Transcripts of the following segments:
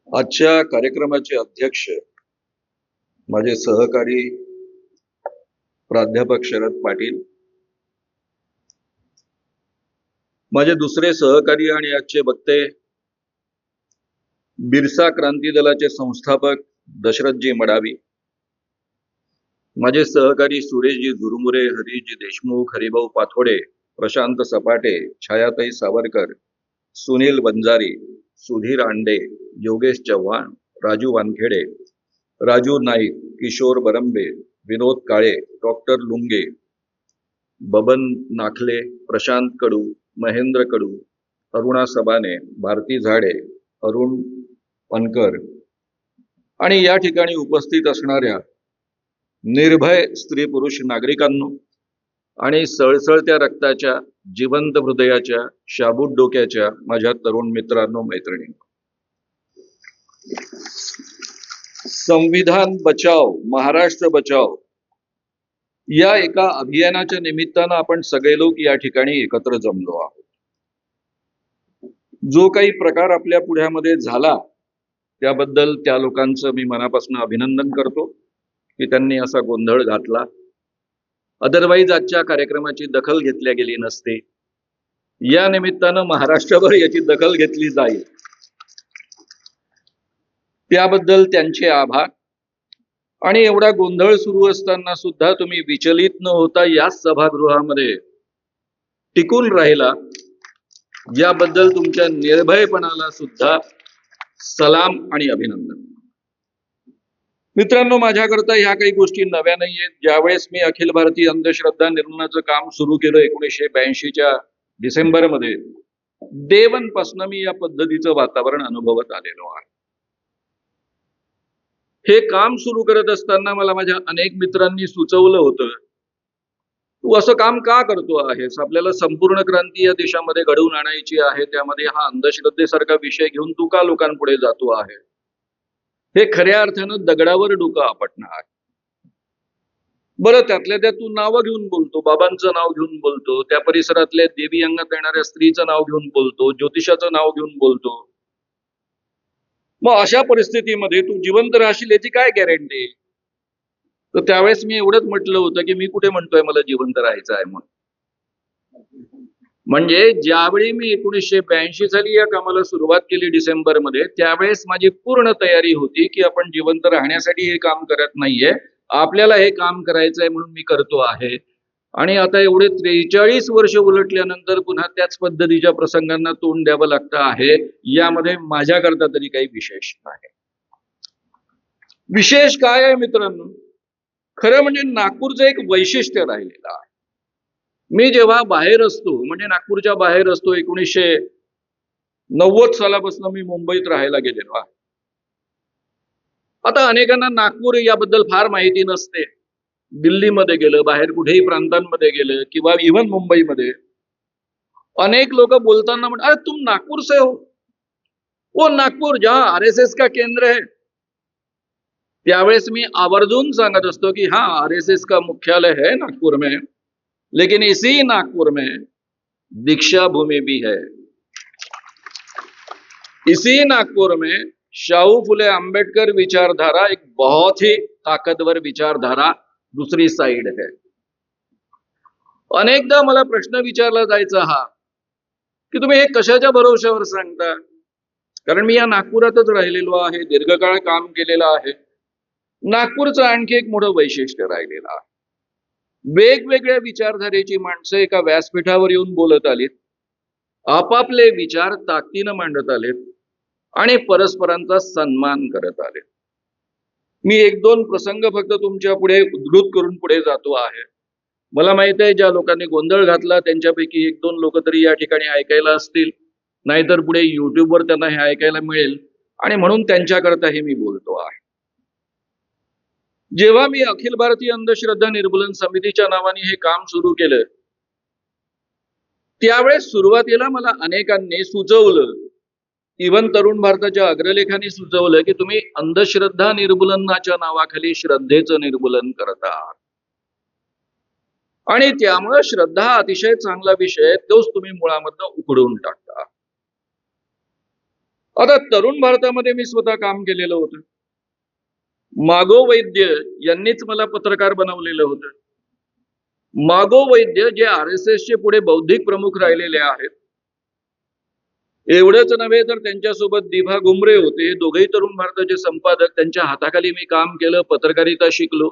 आजच्या कार्यक्रमाचे अध्यक्ष माझे सहकारी प्राध्यापक शरद पाटील, माझे दुसरे सहकारी आणि आजचे वक्ते बिरसा क्रांती दलाचे संस्थापक दशरथजी मडावी, माझे सहकारी सुरेशजी झुरमुरे, हरीजी देशमुख, हरिभाऊ पाथोडे, प्रशांत सपाटे, छायाताई सावरकर, सुनील बंजारी, सुधीर आंडे, योगेश चव्हाण, राजू वानखेडे, राजू नाईक, किशोर बरंबे, विनोद काळे, डॉक्टर लुंगे, बबन नाखले, प्रशांत कडू, महेंद्र कडू, अरुणा सबाने, भारती झाडे, अरुण पनकर आणि या ठिकाणी उपस्थित असणाऱ्या निर्भय स्त्री पुरुष नागरिकांनो आणि सळसळत्या रक्ताच्या, जिवंत हृदयाच्या, शाबूत डोक्याच्या माझ्या तरुण मित्रांनो, मैत्रिणींनो, संविधान बचाव महाराष्ट्र बचाव या एका अभियानाच्या निमित्तानं आपण सगळे लोक या ठिकाणी एकत्र जमलो आहोत. जो काही प्रकार आपल्या पुढ्यामध्ये झाला त्याबद्दल त्या लोकांचं मी मनापासून अभिनंदन करतो की त्यांनी असा गोंधळ घातला. अदरवाईज आजच्या कार्यक्रमाची दखल घेतल्या गेली नसते. या निमित्तानं महाराष्ट्रभर याची दखल घेतली जाईल, त्याबद्दल त्यांचे आभार. आणि एवढा गोंधळ सुरू असताना सुद्धा तुम्ही विचलित न होता याच सभागृहामध्ये टिकून राहिला, याबद्दल तुमच्या निर्भयपणाला सुद्धा सलाम आणि अभिनंदन. मित्रांनो, माझ्याकरता ह्या काही गोष्टी नव्या नाही आहेत. ज्यावेळेस मी अखिल भारतीय अंधश्रद्धा निर्मूलनाचं काम सुरू केलं 1982च्या डिसेंबरमध्ये, डे वन पासून मी या पद्धतीचं वातावरण अनुभवत आलेलो आहे. हे काम सुरू करत असताना मला माझ्या अनेक मित्रांनी सुचवलं होतं, तू असं काम का करतो आहेस? आपल्याला संपूर्ण क्रांती या देशामध्ये घडवून आणायची आहे, त्यामध्ये हा अंधश्रद्धेसारखा विषय घेऊन तू का लोकांपुढे जातो आहे? हे खऱ्या अर्थानं दगडावर डोकं आपटणं आहे. बरं, त्यातल्या त्यात तू नावं घेऊन बोलतो, बाबांचं नाव घेऊन बोलतो, त्या परिसरातल्या देवी अंगात येणाऱ्या स्त्रीचं नाव घेऊन बोलतो, ज्योतिषाचं नाव घेऊन बोलतो. मग अशा परिस्थितीमध्ये तू जिवंत राहशील याची काय गॅरंटी? तर त्यावेळेस मी एवढंच म्हटलं होतं की मी कुठे म्हणतोय मला जिवंत राहायचं आहे म्हणून. म्हणजे ज्यावेळी मी 1982 साली या कामाला सुरुवात केली डिसेंबरमध्ये, त्यावेळेस माझी पूर्ण तयारी होती की आपण जिवंत राहण्यासाठी हे काम करत नाहीये, आपल्याला हे काम करायचं आहे म्हणून मी करतो आहे. आणि आता एवढे 43 वर्ष उलटल्यानंतर पुन्हा त्याच पद्धतीच्या प्रसंगांना तोंड द्यावं लागतं आहे. यामध्ये माझ्याकरता तरी काही विशेष नाही. विशेष काय आहे मित्रांनो? खरं म्हणजे नागपूरचं एक वैशिष्ट्य राहिलेलं आहे. मी जेव्हा बाहेर असतो, म्हणजे नागपूरच्या बाहेर असतो, 1990 सालापासून मी मुंबईत राहायला गेलेलो आहे. आता अनेकांना नागपूर याबद्दल फार माहिती नसते. दिल्लीमध्ये गेलं, बाहेर कुठेही प्रांतांमध्ये गेलं किंवा इव्हन मुंबईमध्ये अनेक लोक बोलताना म्हणतात, अरे तुम नागपूर से हो? वो नागपूर जहां आरएसएस का केंद्र है. त्यावेळेस मी आवर्जून सांगत असतो की हाँ, आरएसएस का मुख्यालय है नागपुर में, लेकिन इसी नागपुर में दीक्षा भूमि भी है. इसी नागपुर में शाहू फुले आंबेडकर विचारधारा, एक बहुत ही ताकतवर विचारधारा दूसरी साइड है. अनेकदा मला प्रश्न विचारला जायचा हा की तुम्ही हे कशाच्या भरोश्यावर सांगता? कारण मी या नागपुरातच राहिलेलो आहे, दीर्घकाळ काम केलेलं आहे. नागपूरचं आणखी एक मोठं वैशिष्ट्य राहिलेलं आहे. वेगवेगळ्या विचारधारेची माणसं एका व्यासपीठावर येऊन बोलत आलीत, आपापले विचार ताकदीनं मांडत आलेत आणि परस्परांचा सन्मान करत आले. मी एक दोन प्रसंग फक्त तुमच्या पुढे उद्धृत करून पुढे जातो आहे. मला माहित आहे ज्या लोकांनी गोंधळ घातला त्यांच्यापैकी एक दोन लोक तरी या ठिकाणी ऐकायला असतील, नाहीतर पुढे युट्यूबवर त्यांना हे ऐकायला मिळेल, आणि म्हणून त्यांच्याकरता हे मी बोलतो आहे. जेव्हा मी अखिल भारतीय अंधश्रद्धा निर्मूलन समितीच्या नावाने हे काम सुरू केलं, त्यावेळेस सुरुवातीला मला अनेकांनी सुचवलं, इव्हन तरुण भारताच्या अग्रलेखांनी सुचवलं की तुम्ही अंधश्रद्धा निर्मूलनाच्या नावाखाली श्रद्धेचं निर्मूलन करता, आणि त्यामुळे श्रद्धा अतिशय चांगला विषय, तोच तुम्ही मुळामधनं उकडून टाकता. आता तरुण भारतामध्ये मी स्वतः काम केलेलं होतं. मागो वैद्य यांनीच मला पत्रकार बनवलेलं होतं. मागो वैद्य जे RSS चे पुढे बौद्धिक प्रमुख राहिलेले आहेत. एवढंच नव्हे तर त्यांच्यासोबत दिभा गुमरे होते, दोघेही तरुण भारताचे संपादक. त्यांच्या हाताखाली मी काम केलं, पत्रकारिता शिकलो.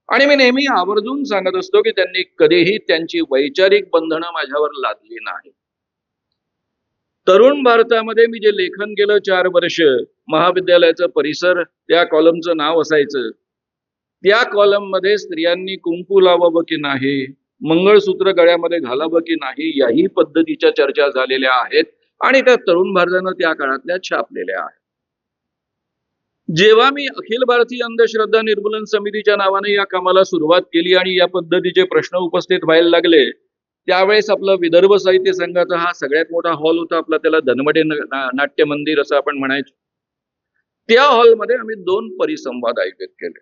आणि मी नेहमी आवर्जून सांगत असतो की त्यांनी कधीही त्यांची वैचारिक बंधनं माझ्यावर लादली नाही. तरुण भारतामध्ये मी जे लेखन केलं 4 वर्ष, महाविद्यालयाचा परिसर त्या कॉलमचं नाव असायचं. त्या कॉलम मध्ये स्त्रियांनी कुंकू लावावं की नाही, मंगळसूत्र गळ्यामध्ये घालावं की नाही, याही पद्धतीच्या चर्चा झालेल्या आहेत आणि त्या तरुण भारतानं त्या काळातल्या छापलेल्या आहेत. जेव्हा मी अखिल भारतीय अंधश्रद्धा निर्मूलन समितीच्या नावाने या कामाला सुरुवात केली आणि या पद्धतीचे प्रश्न उपस्थित व्हायला लागले, त्यावेळेस आपला विदर्भ साहित्य संघाचा हा सगळ्यात मोठा हॉल होता आपला, त्याला धनवडे नाट्य मंदिर असं आपण म्हणायचो. त्या हॉलमध्ये आम्ही 2 परिसंवाद आयोजित केले.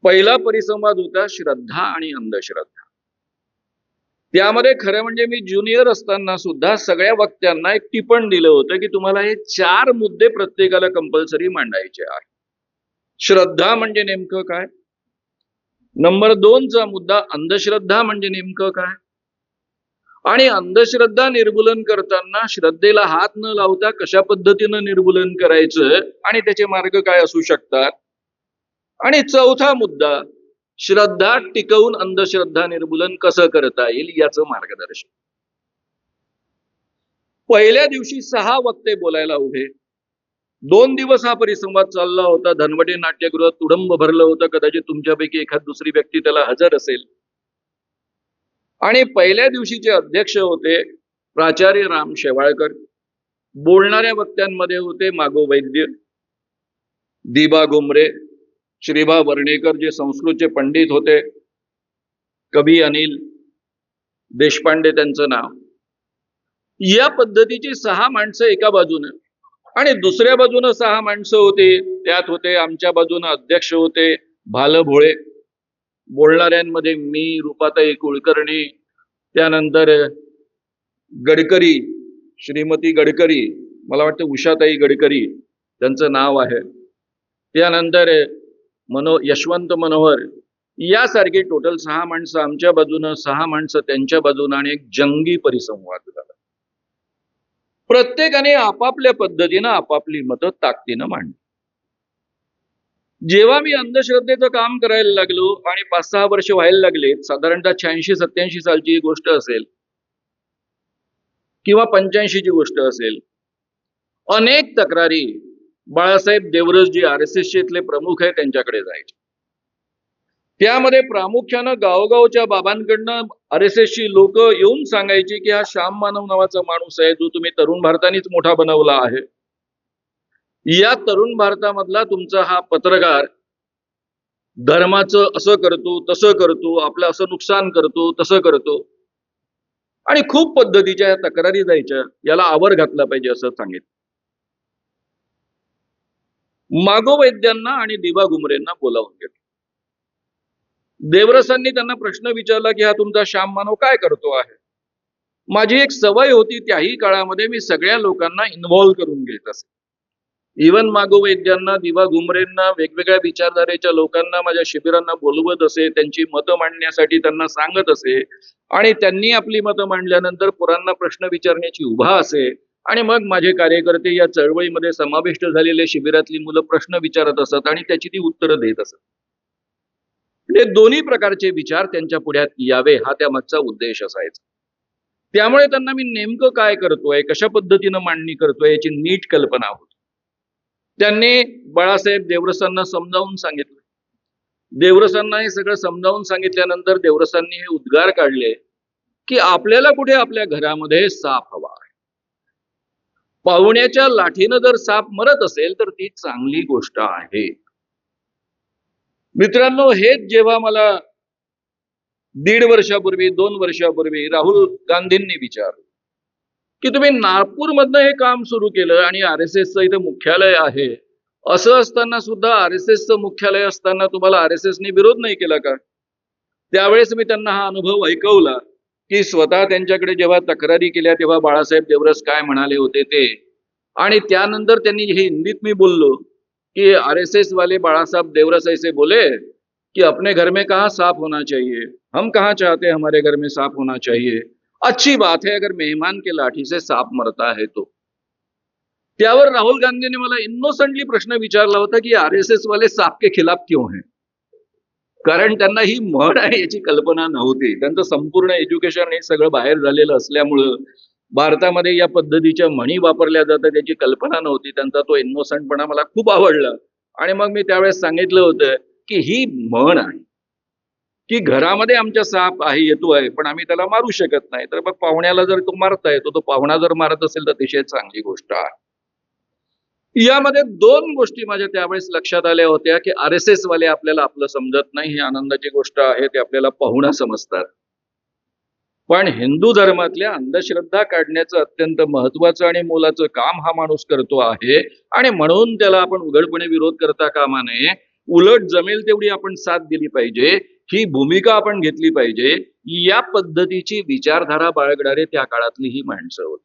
पहिला परिसंवाद होता श्रद्धा आणि अंधश्रद्धा. त्यामध्ये खरं म्हणजे मी ज्युनियर असताना सुद्धा सगळ्या वक्त्यांना एक टिपण दिलं होतं की तुम्हाला हे 4 मुद्दे प्रत्येकाला कंपल्सरी मांडायचे आहेत. श्रद्धा म्हणजे नेमकं काय, नंबर 2 चा मुद्दा अंधश्रद्धा म्हणजे नेमकं काय, आणि अंधश्रद्धा निर्मूलन करताना श्रद्धेला हात न लावता कशा पद्धतीनं निर्मूलन करायचं आणि त्याचे मार्ग काय असू शकतात, आणि चौथा मुद्दा श्रद्धा टिकवून अंधश्रद्धा निर्मूलन कसं करता येईल याचं मार्गदर्शन. पहिल्या दिवशी 6 वक्ते बोलायला उभे. 2 दिवस हा परिसंवाद चालला होता. धनवडे नाट्यगृहात तुडंब भरलं होतं. कदाचित तुमच्यापैकी एखाद दुसरी व्यक्ती त्याला हजर असेल. आणि पहिल्या दिवशीचे अध्यक्ष होते प्राचार्य राम शेवाळकर. बोलणाऱ्या वक्त्यांमध्ये होते मागो वैद्य, दिबा गुमरे, श्रीभा वर्णेकर जे संस्कृतचे पंडित होते, कवी अनिल देशपांडे त्यांचं नाव. या पद्धतीची 6 माणसं एका बाजूने आणि दुसऱ्या बाजूने 6 माणसं होते. त्यात होते आमच्या बाजूने अध्यक्ष होते भालभोळे, बोलणाऱ्यांमध्ये मी, रूपाताई कुलकर्णी, त्यानंतर गडकरी, श्रीमती गडकरी, मला वाटतं उषाताई गडकरी त्यांचं नाव आहे, त्यानंतर यशवंत मनोहर, यासारखी टोटल 6 माणसं आमच्या बाजूनं, 6 माणसं त्यांच्या बाजूनं आणि एक जंगी परिसंवाद झाला. प्रत्येकाने आपापल्या पद्धतीनं आपापली मतं ताकदीनं मांडली. जेव्हा मी अंधश्रद्धेचं काम करायला लागलो आणि 5-6 वर्ष व्हायला लागले, साधारणतः 86-87 सालची ही गोष्ट असेल किंवा 85 ची गोष्ट असेल, अनेक तक्रारी बाळासाहेब देवरसजी RSS इथले प्रमुख आहे त्यांच्याकडे जायचे. त्यामध्ये प्रामुख्यानं गावगावच्या बाबांकडनं RSS ची लोक येऊन सांगायची की हा श्याम मानव नावाचा माणूस आहे जो तुम्ही तरुण भारतानेच मोठा बनवला आहे. या तरुण भारतामधला तुमचा हा पत्रकार धर्माचं असं करतो, तसं करतो, आपलं असं नुकसान करतो, तसं करतो, आणि खूप पद्धतीच्या या तक्रारी जायच्या. याला आवर घातला पाहिजे असं सांगितलं. मागो वैद्यांना आणि दिबा गुमरेंना बोलावून घेतलं. देवरसांनी त्यांना प्रश्न विचारला की हा तुमचा श्याम मानव काय करतो आहे. माझी एक सवय होती त्याही काळामध्ये मी सगळ्या लोकांना इन्व्हॉल्व करून घेत असे. इवन मागो वैद्यांना, दिबा गुमरेंना, वेगवेगळ्या विचारधारेच्या लोकांना माझ्या शिबिरांना बोलवत असे, त्यांची मतं मांडण्यासाठी त्यांना सांगत असे, आणि त्यांनी आपली मतं मांडल्यानंतर पुरांना प्रश्न विचारण्याची उभा असे, आणि मग माझे कार्यकर्ते या चळवळीमध्ये समाविष्ट झालेले शिबिरातली मुलं प्रश्न विचारत असत आणि त्याची ती उत्तरं देत असत. म्हणजे दोन्ही प्रकारचे विचार त्यांच्या पुढ्यात यावे हा त्यामागचा उद्देश असायचा. त्यामुळे त्यांना मी नेमकं काय करतोय, कशा पद्धतीनं मांडणी करतोय याची नीट कल्पना होती. त्यांनी बाळासाहेब देवरसांना समजावून सांगितलं. देवरसांना हे सगळं समजावून सांगितल्यानंतर देवरसांनी हे उद्गार काढले की आपल्याला कुठे आपल्या घरामध्ये साप हवा आहे. पाहुण्याच्या लाठीनं जर साप मरत असेल तर ती चांगली गोष्ट आहे. मित्रांनो, हेच जेव्हा मला 1.5 वर्षापूर्वी 2 वर्षापूर्वी राहुल गांधींनी विचारलं की तुम्ही नागपूरमधनं हे काम सुरू केलं आणि RSSचं इथे मुख्यालय आहे, असं असताना सुद्धा RSSचं मुख्यालय असताना तुम्हाला RSSने विरोध नाही केला का. त्यावेळेस मी त्यांना हा अनुभव ऐकवला की स्वतः त्यांच्याकडे जेव्हा तक्रारी केल्या तेव्हा बाळासाहेब देवरस काय म्हणाले होते ते, आणि त्यानंतर त्यांनी हे हिंदीत मी बोललो की आरएसएस वाले बाळासाहेब देवरस ऐसे बोले कि अपने घर में कहाँ साफ होना चाहिए, हम कहाँ चाहते हैं हमारे घर में साफ होना चाहिए, अच्छी बात है अगर मेहमान के लाठी से सांप मरता है तो. त्यावर राहुल गांधीने मला इनोसंटली प्रश्न विचारला होता की आरएसएस वाले सांप के खिलाफ क्यों हैं. कारण त्यांना ही म्हण आहे याची कल्पना नव्हती. त्यांचं संपूर्ण एज्युकेशन हे सगळं बाहेर झालेलं असल्यामुळं भारतामध्ये या पद्धतीच्या म्हणी वापरल्या जातात याची कल्पना नव्हती. त्यांचा तो इनोसंटपणा मला खूप आवडला. आणि मग मी त्यावेळेस सांगितलं होतं की ही म्हण आहे की घरामध्ये आमच्या साप आहे येतो आहे पण आम्ही त्याला मारू शकत नाही. तर मग पाहुण्याला जर तो मारता येतो, तो पाहुणा जर मारत असेल तर अतिशय चांगली गोष्ट आहे. यामध्ये दोन गोष्टी माझ्या त्यावेळेस लक्षात आल्या होत्या की आरएसएस वाले आपल्याला आपलं समजत नाही, ही आनंदाची गोष्ट आहे. ते आपल्याला पाहुणा समजतात. पण हिंदू धर्मातल्या अंधश्रद्धा काढण्याचं अत्यंत महत्वाचं आणि मोलाचं काम हा माणूस करतो आहे आणि म्हणून त्याला आपण उघडपणे विरोध करता कामा नये. उलट जमेल तेवढी आपण साथ दिली पाहिजे, ही भूमिका आपण घेतली पाहिजे. या पद्धतीची विचारधारा बाळगणारे त्या काळातली ही माणसं होती.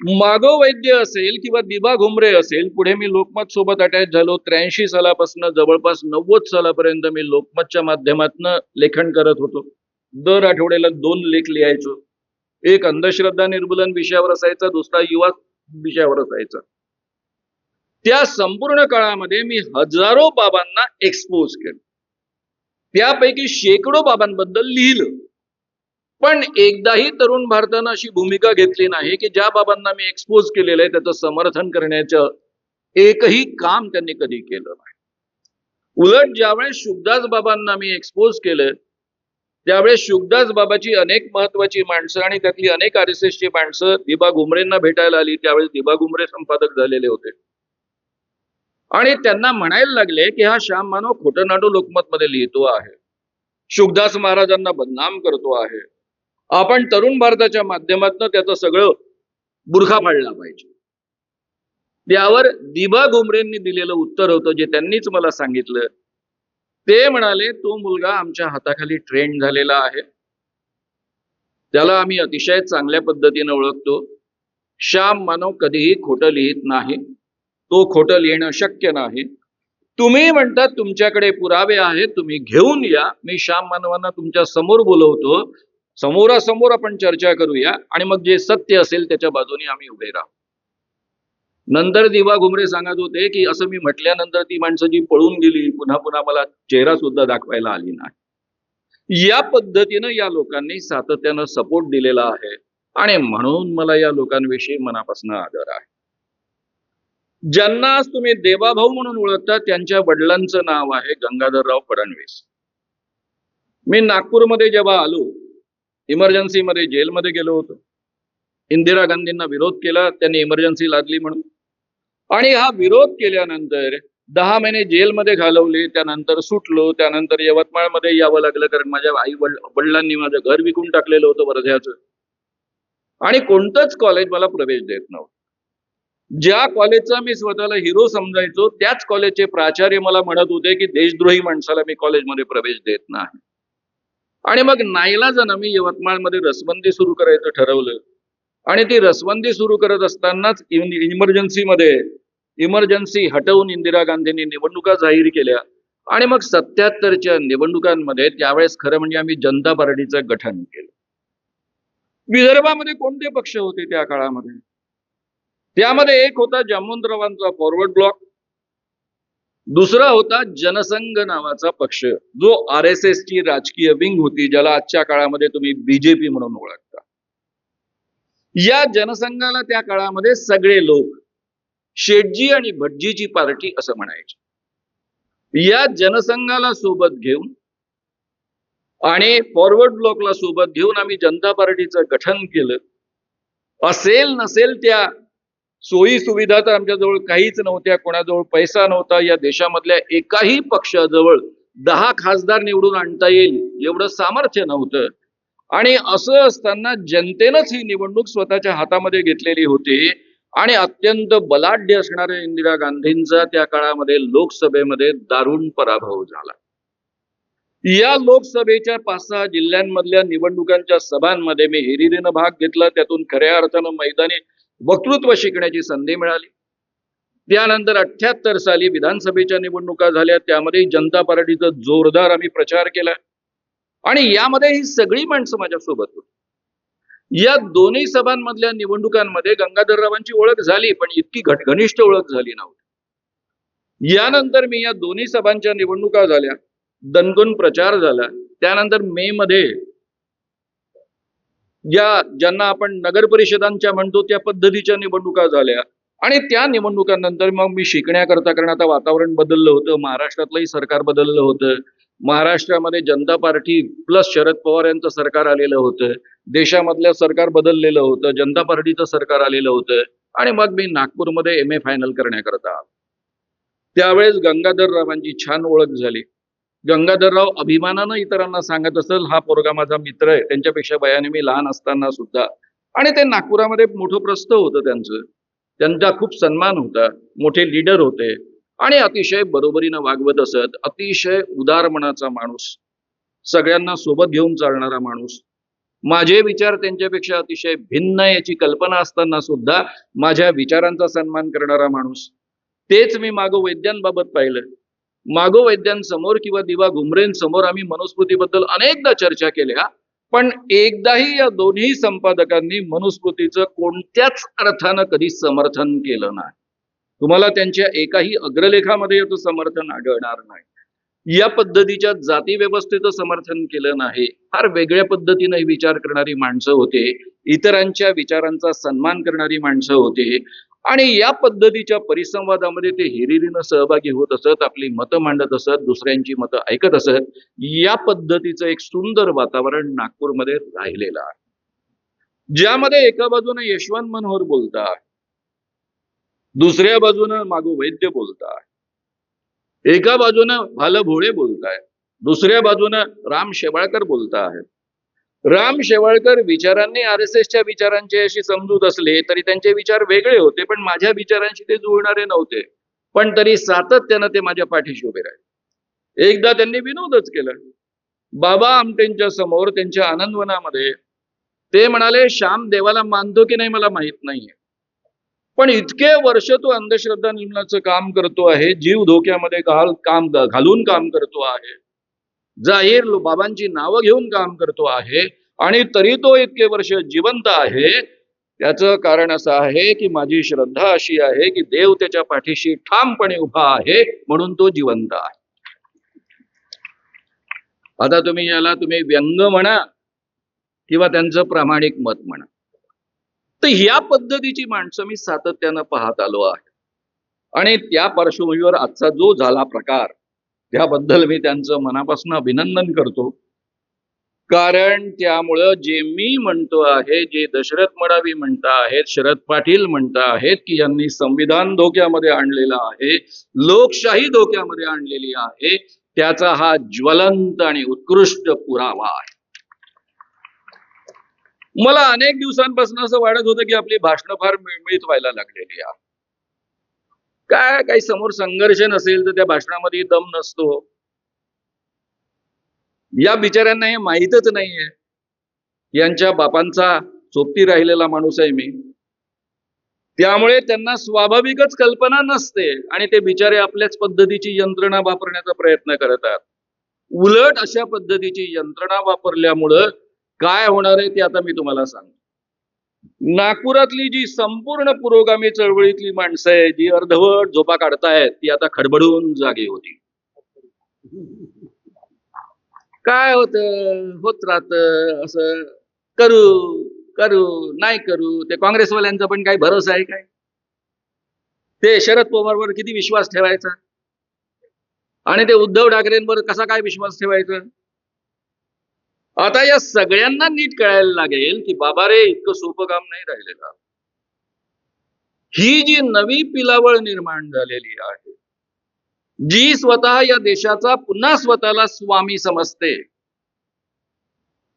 माधव वैद्य असेल किंवा दिबा घुमरे असेल, पुढे मी लोकमत सोबत अटॅच झालो. 83 सालापासून जवळपास 90 सालापर्यंत मी लोकमतच्या माध्यमातून लेखन करत होतो. दर आठवड्याला 2 लेख लिहायचो. एक अंधश्रद्धा निर्मूलन विषयावर असायचा, दुसरा युवा विषयावर असायचा. त्या संपूर्ण काळामध्ये मी हजारो बाबांना एक्सपोज केलं. त्यापैकी शेकडो बाबांबद्दल लिहिलं. पण एकदाही तरुण भारतानं अशी भूमिका घेतली नाही की ज्या बाबांना मी एक्सपोज केलेलं आहे त्याचं समर्थन करण्याचं एकही काम त्यांनी कधी केलं नाही. उलट ज्यावेळेस शुभदास बाबांना मी एक्सपोज केलं त्यावेळेस शुभदास बाबाची अनेक महत्वाची माणसं आणि त्यातली अनेक आरएसएसची माणसं दिबा घुमरेंना भेटायला आली. त्यावेळेस दिबा घुमरे संपादक झालेले होते आणि त्यांना म्हणायला लागले की हा श्याम मानव खोटं नाटू लोकमत मध्ये लिहितो आहे, शुभदास महाराजांना बदनाम करतो आहे. आपण तरुण भारताच्या माध्यमातून त्याचं सगळं बुरखा पाडला पाहिजे. त्यावर दिबा घुमरेंनी दिलेलं उत्तर होतं जे त्यांनीच मला सांगितलं. ते म्हणाले, तो मुलगा आमच्या हाताखाली ट्रेंड झालेला आहे, त्याला आम्ही अतिशय चांगल्या पद्धतीने ओळखतो. श्याम मानव कधीही खोटं लिहित नाही, तो खोटं लिहिणं शक्य नाही. तुम्ही म्हणतात तुमच्याकडे पुरावे आहेत, तुम्ही घेऊन या. मी श्याम मानवांना तुमच्या समोर बोलवतो, समोरासमोर आपण चर्चा करूया आणि मग जे सत्य असेल त्याच्या बाजूने आम्ही उभे राहू. नंतर दिबा घुमरे सांगत होते की असं मी म्हटल्यानंतर ती माणसं जी पळून गेली पुन्हा पुन्हा मला चेहरा सुद्धा दाखवायला आली नाही. या पद्धतीनं या लोकांनी सातत्यानं सपोर्ट दिलेला आहे आणि म्हणून मला या लोकांविषयी मनापासून आदर आहे. ज्यांना आज तुम्ही देवाभाऊ म्हणून ओळखता त्यांच्या वडिलांचं नाव आहे गंगाधरराव फडणवीस. मी नागपूरमध्ये जेव्हा आलो, इमर्जन्सी मध्ये जेलमध्ये गेलो होतो. इंदिरा गांधींना विरोध केला, त्यांनी इमर्जन्सी लादली म्हणून. आणि हा विरोध केल्यानंतर 10 महिने जेलमध्ये घालवले. त्यानंतर सुटलो. त्यानंतर यवतमाळमध्ये यावं लागलं कारण माझ्या आई वडिलांनी माझं घर विकून टाकलेलं होतं वर्ध्याचं. आणि कोणतंच कॉलेज मला प्रवेश देत नव्हतं. ज्या कॉलेजचा मी स्वतःला हिरो समजायचो त्याच कॉलेजचे प्राचार्य मला म्हणत होते की देशद्रोही माणसाला मी कॉलेजमध्ये प्रवेश देत नाही. आणि मग नाईलाजानं मी यवतमाळमध्ये रसबंदी सुरू करायचं ठरवलं. आणि ती रसबंदी सुरू करत असतानाच इमर्जन्सी हटवून इंदिरा गांधींनी निवडणुका जाहीर केल्या. आणि मग 77च्या निवडणुकांमध्ये त्यावेळेस खरं म्हणजे आम्ही जनता पार्टीचं गठन केलं. विदर्भामध्ये कोणते पक्ष होते त्या काळामध्ये? त्यामध्ये एक होता जामवंतरावांचा फॉरवर्ड ब्लॉक, दुसरा होता जनसंघ नावाचा पक्ष जो आरएसएस ची राजकीय विंग होती, ज्याला आजच्या काळामध्ये तुम्ही बीजेपी म्हणून ओळखता. या जनसंघाला त्या काळामध्ये सगळे लोक शेटजी आणि भटजीची पार्टी असं म्हणायचे. या जनसंघाला सोबत घेऊन आणि फॉरवर्ड ब्लॉकला सोबत घेऊन आम्ही जनता पार्टीचं गठन केलं. असेल नसेल त्या सोयी सुविधा तर आमच्याजवळ काहीच नव्हत्या, कोणाजवळ पैसा नव्हता. या देशामधल्या एकाही पक्षाजवळ 10 खासदार निवडून आणता येईल एवढं सामर्थ्य नव्हतं. आणि असं असताना जनतेनंच ही निवडणूक स्वतःच्या हातामध्ये घेतलेली होती आणि अत्यंत बलाढ्य असणाऱ्या इंदिरा गांधींचा त्या काळामध्ये लोकसभेमध्ये दारुण पराभव झाला. या लोकसभेच्या 5-6 जिल्ह्यांमधल्या निवडणुकांच्या सभांमध्ये मी हिरिरीनं भाग घेतला. त्यातून खऱ्या अर्थानं मैदानी वक्तृत्व शिकण्याची संधी मिळाली. त्यानंतर 78 साली विधानसभेच्या निवडणुका झाल्या, त्यामध्ये जनता पार्टीचा जोरदार आम्ही प्रचार केला आणि यामध्ये ही सगळी माणसं माझ्यासोबत होती. या दोन्ही सभांमधल्या निवडणुकांमध्ये गंगाधररावांची ओळख झाली, पण इतकी घनिष्ठ ओळख झाली नव्हती. यानंतर मी या दोन्ही सभांच्या निवडणुका झाल्या, दणकून प्रचार झाला. त्यानंतर मे मध्ये ज्यांना आपण नगर परिषदांच्या म्हणतो त्या पद्धतीच्या निवडणुका झाल्या आणि त्या निवडणुकांनंतर मग मी शिकण्याकरता, कारण आता वातावरण बदललं होतं, महाराष्ट्रातलंही सरकार बदललं होतं, महाराष्ट्रामध्ये जनता पार्टी प्लस शरद पवार यांचं सरकार आलेलं होतं, देशामधलं सरकार बदललेलं होतं, जनता पार्टीचं सरकार आलेलं होतं आणि मग मी नागपूरमध्ये MA फायनल करण्याकरता. त्यावेळेस गंगाधररावांची छान ओळख झाली. गंगाधरराव अभिमानानं इतरांना सांगत असेल, हा पोरगा माझा मित्र आहे, त्यांच्यापेक्षा वयाने मी लहान असताना सुद्धा. आणि ते नागपुरामध्ये मोठं प्रस्थ होतं त्यांचं, त्यांचा खूप सन्मान होता, मोठे लीडर होते आणि अतिशय बरोबरीनं वागवत असत. अतिशय उदार मनाचा माणूस, सगळ्यांना सोबत घेऊन चालणारा माणूस. माझे विचार त्यांच्यापेक्षा अतिशय भिन्न याची कल्पना असताना सुद्धा माझ्या विचारांचा सन्मान करणारा माणूस. तेच मी मागो वैद्यांबाबत पाहिलं. मागो वैद्यांसमोर किंवा दिवा घुमरेंसमोर आम्ही मनुस्मृतीबद्दल अनेकदा चर्चा केल्या, पण एकदाही या दोन्ही संपादकांनी मनुस्मृतीचं कोणत्याच अर्थानं कधी समर्थन केलं नाही. तुम्हाला त्यांच्या एकाही अग्रलेखामध्ये याचं समर्थन आढळणार नाही. या पद्धतीच्या जाती व्यवस्थेचं समर्थन केलं नाही. फार वेगळ्या पद्धतीने विचार करणारी माणसं होते, इतरांच्या विचारांचा सन्मान करणारी माणसं होते आणि या पद्धतीच्या परिसंवादामध्ये ते हिरिरीनं सहभागी होत असत, आपली मतं मांडत असत, दुसऱ्यांची मतं ऐकत असत. या पद्धतीचं एक सुंदर वातावरण नागपूरमध्ये राहिलेलं आहे, ज्यामध्ये एका बाजूने यशवंत मनोहर बोलतात, दुसऱ्या बाजूनं मागो वैद्य बोलतात, एका बाजूनं भाल भोळे बोलताय, दुसऱ्या बाजूनं राम शेवाळकर बोलतायत. राम शेवाळकर विचारांनी RSSच्या विचारांची अशी समजूत असले तरी त्यांचे विचार वेगळे होते, पण माझ्या विचारांशी ते जुळणारे नव्हते. पण तरी सातत्यानं ते माझ्या पाठीशी उभे राहिले. एकदा त्यांनी विनोदच केला. बाबा आमटेंच्या समोर त्यांच्या आनंदवनामध्ये ते म्हणाले, श्याम देवाला मानतो की नाही मला माहित नाहीये, पण इतके वर्ष तो अंधश्रद्धा निर्मूलनाचं काम करतो आहे, जीव धोक्यामध्ये घालून काम करतो आहे, जाहीर बाबांची नावं घेऊन काम करतो आहे आणि तरी तो इतके वर्ष जिवंत आहे. त्याचं कारण असं आहे की माझी श्रद्धा अशी आहे की देव त्याच्या पाठीशी ठामपणे उभा आहे, म्हणून तो जिवंत आहे. आता तुम्ही व्यंग म्हणा किंवा त्यांचं प्रामाणिक मत म्हणा, तर ह्या पद्धतीची माणसं मी सातत्यानं पाहत आलो आहे आणि त्या पार्श्वभूमीवर आजचा जो झाला प्रकार, त्याबद्दल मी त्यांचं मनापासून अभिनंदन करतो. कारण त्यामुळं जे मी म्हणतो आहे, जे दशरथ मडावी म्हणता आहेत, शरद पाटील म्हणता आहेत की यांनी संविधान धोक्यामध्ये आणलेलं आहे, लोकशाही धोक्यामध्ये आणलेली आहे, त्याचा हा ज्वलंत आणि उत्कृष्ट पुरावा आहे. मला अनेक दिवसांपासून असं वाटत होतं की आपली भाषणं फार मिळमिळीत व्हायला लागलेली आहे. काय काही समोर संघर्ष नसेल तर त्या भाषणामध्ये दम नसतो. या बिचाऱ्यांना हे माहीतच नाहीये. यांच्या बापांचा सोबती राहिलेला माणूस आहे मी, त्यामुळे त्यांना स्वाभाविकच कल्पना नसते आणि ते बिचारे आपल्याच पद्धतीची यंत्रणा वापरण्याचा प्रयत्न करतात. उलट अशा पद्धतीची यंत्रणा वापरल्यामुळं काय होणार आहे ते आता मी तुम्हाला सांगतो. नागपुरातली जी संपूर्ण पुरोगामी चळवळीतली माणसं आहे, जी अर्धवट झोपा काढतायत, ती आता खडबडून जागी होती. काय होत राहत असं, करू नाही करू, ते काँग्रेसवाल्यांचा पण काही भरोसा आहे काय? ते शरद पवारवर किती विश्वास ठेवायचा आणि ते उद्धव ठाकरेंवर कसा काय विश्वास ठेवायचा? आता या सगळ्यांना नीट कळायला लागेल की बाबा रे, इतकं सोपं काम नाही राहिलेलं. ही जी नवी पिलावळ निर्माण झालेली आहे, जी स्वतः या देशाचा पुन्हा स्वतःला स्वामी समजते,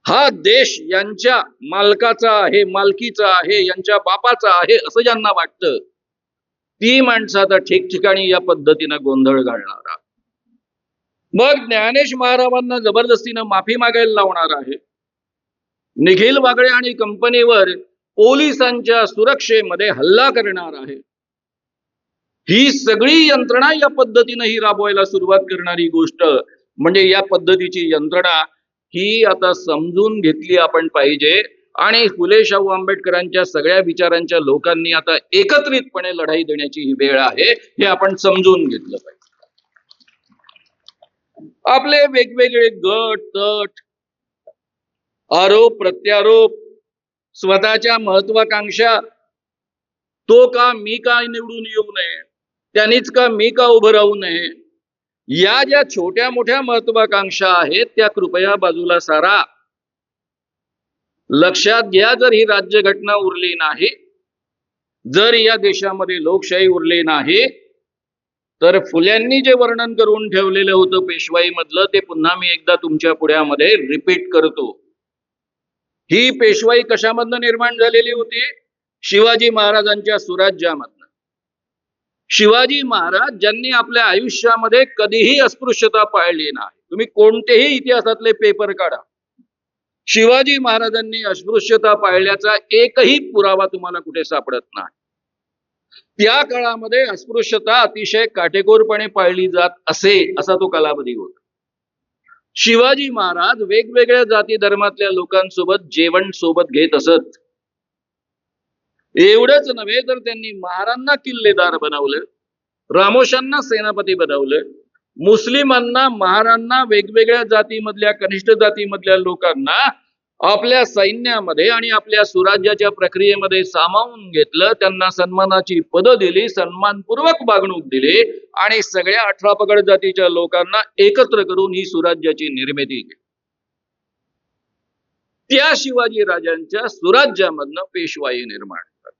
हा देश यांच्या मालकाचा आहे, मालकीचा आहे, यांच्या बापाचा आहे असं ज्यांना वाटतं, ती माणसं आता ठिकठिकाणी या पद्धतीनं गोंधळ घालणार. मग ज्ञानेश महाराजांना जबरदस्तीनं माफी मागायला लावणार आहे. निखिल वागळे आणि कंपनीवर पोलिसांच्या सुरक्षेमध्ये हल्ला करणार आहे. ही सगळी यंत्रणा या पद्धतीने ही राबवायला सुरुवात करणारी गोष्ट म्हणजे या पद्धतीची यंत्रणा ही आता समजून घेतली आपण पाहिजे. आणि फुले शाहू आंबेडकरांच्या सगळ्या विचारांच्या लोकांनी आता एकत्रितपणे लढाई देण्याची ही वेळ आहे, हे आपण समजून घेतलं पाहिजे. आपले वेगवेगळे गट तट, आरोप प्रत्यारोप, स्वतःच्या महत्वाकांक्षा, तो का मी का निवडून येऊ नये, त्यांनीच का मी का उभं राहू नये, या ज्या छोट्या मोठ्या महत्वाकांक्षा आहेत त्या कृपया बाजूला सारा. लक्षात घ्या, जर ही राज्यघटना उरली नाही, जर या देशामध्ये लोकशाही उरली नाही, तर फुल्यांनी जे वर्णन करून ठेवलेलं होतं पेशवाई मधलं ते पुन्हा मी एकदा तुमच्या पुढ्यामध्ये रिपीट करतो. ही पेशवाई कशामधनं निर्माण झालेली होती? शिवाजी महाराजांच्या सुराज्यामधनं. शिवाजी महाराज ज्यांनी आपल्या आयुष्यामध्ये कधीही अस्पृश्यता पाळली नाही. तुम्ही कोणतेही इतिहासातले पेपर काढा, शिवाजी महाराजांनी अस्पृश्यता पाळल्याचा एकही पुरावा तुम्हाला कुठे सापडत नाही. त्या काळामध्ये अस्पृश्यता अतिशय काटेकोरपणे पाळली जात असे असा तो कालावधी होता. शिवाजी महाराज वेगवेगळ्या जाती धर्मातल्या लोकांसोबत जेवण सोबत घेत असत. एवढंच नव्हे तर त्यांनी महारांना किल्लेदार बनवलं, रामोशांना सेनापती बनवलं, मुस्लिमांना महारांना वेगवेगळ्या जातीमधल्या कनिष्ठ जातीमधल्या लोकांना आपल्या सैन्यामध्ये आणि आपल्या सुराज्याच्या प्रक्रियेमध्ये सामावून घेतलं, त्यांना सन्मानाची पदं दिली, सन्मानपूर्वक वागणूक दिली आणि सगळ्या 18 पगड जातीच्या लोकांना एकत्र करून ही सुराज्याची निर्मिती केली. त्या शिवाजी राजांच्या सुराज्यामधनं पेशवाई निर्माण झाली.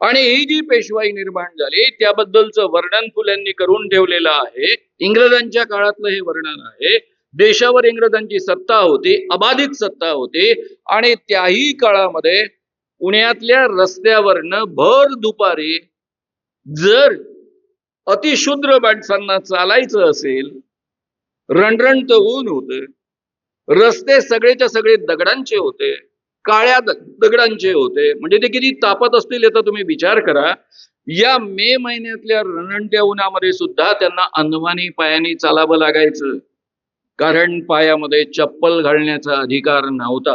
आणि ही जी पेशवाई निर्माण झाली त्याबद्दलचं वर्णन फुल्यांनी करून ठेवलेलं आहे. इंग्रजांच्या काळातलं हे वर्णन आहे. देशावर इंग्रजांची सत्ता होती, अबाधित सत्ता होती आणि त्याही काळामध्ये पुण्यातल्या रस्त्यावरनं भर दुपारी जर अतिशूद्र माणसांना चालायचं असेल, रणरणत ऊन होते, रस्ते सगळेच्या सगळे दगडांचे होते, काळ्या दगडांचे होते, म्हणजे ते किती तापत असतील याचा तुम्ही विचार करा. या मे महिन्यातल्या रणरणत्या उन्हामध्ये सुद्धा त्यांना अनवाणी पायाने चालावं लागायचं, कारण पायामध्ये चप्पल घालण्याचा अधिकार नव्हता.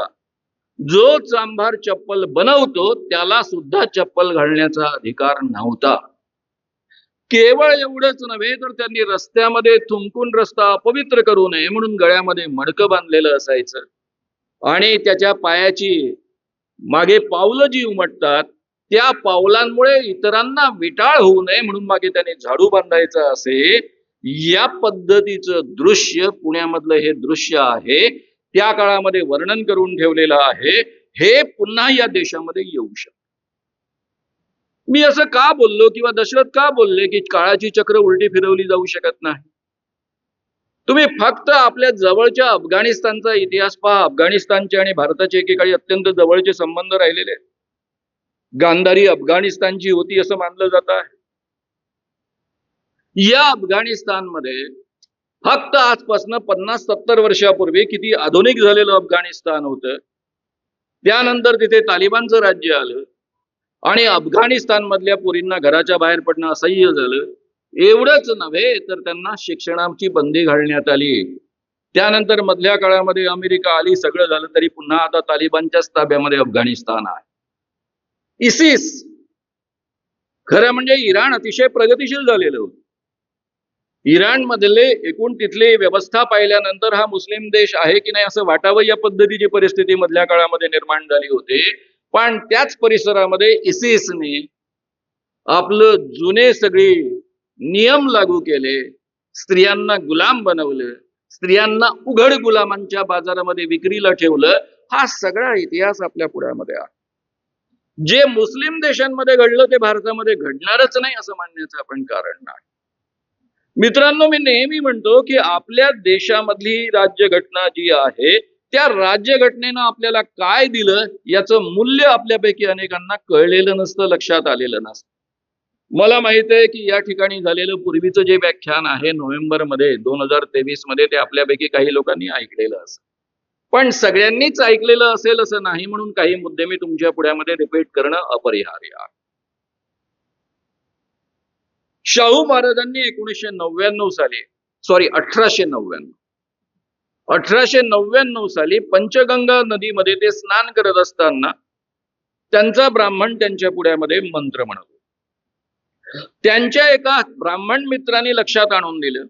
जो चांभार चप्पल बनवतो त्याला सुद्धा चप्पल घालण्याचा अधिकार नव्हता. केवळ एवढंच नव्हे तर त्यांनी रस्त्यामध्ये थुंकून रस्ता अपवित्र करू नये म्हणून गळ्यामध्ये मडकं बांधलेलं असायचं आणि त्याच्या पायाची मागे पावलं जी उमटतात त्या पावलांमुळे इतरांना विटाळ होऊ नये म्हणून मागे त्याने झाडू बांधायचा असे. या पद्धतीचं दृश्य पुण्यामधलं हे दृश्य आहे, त्या काळामध्ये वर्णन करून ठेवलेलं आहे. हे पुन्हा या देशामध्ये येऊ शकतं. मी असं का बोललो किंवा दशरथ का बोलले की काळाची चक्र उलटी फिरवली जाऊ शकत नाही? तुम्ही फक्त आपल्या जवळच्या अफगाणिस्तानचा इतिहास पहा. अफगाणिस्तानचे आणि भारताचे एकेकाळी अत्यंत जवळचे संबंध राहिलेले. गांधारी अफगाणिस्तानची होती असं मानलं जात आहे. या अफगाणिस्तानमध्ये फक्त आजपासून 50-70 वर्षापूर्वी किती आधुनिक झालेलं अफगाणिस्तान होतं. त्यानंतर तिथे तालिबानचं राज्य आलं आणि अफगाणिस्तान मधल्या पोरींना घराच्या बाहेर पडणं असह्य झालं. एवढंच नव्हे तर त्यांना शिक्षणाची बंदी घालण्यात आली. त्यानंतर मधल्या काळामध्ये अमेरिका आली, सगळं झालं तरी पुन्हा आता तालिबानच्याच ताब्यामध्ये अफगाणिस्तान आहे. इसिस खरं म्हणजे इराण अतिशय प्रगतिशील झालेलं होतं. इराण मधले एकूण तिथली व्यवस्था पाहिल्यानंतर हा मुस्लिम देश आहे की नाही असं वाटावं या पद्धतीची परिस्थिती मधल्या काळामध्ये निर्माण झाली होती. पण त्याच परिसरामध्ये इसिसने आपलं जुने सगळे नियम लागू केले, स्त्रियांना गुलाम बनवलं, स्त्रियांना उघड गुलामांच्या बाजारामध्ये विक्रीला ठेवलं. हा सगळा इतिहास आपल्या पुढ्यामध्ये आहे. जे मुस्लिम देशांमध्ये घडलं ते भारतामध्ये घडणारच नाही असं मानण्याचं आपण कारण नाही. मित्रांनो, मी नेहमी म्हणतो की आपल्या देशामधली राज्यघटना जी आहे त्या राज्यघटनेनं आपल्याला काय दिलं याचं मूल्य आपल्यापैकी अनेकांना कळलेलं नसतं, लक्षात आलेलं नसतं. मला माहित आहे की या ठिकाणी झालेलं पूर्वीचं जे व्याख्यान आहे नोव्हेंबरमध्ये 2023 मध्ये ते आपल्यापैकी काही लोकांनी ऐकलेलं असतं. पण सगळ्यांनीच ऐकलेलं असेल असं नाही, म्हणून काही मुद्दे मी तुमच्या पुढ्यामध्ये रिपीट करणं अपरिहार्य आहे. शाहू महाराजांनी 1899 साली 1899 साली पंचगंगा नदीमध्ये ते स्नान करत असताना त्यांचा ब्राह्मण त्यांच्या पुढ्यामध्ये मंत्र म्हणत होता. त्यांच्या एका ब्राह्मण मित्राने लक्षात आणून दिलं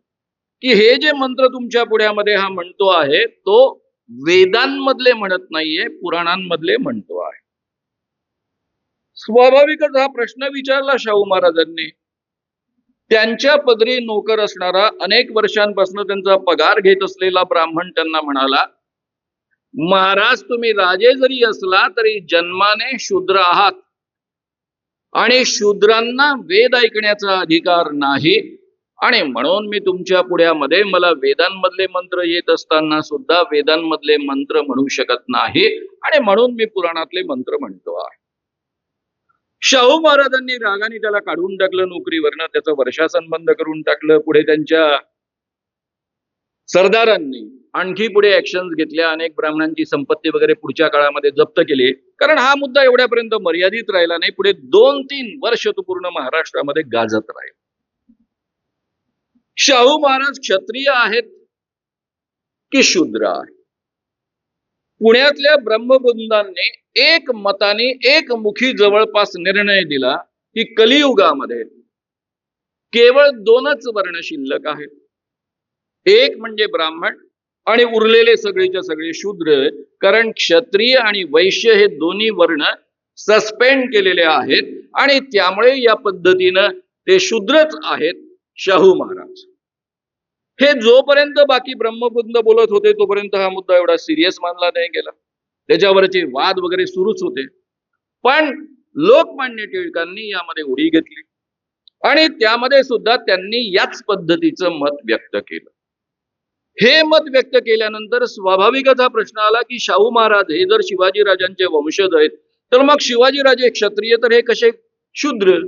की हे जे मंत्र तुमच्या पुढ्यामध्ये हा म्हणतो आहे तो वेदांमधले म्हणत नाहीये, पुराणांमधले म्हणतो आहे. स्वाभाविकच हा प्रश्न विचारला शाहू महाराजांनी. त्यांच्या पदरी नोकर असणारा, अनेक वर्षांपासून त्यांचा पगार घेत असलेला ब्राह्मण त्यांना म्हणाला, महाराज तुम्ही राजे जरी असला तरी जन्माने शूद्र आहात आणि शूद्रांना वेद ऐकण्याचा अधिकार नाही, आणि म्हणून मी तुमच्या पुढ्यामध्ये मला वेदांमधले मंत्र येत असताना सुद्धा वेदांमधले मंत्र म्हणू शकत नाही, आणि म्हणून मी पुराणातले मंत्र म्हणतो आहे. शाहू महाराजांनी रागाने त्याला काढून टाकलं नोकरीवरनं, त्याचं वर्षासन बंद करून टाकलं. पुढे त्यांच्या सरदारांनी आणखी पुढे ऍक्शन घेतल्या, अनेक ब्राह्मणांची संपत्ती वगैरे पुढच्या काळामध्ये जप्त केली, कारण हा मुद्दा एवढ्यापर्यंत मर्यादित राहिला नाही. पुढे 2-3 वर्ष तो पूर्ण महाराष्ट्रामध्ये गाजत राहील. शाहू महाराज क्षत्रिय आहेत की शूद्र आहेत? पुण्यातल्या ब्रह्मवृंदांनी एक मताने एकमुखी जवळपास निर्णय दिला की कलियुगामध्ये केवळ 2च वर्ण शिल्लक आहेत, एक म्हणजे ब्राह्मण आणि उरलेले सगळेच्या सगळे शूद्र. कारण क्षत्रिय आणि वैश्य हे दोन्ही वर्ण सस्पेंड केलेले आहेत आणि त्यामुळे या पद्धतीनं ते शूद्रच आहेत. शाहू महाराज हे जोपर्यंत बाकी ब्रह्मवृंद बोलत होते तोपर्यंत हा मुद्दा एवढा सिरियस मानला नाही गेला, त्याच्यावरचे वाद वगैरे सुरूच होते. पण लोकमान्य टिळकांनी यामध्ये उडी घेतली आणि त्यामध्ये सुद्धा त्यांनी याच पद्धतीचं मत व्यक्त केलं. हे मत व्यक्त केल्यानंतर स्वाभाविकच हा प्रश्न आला की शाहू महाराज हे जर शिवाजीराजांचे वंशज आहेत तर मग शिवाजीराजे क्षत्रिय तर हे कसे शूद्र?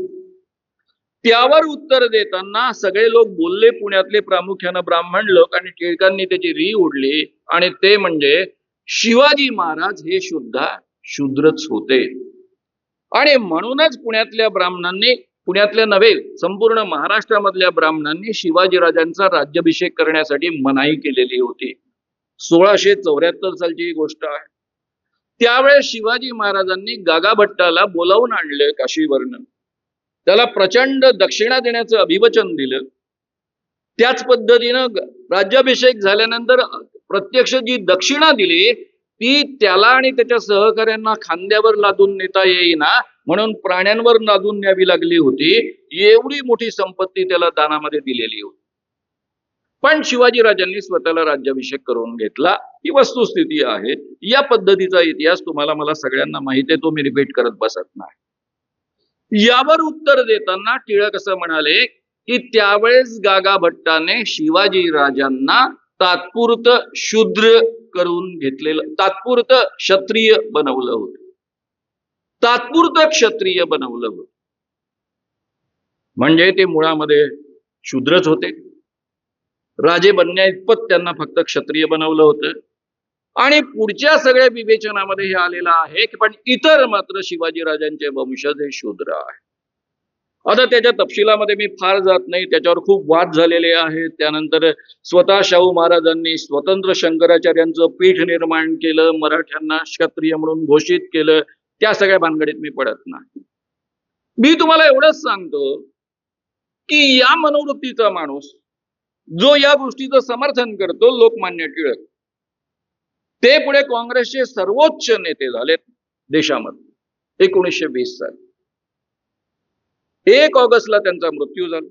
त्यावर उत्तर देताना सगळे लोक बोलले, पुण्यातले प्रामुख्यानं ब्राह्मण लोक, आणि टिळकांनी त्याची री उडली आणि ते म्हणजे शिवाजी महाराज हे सुद्धा शूद्रच होते. आणि म्हणूनच पुण्यातल्या ब्राह्मणांनी, पुण्यातल्या नव्हे संपूर्ण महाराष्ट्रामधल्या ब्राह्मणांनी शिवाजीराजांचा राज्याभिषेक करण्यासाठी मनाई केलेली होती. 1674 सालची ही गोष्ट आहे. त्यावेळेस शिवाजी महाराजांनी गागाभट्टाला बोलावून आणलं काशीवरनं, त्याला प्रचंड दक्षिणा देण्याचं अभिवचन दिलं. त्याच पद्धतीनं राज्याभिषेक झाल्यानंतर प्रत्यक्ष जी दक्षिणा दिली ती त्याला आणि त्याच्या सहकाऱ्यांना खांद्यावर लादून नेता येईना म्हणून प्राण्यांवर लादून न्यावी लागली होती. एवढी मोठी संपत्ती त्याला दानामध्ये दिलेली होती. पण शिवाजीराजांनी स्वतःला राज्याभिषेक करून घेतला. ही वस्तुस्थिती आहे. या पद्धतीचा इतिहास तुम्हाला मला सगळ्यांना माहिती आहे, तो मी रिपीट करत बसत नाही. यावर उत्तर देताना टिळक असं म्हणाले की त्यावेळेस गागाभट्टाने शिवाजी राजांना तात्पुरतं शूद्र करून घेतलेलं, तात्पुरतं क्षत्रिय बनवलं होतं, तात्पुरतं क्षत्रिय बनवलं होतं. म्हणजे ते मुळामध्ये शूद्रच होते. राजे बनण्या इतपत त्यांना फक्त क्षत्रिय बनवलं होतं. आणि पुढच्या सगळ्या विवेचनामध्ये हे आलेलं आहे की पण इतर मात्र शिवाजीराजांचे वंशज हे शूद्र आहे. आता त्याच्या तपशिलामध्ये मी फार जात नाही, त्याच्यावर खूप वाद झालेले आहेत. त्यानंतर स्वतः शाहू महाराजांनी स्वतंत्र शंकराचार्यांचं पीठ निर्माण केलं, मराठ्यांना क्षत्रिय म्हणून घोषित केलं. त्या सगळ्या भानगडीत मी पडत नाही. मी तुम्हाला एवढंच सांगतो की या मनोवृत्तीचा माणूस जो या गोष्टीचं समर्थन करतो, लोकमान्य टिळक, ते पुढे काँग्रेसचे सर्वोच्च नेते झालेत देशामध्ये. 1920 साली 1 ऑगस्टला त्यांचा मृत्यू झाला.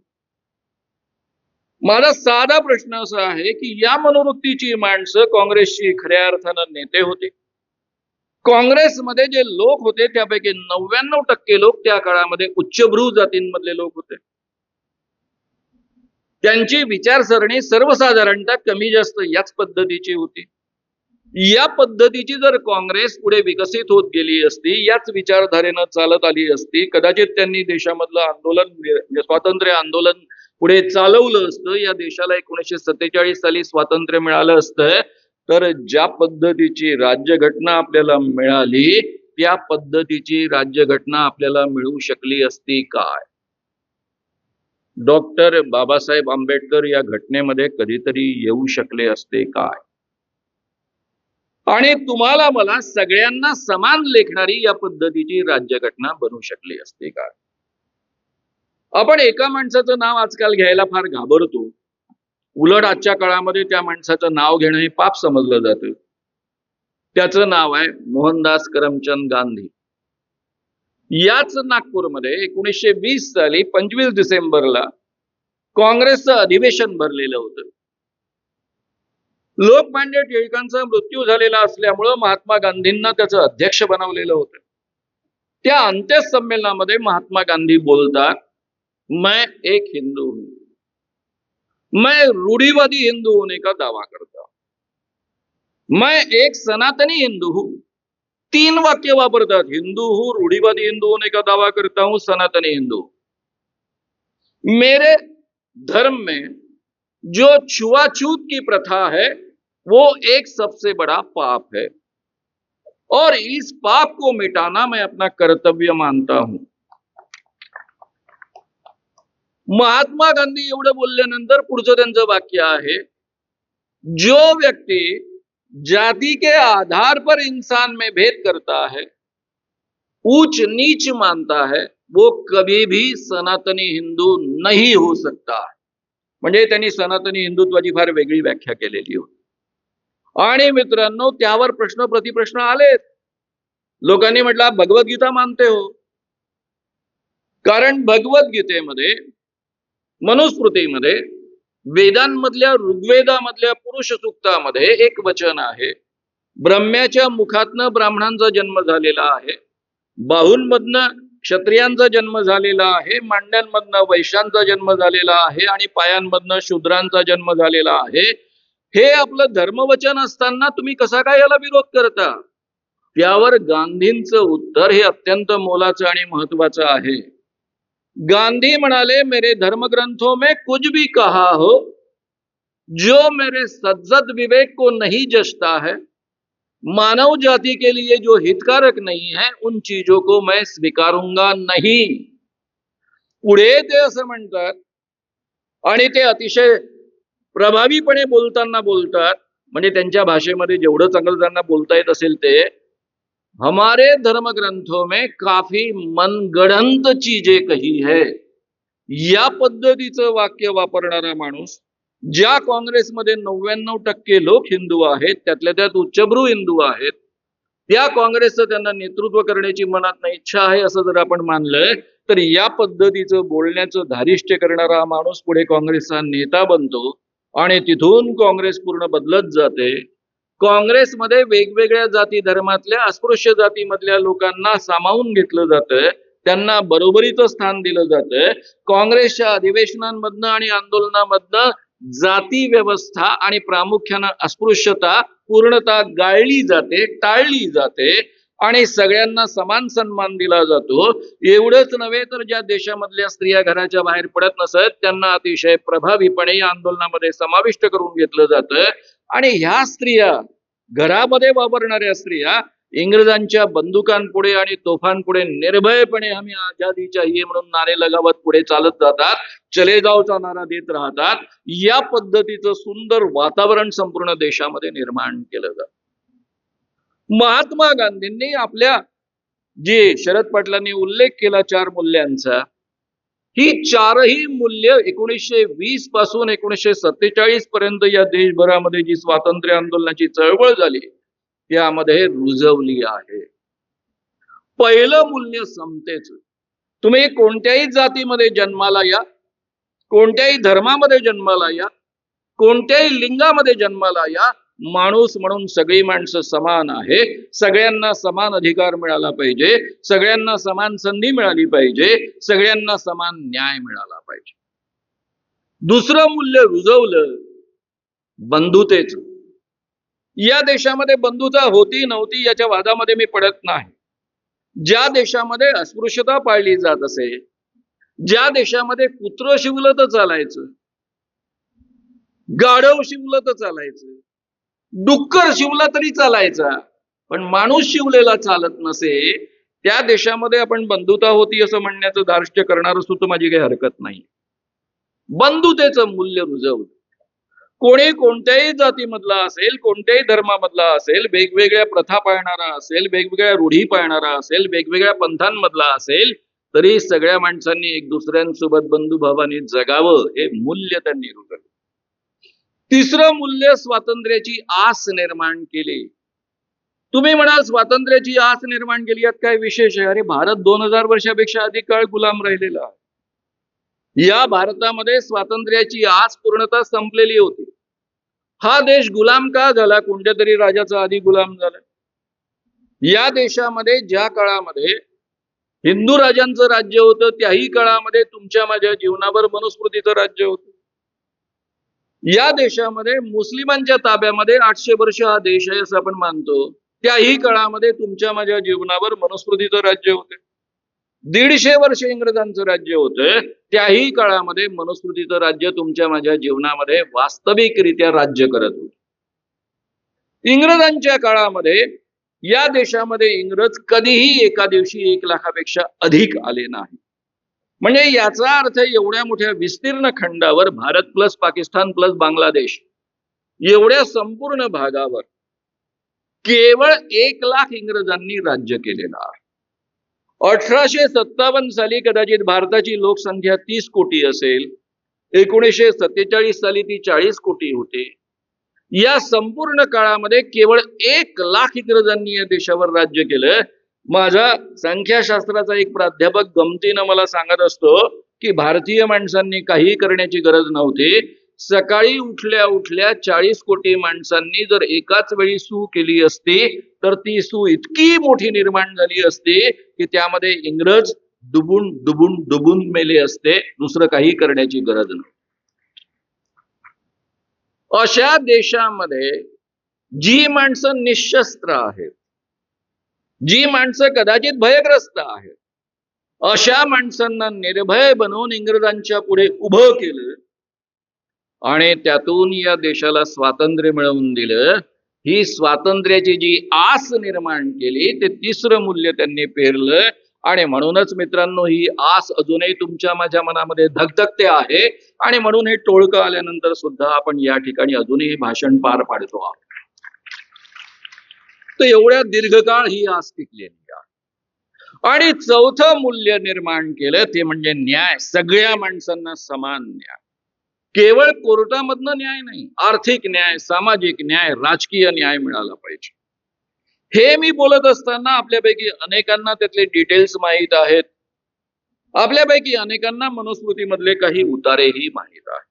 माझा साधा प्रश्न असा आहे की या मनोवृत्तीची माणसं काँग्रेसची खऱ्या अर्थानं नेते होते. काँग्रेसमध्ये जे लोक होते त्यापैकी 99% लोक त्या काळामध्ये उच्चभ्रू जातींमधले लोक होते. त्यांची विचारसरणी सर्वसाधारणतः कमी जास्त याच पद्धतीची होती. या पद्धतीची जर काँग्रेस पुढे विकसित होत गेली असती, याच विचारधारेनं चालत आली असती, कदाचित त्यांनी देशामधलं आंदोलन, स्वातंत्र्य आंदोलन पुढे चालवलं असतं. या देशाला 1947 साली स्वातंत्र्य मिळालं असतं. तर ज्या पद्धतीची राज्यघटना आपल्याला मिळाली त्या पद्धतीची राज्यघटना आपल्याला मिळू शकली असती काय? डॉक्टर बाबासाहेब आंबेडकर या घटनेमध्ये कधीतरी येऊ शकले असते काय? आणि तुम्हाला मला सगळ्यांना समान लेखणारी या पद्धतीची राज्यघटना बनू शकली असते काय? आपण एका माणसाचं नाव आजकाल घ्यायला फार घाबरतो. उलट आजच्या काळामध्ये त्या माणसाचं नाव घेणं हे पाप समजलं जातं. त्याचं नाव आहे मोहनदास करमचंद गांधी. याच नागपूरमध्ये 1920 साली 25 डिसेंबरला काँग्रेसचं अधिवेशन भरलेलं होतं. लोकमान्य टिळकांचा मृत्यू झालेला असल्यामुळं महात्मा गांधींना त्याचं अध्यक्ष बनवलेलं होतं. त्या अंत्यसंमेलनामध्ये महात्मा गांधी बोलतात, मैं एक हिंदू हूं, मैं रूढ़िवादी हिंदू होने का दावा करता हूं, मैं एक सनातनी हिंदू हूं. 3 वाक्य वापरतात. हिंदू हूं, रूढ़िवादी हिंदू होने का दावा करता हूं, सनातनी हिंदू. मेरे धर्म में जो छुआछूत की प्रथा है वो एक सबसे बड़ा पाप है और इस पाप को मिटाना मैं अपना कर्तव्य मानता हूं. महात्मा गांधी एवढं बोलल्यानंतर पुढचं त्यांचं वाक्य आहे, जो व्यक्ति जाति के आधार पर इंसान में भेद करता है, ऊंच नीच मानता है, वो कभी भी सनातनी हिंदू नहीं हो सकता. म्हणजे त्यांनी सनातनी हिंदुत्वाची फार वेगळी व्याख्या केलेली होती. आणि मित्रांनो, त्यावर प्रश्न प्रतिप्रश्न आलेत. लोकांनी म्हटलं भगवद्गीता मानते हो, कारण भगवद्गीतेमध्ये, मनुस्मृतीमध्ये, वेदांमधल्या ऋग्वेदामधल्या पुरुष सूक्तामध्ये एक वचन आहे, ब्रह्म्याच्या मुखातनं ब्राह्मणांचा जन्म झालेला आहे, बाहूंमधनं क्षत्रियांचा जन्म झालेला आहे, मांड्यांमधनं वैश्यांचा जन्म झालेला आहे आणि पायांमधनं शूद्रांचा जन्म झालेला आहे. हे आपलं धर्मवचन असताना तुम्ही कसा काय याला विरोध करता? त्यावर गांधींचं उत्तर हे अत्यंत मोलाचं आणि महत्वाचं आहे. गांधी म्हणाले, मेरे धर्मग्रंथों में कुछ भी कहा हो, जो मेरे सज्जद विवेक को नहीं जचता है, मानव जाति के लिए जो हितकारक नहीं है, उन चीजों को मैं स्वीकारूंगा नहीं. पुढे ते असं म्हणतात आणि ते अतिशय प्रभावीपणे बोलताना बोलतात, म्हणजे त्यांच्या भाषेमध्ये जेवढं चांगलं त्यांना बोलता येत असेल ते, हमारे धर्म ग्रंथों में काफी मनगढ़ंत चीजें कही है. या पद्धतीचं वाक्य वापरणारा माणूस, ज्या काँग्रेसमध्ये 99% लोक हिंदू आहेत, त्यातल्या त्यात उच्चभ्रू हिंदू आहेत, त्या काँग्रेसचं त्यांना नेतृत्व करण्याची मनात इच्छा आहे असं जर आपण मानलं, तर या पद्धतीचं बोलण्याचं धारिष्ट्य करणारा माणूस पुढे काँग्रेसचा नेता बनतो आणि तिथून काँग्रेस पूर्ण बदलत जाते. काँग्रेसमध्ये वेगवेगळ्या जाती धर्मातल्या, अस्पृश्य जातीमधल्या लोकांना सामावून घेतलं जातं, त्यांना बरोबरीचं स्थान दिलं जातं. काँग्रेसच्या अधिवेशनांमधनं आणि आंदोलनामधनं जाती व्यवस्था आणि प्रामुख्यानं अस्पृश्यता पूर्णतः गाळली जाते, टाळली जाते आणि सगळ्यांना समान सन्मान दिला जातो. एवढंच नव्हे तर ज्या देशामधल्या स्त्रिया घराच्या बाहेर पडत नसत, त्यांना अतिशय प्रभावीपणे या आंदोलनामध्ये समाविष्ट करून घेतलं जातं. आणि ह्या स्त्रिया, घरामध्ये वापरणाऱ्या स्त्रिया, इंग्रजांच्या बंदुकांपुढे आणि तोफांपुढे निर्भयपणे आम्ही आजादी चाहिए म्हणून नारे लगावत पुढे चालत जातात, चले जाओचा नारा देत राहतात. या पद्धतीचं सुंदर वातावरण संपूर्ण देशामध्ये निर्माण केलं जातं. महात्मा गांधींनी आपल्या, जे शरद पाटलांनी उल्लेख केला 4 मूल्यांचा, ही 4ही मूल्य 1920 पासून 1947 पर्यंत या देशभरामध्ये जी स्वातंत्र्य आंदोलनाची चळवळ झाली त्यामध्ये रुजवली आहे. पहिलं मूल्य समतेचं. तुम्ही कोणत्याही जातीमध्ये जन्माला या, कोणत्याही धर्मामध्ये जन्माला या, कोणत्याही लिंगामध्ये जन्माला या, माणूस म्हणून सगळी माणसं समान आहे. सगळ्यांना समान अधिकार मिळाला पाहिजे, सगळ्यांना समान संधी मिळाली पाहिजे, सगळ्यांना समान न्याय मिळाला पाहिजे. दुसरं मूल्य रुजवलं बंधुतेचं. या देशामध्ये बंधुता होती नव्हती याच्या वादामध्ये मी पडत नाही. ज्या देशामध्ये अस्पृश्यता पाळली जात असे, ज्या देशामध्ये कुत्रं शिवलं तर चालायचं, गाढव शिवलं तर चालायचं, डुक्कर शिवला तरी चालायचा, पण माणूस शिवलेला चालत नसे, त्या देशामध्ये आपण बंधुता होती असं म्हणण्याचं धार्ष्ट्य करणार सुद्धा माझी काही हरकत नाही. बंधुतेचं मूल्य रुजवलं. कोणी कोणत्याही जातीमधला असेल, कोणत्याही धर्मामधला असेल, वेगवेगळ्या प्रथा पाळणारा असेल, वेगवेगळ्या रूढी पाळणारा असेल, वेगवेगळ्या पंथांमधला असेल, तरी सगळ्या माणसांनी एक दुसऱ्यांसोबत बंधुभावाने जगावं हे मूल्य त्यांनी रुजवलं. तिसरं मूल्य स्वातंत्र्याची आस निर्माण केली. तुम्ही म्हणाल स्वातंत्र्याची आस निर्माण केली, यात काय विशेष आहे? अरे भारत 2000 वर्षापेक्षा अधिक काळ गुलाम राहिलेला आहे. या भारतामध्ये स्वातंत्र्याची आस पूर्णतः संपलेली होती. हा देश गुलाम का झाला? कोणत्या तरी राजाचा आधी गुलाम झाला. या देशामध्ये ज्या काळामध्ये हिंदू राजांचं राज्य होतं, त्याही काळामध्ये तुमच्या माझ्या जीवनावर मनुस्मृतीचं राज्य होतं. या देशामध्ये मुस्लिमांच्या ताब्यामध्ये 800 वर्ष हा देश आहे असं आपण मानतो, त्याही काळामध्ये तुमच्या माझ्या जीवनावर मनुस्मृतीचं राज्य होते. 150 वर्ष इंग्रजांचं राज्य होतं, त्याही काळामध्ये मनुस्मृतीचं राज्य तुमच्या माझ्या जीवनामध्ये वास्तविकरित्या राज्य करत होते. इंग्रजांच्या काळामध्ये या देशामध्ये इंग्रज कधीही एका दिवशी 1 लाखापेक्षा अधिक आले नाही. म्हणजे याचा अर्थ एवढ्या मोठ्या विस्तीर्ण खंडावर भारत प्लस पाकिस्तान प्लस बांगलादेश एवढ्या संपूर्ण भागावर केवळ 1 लाख इंग्रजांनी राज्य केलेलं आहे. 1857 साली कदाचित भारताची लोकसंख्या 30 कोटी असेल, 1947 साली ती 40 कोटी होते. या संपूर्ण काळामध्ये केवळ 1 लाख इंग्रजांनी या देशावर राज्य केलं. माझा संख्याशास्त्राचा एक प्राध्यापक गमतीनं मला सांगत असतो की भारतीय माणसांनी काही करण्याची गरज नव्हती. सकाळी उठल्या उठल्या 40 कोटी माणसांनी जर एकाच वेळी सू केली असती तर ती सू इतकी मोठी निर्माण झाली असती की त्यामध्ये इंग्रज डुबून डुबून डुबून मेले असते. दुसरं काही करण्याची गरज नव्हती. अशा देशामध्ये जी माणसं निशस्त्र आहेत, जी माणसं कदाचित भयग्रस्त आहेत, अशा माणसांना निर्भय बनवून इंग्रजांच्या पुढे उभं केलं आणि त्यातून या देशाला स्वातंत्र्य मिळवून दिलं. ही स्वातंत्र्याची जी आस निर्माण केली, ते तिसरं मूल्य त्यांनी पेरलं. आणि म्हणूनच मित्रांनो, ही आस अजूनही तुमच्या माझ्या मनामध्ये धगधगते आहे. आणि म्हणून हे टोळकं आल्यानंतर सुद्धा आपण या ठिकाणी अजूनही भाषण पार पाडतो आहोत. तर एवढ्या दीर्घकाळ ही आस टिकलेली आहे. आणि चौथं मूल्य निर्माण केलं ते म्हणजे न्याय. सगळ्या माणसांना समान न्याय. केवळ कोर्टामधनं न्याय नाही, आर्थिक न्याय, सामाजिक न्याय, राजकीय न्याय मिळाला पाहिजे. हे मी बोलत असताना आपल्यापैकी अनेकांना त्यातले डिटेल्स माहीत आहेत. आपल्यापैकी अनेकांना मनुस्मृतीमधले काही उतारेही माहीत आहेत.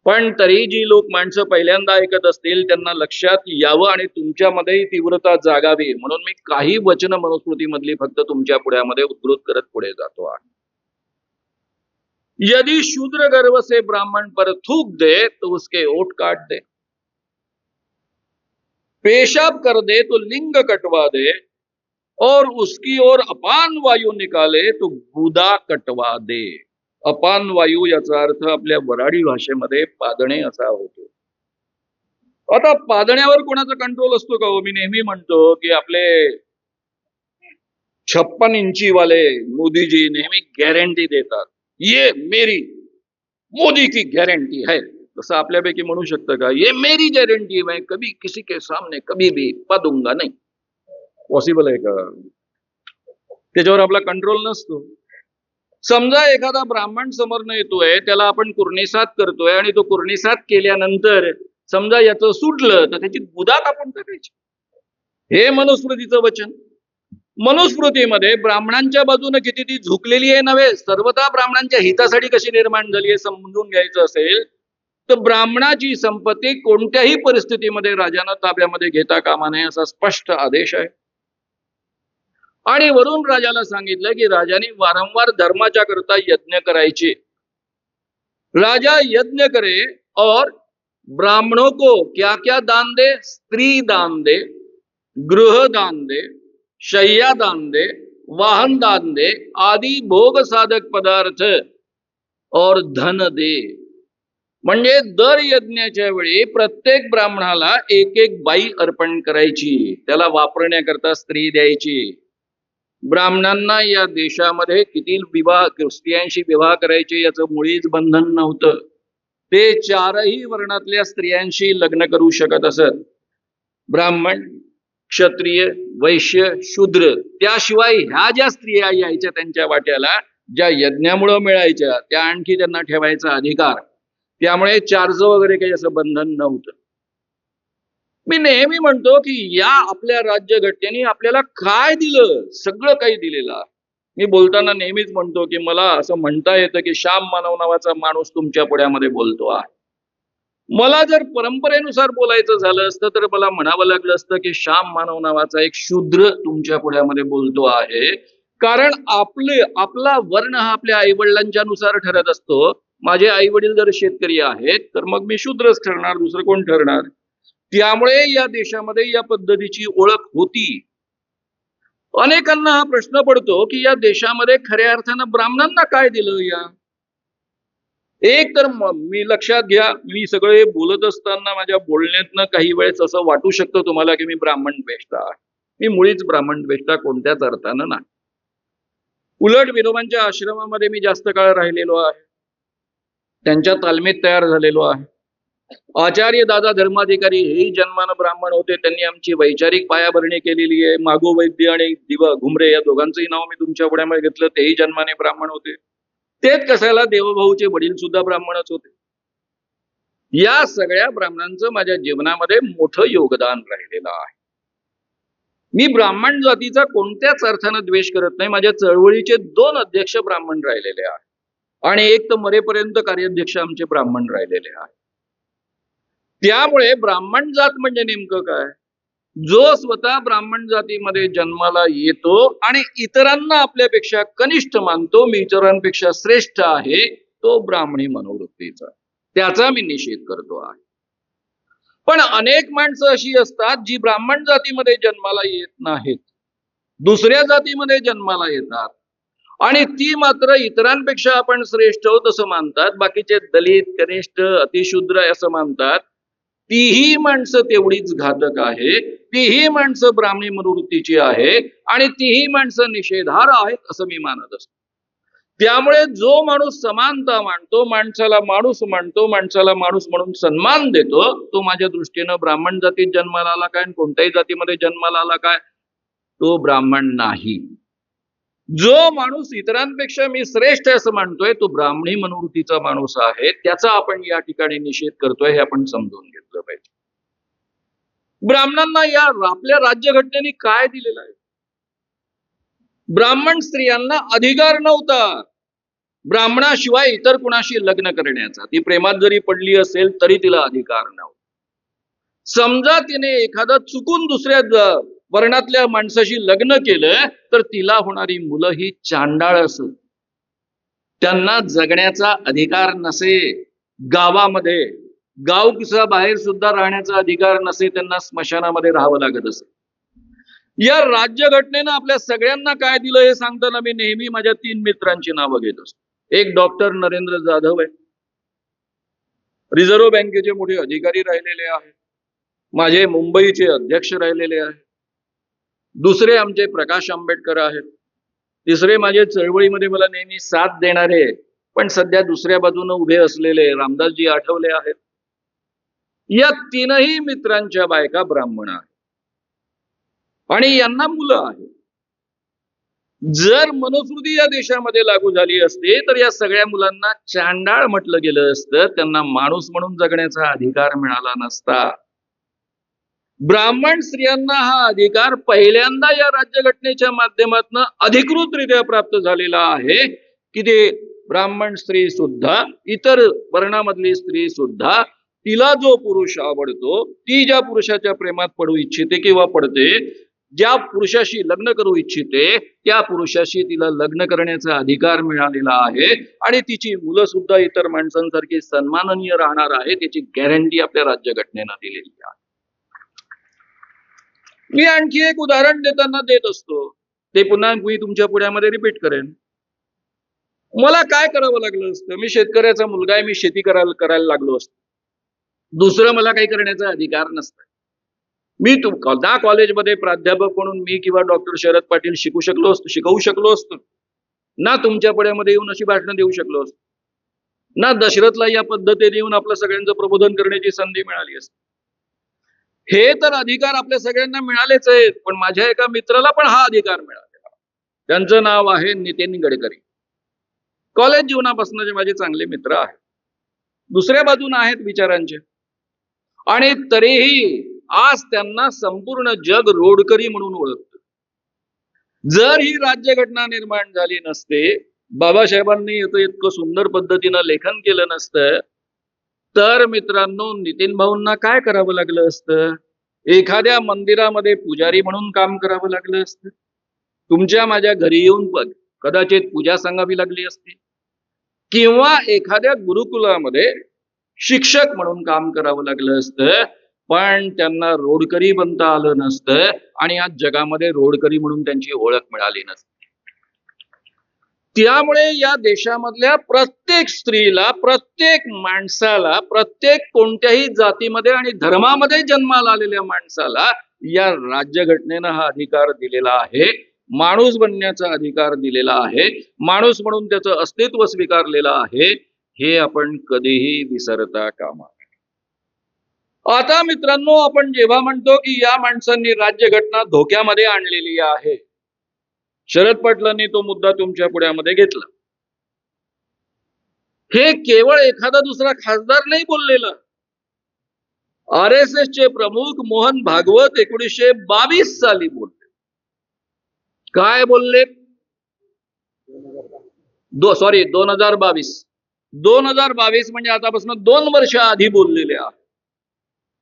पण तरी जी लोक माणसं पहिल्यांदा ऐकत असतील त्यांना लक्षात यावं आणि तुमच्यामध्येही तीव्रता जागावी म्हणून मी काही वचन मनुस्मृतीमधली फक्त तुमच्या पुढ्यामध्ये उद्धृत करत पुढे जातो आहे. यदि शूद्र गर्व से ब्राह्मण पर थूक दे तो उसके ओठ काट दे, पेशाब कर दे तो लिंग कटवा दे, और उसकी ओर अपान वायू निकाले तो गुदा कटवा दे. अपान वायू याचा अर्थ आपल्या वराडी भाषेमध्ये पादणे असा होतो. आता पादण्यावर कोणाचा कंट्रोल असतो का हो? मी नेहमी म्हणतो की आपले 56 इंची वाले मोदीजी नेहमी गॅरंटी देतात, ये मेरी मोदी की गारंटी है. तसं आपल्यापैकी म्हणू शकतं का, ये मेरी गारंटी, मैं कभी किसी के सामने कभी भी पादूंगा नहीं? पॉसिबल आहे का? त्याच्यावर आपला कंट्रोल नसतो. समजा एखादा ब्राह्मण समोरनं येतोय, त्याला आपण कुर्निसात करतोय आणि तो कुर्निसात केल्यानंतर समजा याचं सुटलं तर त्याची गुदा कापून टाकायची. हे मनुस्मृतीचं वचन. मनुस्मृतीमध्ये ब्राह्मणांच्या बाजूने किती ती झुकलेली आहे नव्हे, सर्वथा ब्राह्मणांच्या हितासाठी कशी निर्माण झाली हे समजून घ्यायचं असेल तर ब्राह्मणाची संपत्ती कोणत्याही परिस्थितीमध्ये राजानं ताब्यामध्ये घेता कामा नये असा स्पष्ट आदेश आहे. आणि वरून राजाला सांगितलं की राजाने वारंवार धर्माच्या करता यज्ञ करायचे. राजा यज्ञ करे और ब्राह्मणों को क्या क्या दान दे? स्त्री दान दे, गृह दान दे, शय्या दान दे, वाहन दान दे, आदि भोग साधक पदार्थ और धन दे. म्हणजे दर यज्ञाच्या वेळी प्रत्येक ब्राह्मणाला एक एक बाई अर्पण करायची, त्याला वापरण्याकरता स्त्री द्यायची. ब्राह्मणांना या देशामध्ये किती विवाह स्त्रियांशी विवाह करायचे याचं मुळीच बंधन नव्हतं. ते चारही वर्णातल्या स्त्रियांशी लग्न करू शकत असत. ब्राह्मण, क्षत्रिय, वैश्य, शूद्र, त्याशिवाय ह्या ज्या स्त्रिया यायच्या त्यांच्या वाट्याला, ज्या यज्ञामुळे मिळायच्या, त्या आणखी त्यांना ठेवायचा अधिकार. त्यामुळे चार्ज वगैरे काही असं बंधन नव्हतं. मी नेहमी म्हणतो की या आपल्या राज्यघटनेने आपल्याला काय दिलं, सगळं काही दिलेलं आहे. मी बोलताना नेहमीच म्हणतो की मला असं म्हणता येतं की श्याम मानव नावाचा माणूस तुमच्या पुढ्यामध्ये बोलतो आहे. मला जर परंपरेनुसार बोलायचं झालं असतं तर मला म्हणावं लागलं असतं की श्याम मानव नावाचा एक शूद्र तुमच्या पुढ्यामध्ये बोलतो आहे. कारण आपला वर्ण हा आपल्या आई वडिलांच्या नुसार ठरत असतो. माझे आई वडील जर शेतकरी आहेत तर मग मी शूद्रच ठरणार, दुसरं कोण ठरणार. त्यामुळे या देशामध्ये या पद्धतीची ओळख होती. अनेकांना हा प्रश्न पडतो की या देशामध्ये खऱ्या अर्थानं ब्राह्मणांना काय दिलं. या एक तर मी लक्षात घ्या, मी सगळे बोलत असताना माझ्या बोलण्यातनं काही वेळेस असं वाटू शकतं तुम्हाला की मी ब्राह्मण द्वेष्टा आहे. मी मुळीच ब्राह्मण द्वेष्टा कोणत्याच अर्थानं नाही. उलट विनोबांच्या आश्रमामध्ये मी जास्त काळ राहिलेलो आहे, त्यांच्या तालमीत तयार झालेलो आहे. आचार्य दादा धर्माधिकारी हेही जन्मानं ब्राह्मण होते. त्यांनी आमची वैचारिक पायाभरणी केलेली आहे. मागो वैद्य आणि दिवा घुमरे या दोघांचंही नाव मी तुमच्या पुढ्यामध्ये घेतलं, तेही जन्माने ब्राह्मण होते. तेच कशाला देवभाऊचे वडील सुद्धा ब्राह्मणच होते. या सगळ्या ब्राह्मणांचं माझ्या जीवनामध्ये मोठं योगदान राहिलेलं आहे. मी ब्राह्मण जातीचा कोणत्याच अर्थानं द्वेष करत नाही. माझ्या चळवळीचे 2 अध्यक्ष ब्राह्मण राहिलेले आहेत आणि एक तर मरेपर्यंत कार्याध्यक्ष आमचे ब्राह्मण राहिलेले आहेत. त्यामुळे ब्राह्मण जात म्हणजे नेमकं काय, जो स्वतः ब्राह्मण जातीमध्ये जन्माला येतो आणि इतरांना आपल्यापेक्षा कनिष्ठ मानतो, मी इतरांपेक्षा श्रेष्ठ आहे, तो ब्राह्मणी मनोवृत्तीचा, त्याचा मी निषेध करतो आहे. पण अनेक माणसं अशी असतात जी ब्राह्मण जातीमध्ये जन्माला येत नाहीत, दुसऱ्या जातीमध्ये जन्माला येतात आणि ती मात्र इतरांपेक्षा आपण श्रेष्ठ आहोत असं मानतात. बाकीचे दलित, कनिष्ठ, अतिशूद्र असं मानतात. तीही माणसं तेवढीच घातक आहे, तीही माणसं ब्राह्मणी मनोवृत्तीची आहे आणि तीही माणसं निषेधार्ह आहेत असं मी मानत असतो. त्यामुळे जो माणूस समानता मानतो, माणसाला माणूस मानतो, माणसाला माणूस म्हणून सन्मान देतो, तो माझ्या दृष्टीनं ब्राह्मण जातीत जन्माला आला काय आणि कोणत्याही जातीमध्ये जन्माला आला काय, तो ब्राह्मण नाही. जो माणूस इतरांपेक्षा मी श्रेष्ठ असं मानतोय तो ब्राह्मणी मनोवृत्तीचा माणूस आहे. त्याचा आपण या ठिकाणी निषेध करतोय हे आपण समजून घेतलं पाहिजे. ब्राह्मणांना या आपल्या राज्यघटनेने काय दिलेलं आहे. ब्राह्मण स्त्रियांना अधिकार नव्हता ब्राह्मणाशिवाय इतर कुणाशी लग्न करण्याचा. ती प्रेमात जरी पडली असेल तरी तिला अधिकार नव्हता. समजा तिने एखादा चुकून दुसऱ्या वर्णातल्या माणसाशी लग्न केलं तर तिला होणारी मुलं ही चांडाळ असत, त्यांना जगण्याचा अधिकार नसे. गावामध्ये गावकिसा बाहेर सुद्धा राहण्याचा अधिकार नसे, त्यांना स्मशानामध्ये राहावं लागत असे. या राज्यघटनेनं आपल्या सगळ्यांना काय दिलं हे सांगताना मी नेहमी माझ्या 3 मित्रांची नावं घेत असतो. एक डॉक्टर नरेंद्र जाधव आहे, रिझर्व्ह बँकेचे मोठे अधिकारी राहिलेले आहेत, माझे मुंबईचे अध्यक्ष राहिलेले आहेत. दुसरे आमचे प्रकाश आंबेडकर आहेत. तिसरे माझे चळवळीमध्ये मला नेहमी साथ देणारे पण सध्या दुसऱ्या बाजूने उभे असलेले रामदासजी आठवले आहेत. या 3ही मित्रांच्या बायका ब्राह्मण आहेत आणि यांना मुलं आहेत. जर मनुस्मृती या देशामध्ये लागू झाली असते तर या सगळ्या मुलांना चांडाळ म्हटलं गेलं असतं, त्यांना माणूस म्हणून जगण्याचा अधिकार मिळाला नसता. ब्राह्मण स्त्रियांना हा अधिकार पहिल्यांदा या राज्यघटनेच्या माध्यमातून अधिकृतरित्या प्राप्त झालेला आहे की ते ब्राह्मण स्त्री सुद्धा, इतर वर्णामधली स्त्री सुद्धा, तिला जो पुरुष आवडतो, ती ज्या पुरुषाच्या प्रेमात पडू इच्छिते किंवा पडते, ज्या पुरुषाशी लग्न करू इच्छिते त्या पुरुषाशी तिला लग्न करण्याचा अधिकार मिळालेला आहे आणि तिची मुलं सुद्धा इतर माणसांसारखी सन्माननीय राहणार आहे, त्याची गॅरंटी आपल्या राज्यघटनेनं दिलेली आहे. मी आणखी एक उदाहरण देताना देत असतो, ते पुन्हा मी तुमच्या पुढ्यामध्ये रिपीट करेन. मला काय करावं लागलं असतं? मी शेतकऱ्याचा मुलगा आहे, मी शेती करायला लागलो असतो. दुसरं मला काही करण्याचा अधिकार नसता. मी ना कॉलेजमध्ये प्राध्यापक म्हणून मी किंवा डॉक्टर शरद पाटील शिकवू शकलो असतो, ना तुमच्या पुढ्यामध्ये येऊन अशी भाषणं देऊ शकलो असतो, ना दशरथला या पद्धतीने येऊन आपलं सगळ्यांचं प्रबोधन करण्याची संधी मिळाली असती. हे तर अधिकार आपल्या सगळ्यांना मिळालेच आहेत, पण माझ्या एका मित्राला पण हा अधिकार मिळालेला. त्यांचं नाव आहे नितीन गडकरी. कॉलेज जीवनापासूनचे माझे चांगले मित्र आहेत. दुसऱ्या बाजूने आहेत विचारांचे, आणि तरीही आज त्यांना संपूर्ण जग रोडकरी म्हणून ओळखतं. जर ही राज्यघटना निर्माण झाली नसते, बाबासाहेबांनी इतकं सुंदर पद्धतीनं लेखन केलं नसतं, तर मित्रांनो नितीन भाऊंना काय करावं लागलं असतं? एखाद्या मंदिरामध्ये पुजारी म्हणून काम करावं लागलं असतं. तुमच्या माझ्या घरी येऊन कदाचित पूजा सांगावी लागली असती, किंवा एखाद्या गुरुकुलामध्ये शिक्षक म्हणून काम करावं लागलं असतं. पण त्यांना रोडकरी बनता आलं नसतं, आणि आज जगामध्ये रोडकरी म्हणून त्यांची ओळख मिळाली नसती. त्यामुळे या देशामधल्या प्रत्येक स्त्रीला, प्रत्येक माणसाला, प्रत्येक कोणत्याही जातीमध्ये आणि धर्मामध्ये जन्माला आलेल्या माणसाला या राज्यघटनेनं हा अधिकार दिलेला आहे. माणूस बनण्याचा अधिकार दिलेला आहे. माणूस म्हणून त्याचं अस्तित्व स्वीकारलेलं आहे. हे आपण कधीही विसरता कामा नये. आता मित्रांनो, आपण जेव्हा म्हणतो की या माणसांनी राज्यघटना धोक्यामध्ये आणलेली आहे, शरद पाटलांनी तो मुद्दा तुमच्या पुढ्यामध्ये घेतला. हे केवळ एखादा दुसरा खासदार नाही बोललेलं. RSS चे प्रमुख मोहन भागवत 1922 साली बोलले. काय बोलले? 2022. 2022 म्हणजे आतापासून 2 वर्ष आधी बोललेले आहे.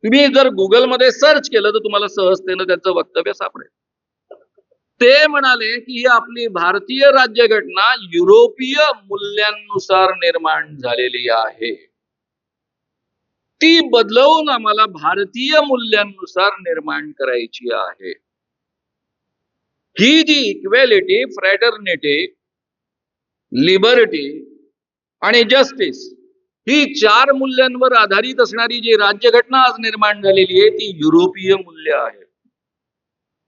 तुम्ही जर गुगलमध्ये सर्च केलं तर तुम्हाला सहजतेनं त्यांचं वक्तव्य सापडेल. ते म्हणाले की ही आपली भारतीय राज्यघटना युरोपीय मूल्यांनुसार निर्माण झालेली आहे. ती बदलवून आम्हाला भारतीय मूल्यांनुसार निर्माण करायची आहे. ही जी इक्वॅलिटी, फ्रॅटर्निटी, लिबर्टी आणि जस्टिस, ही 4 मूल्यांवर आधारित असणारी जी राज्यघटना आज निर्माण झालेली आहे, ती युरोपीय मूल्य आहे.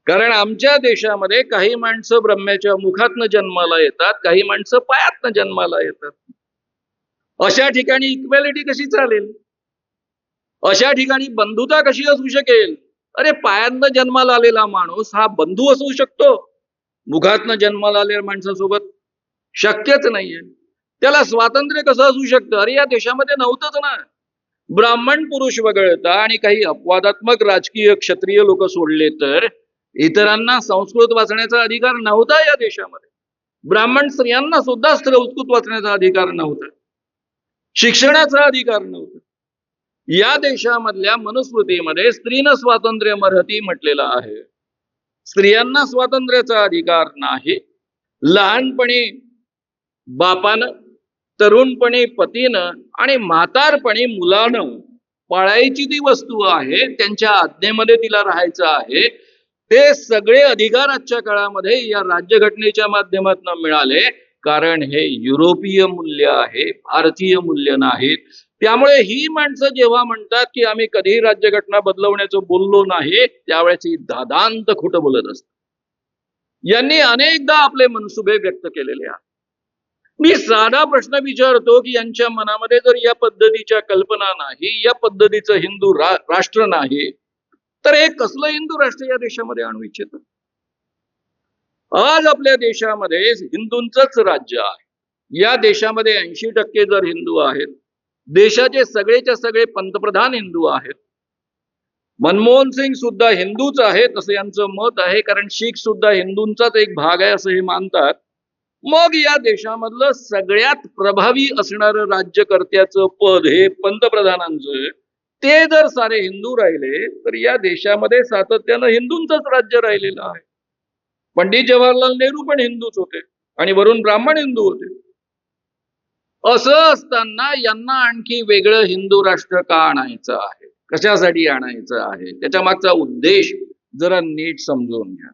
कारण आमच्या देशामध्ये काही माणसं ब्रह्म्याच्या मुखातनं जन्माला येतात, काही माणसं पायातनं जन्माला येतात. अशा ठिकाणी इक्वॅलिटी कशी चालेल? अशा ठिकाणी बंधुता कशी असू शकेल? अरे, पायातनं जन्माला आलेला माणूस हा बंधू असू शकतो? मुखातनं जन्माला आलेल्या माणसासोबत शक्यच नाहीये. त्याला स्वातंत्र्य कसं असू शकतं? अरे, या देशामध्ये नव्हतंच ना. ब्राह्मण पुरुष वगळता आणि काही अपवादात्मक राजकीय क्षत्रिय लोक सोडले तर इतरांना संस्कृत वाचण्याचा अधिकार नव्हता या देशामध्ये. ब्राह्मण स्त्रियांना सुद्धा संस्कृत वाचण्याचा अधिकार नव्हता. शिक्षणाचा अधिकार नव्हता. या देशामधल्या मनुस्मृतीमध्ये स्त्रीनं स्वातंत्र्य मर्हती म्हटलेलं आहे. स्त्रियांना स्वातंत्र्याचा अधिकार नाही. लहानपणी बापानं, तरुणपणी पतीनं आणि म्हातारपणी मुलानं पाळायची ती वस्तू आहे, त्यांच्या आज्ञेमध्ये तिला राहायचं आहे. ते सगळे अधिकार आजच्या काळामध्ये या राज्यघटनेच्या माध्यमातून मिळाले, कारण हे युरोपीय मूल्य आहे, भारतीय मूल्य नाहीत. त्यामुळे ही माणसं जेव्हा म्हणतात की आम्ही कधीही राज्यघटना बदलवण्याचं बोललो नाही, त्यावेळेस ही दादांत खोटं बोलत असतात. यांनी अनेकदा आपले मनसुबे व्यक्त केलेले आहेत. मी साधा प्रश्न विचारतो की यांच्या मनामध्ये जर या पद्धतीच्या कल्पना नाही, या पद्धतीचं हिंदू राष्ट्र नाही, तर हे कसलं हिंदू राष्ट्र या देशामध्ये आणू इच्छित? आज आपल्या देशामध्ये हिंदूंचंच राज्य आहे. या देशामध्ये 80% जर हिंदू आहेत, देशाचे सगळेच्या सगळे पंतप्रधान हिंदू आहेत. मनमोहन सिंग सुद्धा हिंदूच आहेत असं यांचं मत आहे, कारण शीख सुद्धा हिंदूंचाच एक भाग आहे असं हे मानतात. मग या देशामधलं सगळ्यात प्रभावी असणारं राज्यकर्त्याचं पद हे पंतप्रधानांचं, ते जर सारे हिंदू राहिले तर या देशामध्ये सातत्यानं हिंदूंचंच राज्य राहिलेलं आहे. पंडित जवाहरलाल नेहरू पण हिंदूच होते आणि वरून ब्राह्मण हिंदू होते. असं असताना यांना आणखी वेगळं हिंदू राष्ट्र का आणायचं आहे? कशासाठी आणायचं आहे? त्याच्या मागचा उद्देश जरा नीट समजून घ्या.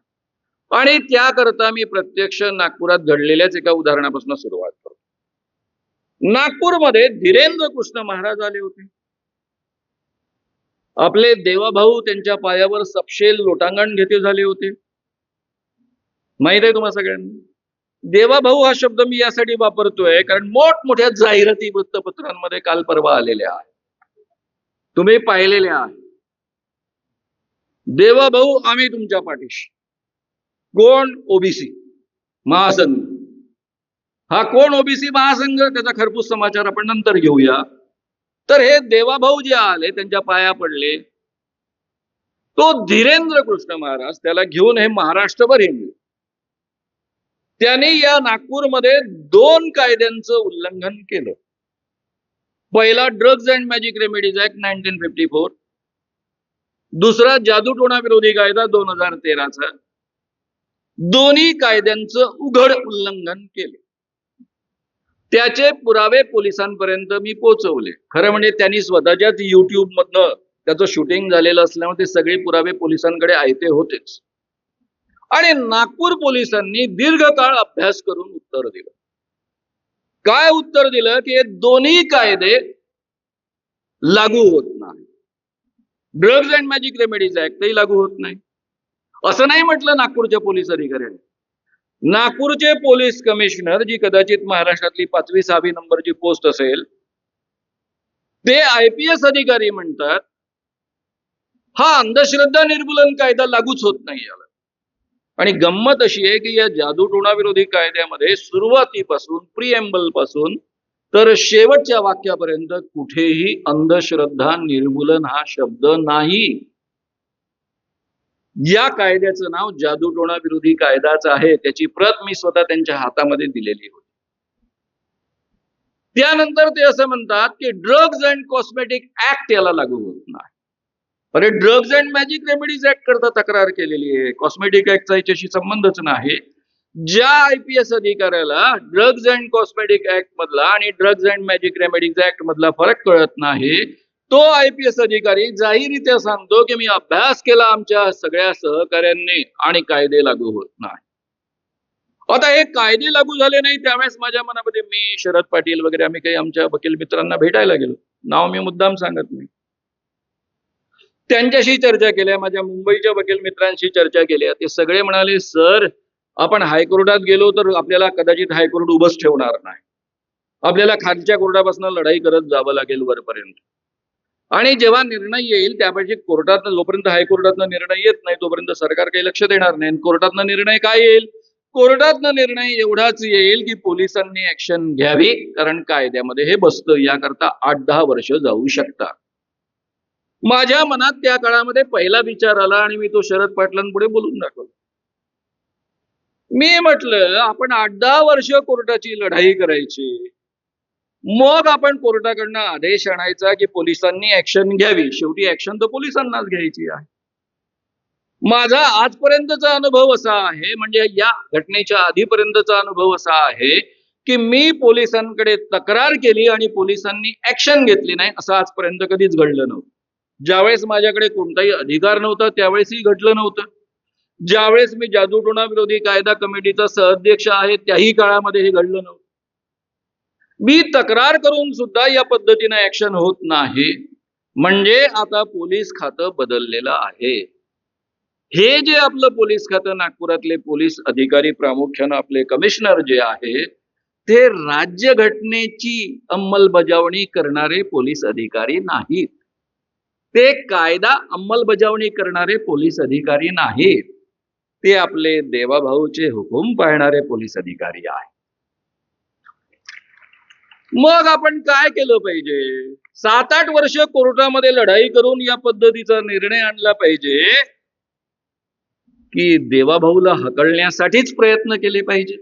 आणि त्याकरता मी प्रत्यक्ष नागपुरात घडलेल्याच एका उदाहरणापासून सुरुवात करतो. नागपूरमध्ये धीरेंद्र कृष्ण महाराज आले होते. आपले देवाभाऊ त्यांच्या पायावर सपशेल लोटांगण घेते झाले होते. माहित आहे तुम्हाला सगळ्यांना. देवाभाऊ हा शब्द मी यासाठी वापरतोय कारण मोठमोठ्या जाहिराती वृत्तपत्रांमध्ये काल परवा आलेल्या आहेत, तुम्ही पाहिलेल्या आहेत. देवाभाऊ आम्ही तुमच्या पाठीशी. कोण? ओबीसी महासंघ. हा कोण ओबीसी महासंघ? त्याचा खरपूस समाचार आपण नंतर घेऊया. तर हे देवाभाऊ जे आले त्यांच्या पाया पडले, तो धीरेंद्र कृष्ण महाराज त्याला घेऊन हे महाराष्ट्रभर हिंडले. त्याने या नागपूरमध्ये 2 कायद्यांचं उल्लंघन केलं. पहिला drugs and magic remedies act 1954, दुसरा जादूटोणा विरोधी कायदा 2013चा. दोन्ही कायद्यांचं उघड उल्लंघन केले. त्याचे पुरावे पोलिसांपर्यंत मी पोहोचवले. खरं म्हणजे त्यांनी स्वतःच्याच युट्यूब मधनं त्याचं शूटिंग झालेलं असल्यामुळे ते सगळे पुरावे पोलिसांकडे आयते होतेच. आणि नागपूर पोलिसांनी दीर्घकाळ अभ्यास करून उत्तर दिलं. काय उत्तर दिलं? की हे दोन्ही कायदे लागू होत नाही. ड्रग्ज अँड मॅजिक रेमेडीज ऍक्टही लागू होत नाही. असं नाही म्हटलं नागपूरच्या पोलीस अधिकाऱ्यांनी. नागपूरचे पोलीस कमिशनर, जी कदाचित महाराष्ट्रातली 5वी-6वी नंबरची पोस्ट असेल, ते IPS अधिकारी म्हणतात हा अंधश्रद्धा निर्मूलन कायदा लागूच होत नाही याला. आणि गंमत अशी आहे की या जादूटोणा विरोधी कायद्यामध्ये सुरुवातीपासून प्रिएम्बल पासून तर शेवटच्या वाक्यापर्यंत कुठेही अंधश्रद्धा निर्मूलन हा शब्द नाही. या कायद्याचं नाव जादूटोणा विरोधी कायदाच आहे. त्याची प्रत मी स्वतः त्यांच्या हातामध्ये दिलेली होती. त्यानंतर ते असं म्हणतात की ड्रग्ज अँड कॉस्मेटिक ऍक्ट याला लागू होत नाही. अरे drugs and magic remedies act करता तक्रार केलेली आहे, कॉस्मेटिक ऍक्टचा याच्याशी संबंधच नाही. ज्या IPS अधिकाऱ्याला ड्रग्ज अँड कॉस्मेटिक ऍक्ट मधला आणि drugs and magic remedies act मधला फरक कळत नाही, तो IPS अधिकारी जाहीररित्या सांगतो की मी अभ्यास केला आमच्या सगळ्या सहकाऱ्यांनी आणि कायदे लागू होत नाही. आता हे कायदे लागू झाले नाही त्यावेळेस माझ्या मनामध्ये मी, शरद पाटील वगैरे आम्ही काही आमच्या वकील मित्रांना भेटायला गेलो. नाव मी मुद्दाम सांगत नाही. त्यांच्याशी चर्चा केल्या, माझ्या मुंबईच्या वकील मित्रांशी चर्चा केल्या. ते सगळे म्हणाले सर आपण हायकोर्टात गेलो तर आपल्याला कदाचित हायकोर्ट उभंच ठेवणार नाही. आपल्याला खालच्या कोर्टापासून लढाई करत जावं लागेल वरपर्यंत. आणि जेव्हा निर्णय येईल त्यापैकी कोर्टातनं, जोपर्यंत हायकोर्टातनं निर्णय येत नाही तोपर्यंत सरकार काही लक्ष देणार नाही. कोर्टातनं निर्णय काय येईल? कोर्टातनं निर्णय एवढाच येईल की पोलिसांनी ऍक्शन घ्यावी, कारण कायद्यामध्ये हे बसतं. याकरता 8-10 वर्ष जाऊ शकतात. माझ्या मनात त्या काळामध्ये पहिला विचार आला आणि मी तो शरद पाटलांपुढे बोलून दाखवला. मी म्हटलं आपण 8-10 वर्ष कोर्टाची लढाई करायची, मग आपण कोर्टाकडनं आदेश आणायचा की पोलिसांनी ऍक्शन घ्यावी. शेवटी ऍक्शन तर पोलिसांनाच घ्यायची आहे. माझा आजपर्यंतचा अनुभव असा आहे, म्हणजे या घटनेच्या आधीपर्यंतचा अनुभव असा आहे की मी पोलिसांकडे तक्रार केली आणि पोलिसांनी ऍक्शन घेतली नाही, असं आजपर्यंत कधीच घडलं नव्हतं. ज्यावेळेस माझ्याकडे कोणताही अधिकार नव्हता त्यावेळेसही घडलं नव्हतं. ज्यावेळेस मी जादूटोणा विरोधी कायदा कमिटीचा सहअध्यक्ष आहे त्याही काळामध्ये हे घडलं नव्हतं. मी तक्रार करून सुद्धा या पद्धतीने ऍक्शन होत नाही, म्हणजे आता पोलीस खातं बदललेलं आहे. हे जे आपलं पोलीस खातं, नागपुरातले पोलीस अधिकारी प्रामुख्यानं आपले कमिशनर जे आहे, ते राज्यघटनेची अंमलबजावणी करणारे पोलीस अधिकारी नाहीत. ते कायदा अंमलबजावणी करणारे पोलीस अधिकारी नाहीत. ते आपले देवाभाऊचे हुकूम पाळणारे पोलीस अधिकारी आहेत. मग आपण काय केलं पाहिजे? 7-8 वर्ष कोर्टामध्ये लढाई करून या पद्धतीचा निर्णय आणला पाहिजे की देवाभाऊला हकलण्यासाठीच प्रयत्न केले पाहिजे?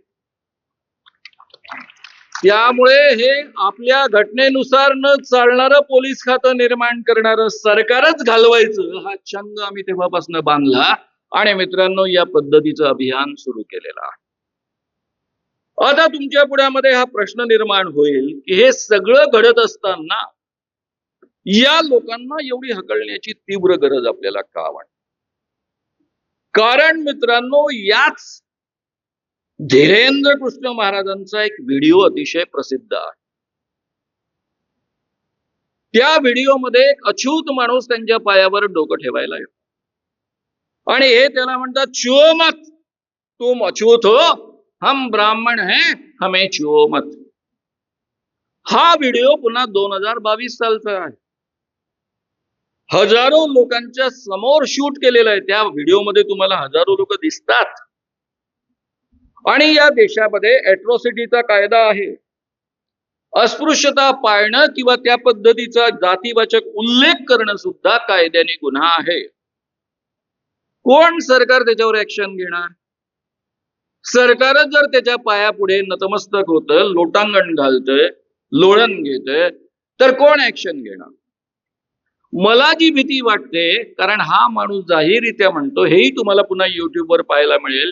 त्यामुळे हे आपल्या घटनेनुसार न चालणारं पोलीस खातं निर्माण करणारं सरकारच घालवायचं हा छंद आम्ही तेव्हापासून बांधला आणि मित्रांनो या पद्धतीचं अभियान सुरू केलेलं आहे. आता तुमच्या पुढ्यामध्ये हा प्रश्न निर्माण होईल की हे सगळं घडत असताना या लोकांना एवढी हकलण्याची तीव्र गरज आपल्याला का वाटते? कारण मित्रांनो याच धीरेंद्र कृष्ण महाराजांचा एक व्हिडिओ अतिशय प्रसिद्ध आहे. त्या व्हिडिओमध्ये एक अछूत माणूस त्यांच्या पायावर डोकं ठेवायला येतो आणि हे त्याला म्हणतात छुओ मत, तुम अछूत हो, हम ब्राह्मण हैं, हमें छुओ मत. हा व्हिडिओ पुन्हा 2022 सालचा आहे. हजारो लोकांच्या समोर शूट केलेला आहे. त्या व्हिडिओमध्ये तुम्हाला हजारो लोक दिसतात. आणि या देशामध्ये ऍट्रॉसिटीचा कायदा आहे. अस्पृश्यता पाळणं किंवा त्या पद्धतीचा जातीवाचक उल्लेख करणं सुद्धा कायद्याने गुन्हा आहे. कोण सरकार त्याच्यावर ऍक्शन घेणार? सरकारच जर त्याच्या पायापुढे नतमस्तक होतं, लोटांगण घालतंय, लोळण घेतंय, तर कोण ऍक्शन घेणार? मला जी भीती वाटते, कारण हा माणूस जाहीररित्या म्हणतो, हेही तुम्हाला पुन्हा युट्यूबवर पाहायला मिळेल,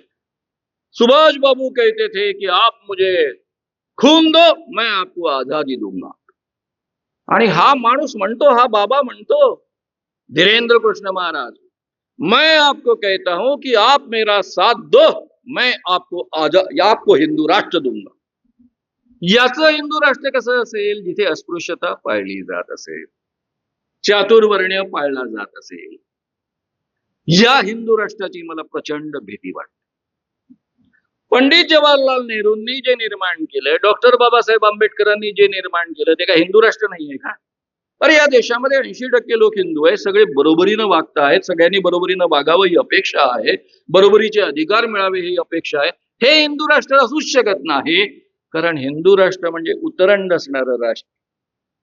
सुभाष बाबू कहते थे कि आप मुझे खून दो, मैं आपको आजादी दूंगा. आणि हा माणूस म्हणतो, हा बाबा म्हणतो, धीरेंद्र कृष्ण महाराज, मैं आपको कहता हूं कि आप मेरा साथ दो, मैं आपको हिंदू राष्ट्र दूंगा. याचं हिंदू राष्ट्र कसं असेल? जिथे अस्पृश्यता पाळली जात असेल, चातुर्वर्ण्य पाळला जात असेल. या हिंदू राष्ट्राची मला प्रचंड भीती वाटते. पंडित जवाहरलाल नेहरूंनी जे निर्माण केलं, डॉक्टर बाबासाहेब आंबेडकरांनी जे निर्माण केलं, ते काय हिंदू राष्ट्र नाहीये का? अरे या देशामध्ये 80% लोक हिंदू आहेत, सगळे बरोबरीनं वागतायत, सगळ्यांनी बरोबरीनं वागावं ही अपेक्षा आहे, बरोबरीचे अधिकार मिळावे ही अपेक्षा आहे. हे हिंदू राष्ट्र असूच शकत नाही, कारण हिंदू राष्ट्र म्हणजे उतरंड असणारं राष्ट्र.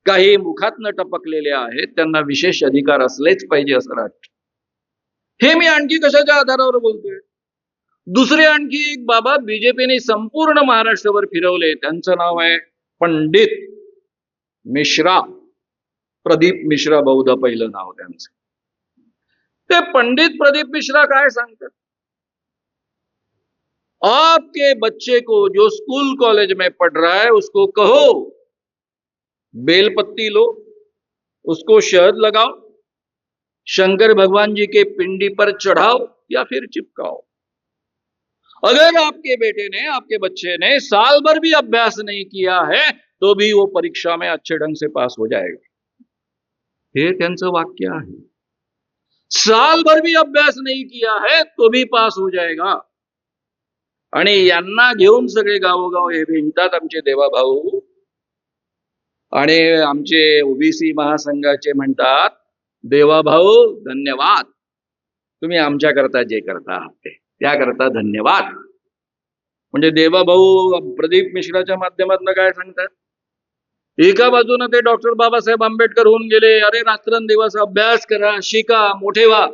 काही मुखातनं टपकलेले आहेत, त्यांना विशेष अधिकार असलेच पाहिजे असं राष्ट्र. हे मी आणखी कशाच्या आधारावर बोलतोय? दुसरे आणखी एक बाबा बीजेपीने संपूर्ण महाराष्ट्रावर फिरवले, त्यांचं नाव आहे पंडित मिश्रा, प्रदीप मिश्रा बहुधा पहिलं नाव त्यांचं. ते पंडित प्रदीप मिश्रा काय सांगतात? आपके बच्चे को जो स्कूल कॉलेज में पढ़ रहा है उसको कहो बेलपत्ती लो, उसको शहद लगाओ, शंकर भगवान जी के पिंडी पर चढ़ाओ या फिर चिपकाओ. अगर आपके बेटे ने, आपके बच्चे ने साल भर भी अभ्यास नहीं किया है तो भी वो परीक्षा में अच्छे ढंग से पास हो जाएगा. हे त्यांचं वाक्य आहे. साल भर भी अभ्यास नहीं किया है तो भी पास हो जाएगा. आणि यांना घेऊन सगळे गावोगाव हे भिंतात आमचे देवाभाऊ आणि आमचे ओबीसी महासंघाचे म्हणतात, देवाभाऊ धन्यवाद, तुम्ही आमच्याकरता जे करता आहात त्याकरता धन्यवाद. म्हणजे देवाभाऊ प्रदीप मिश्राच्या माध्यमातून काय सांगतात? एका बाजूने ते डॉक्टर बाबासाहेब आंबेडकर होऊन गेले, अरे रात्रंदिवस अभ्यास करा, शिका, मोठे व्हा.